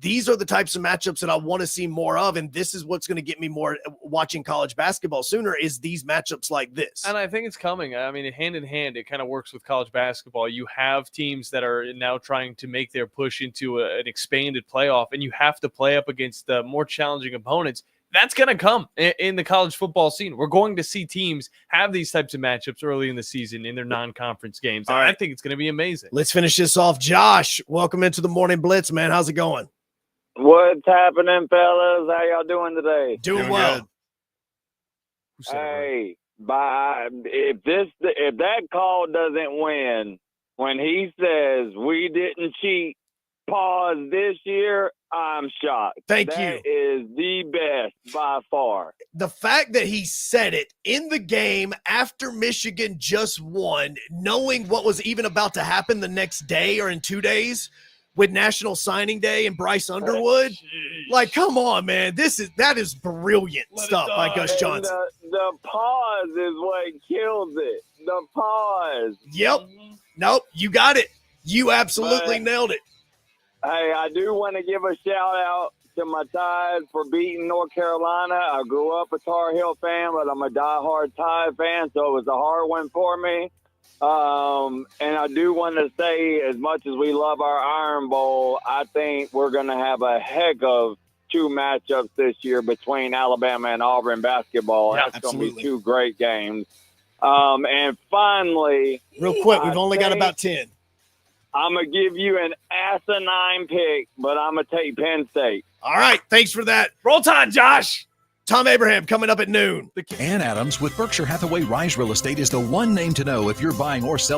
these are the types of matchups that I want to see more of, and this is what's going to get me more watching college basketball sooner is these matchups like this. And I think it's coming. I mean, hand in hand, it kind of works with college basketball. You have teams that are now trying to make their push into an expanded playoff, and you have to play up against the more challenging opponents. That's going to come in the college football scene. We're going to see teams have these types of matchups early in the season in their non-conference games. All right. I think it's going to be amazing. Let's finish this off. Josh, welcome into the Morning Blitz, man. How's it going? What's happening, fellas? How y'all doing today? Doing well. Hey, if that call doesn't win, when he says we didn't cheat, pause this year, I'm shocked. Thank you. That is the best by far. The fact that he said it in the game after Michigan just won, knowing what was even about to happen the next day or in 2 days with National Signing Day and Bryce Underwood, like, come on, man. That is brilliant stuff by Gus Johnson. The pause is what kills it. The pause. Yep. Nope, you got it. You absolutely nailed it. Hey, I do want to give a shout-out to my Tide for beating North Carolina. I grew up a Tar Heel fan, but I'm a diehard Tide fan, so it was a hard one for me. And I do want to say, as much as we love our Iron Bowl, I think we're going to have a heck of two matchups this year between Alabama and Auburn basketball. Yeah, that's going to be two great games. And finally, real quick, we've only got about 10. I'm going to give you an asinine pick, but I'm going to take Penn State. All right. Thanks for that. Roll Tide, Josh. Tom Abraham coming up at noon. Ann Adams with Berkshire Hathaway Rise Real Estate is the one name to know if you're buying or selling.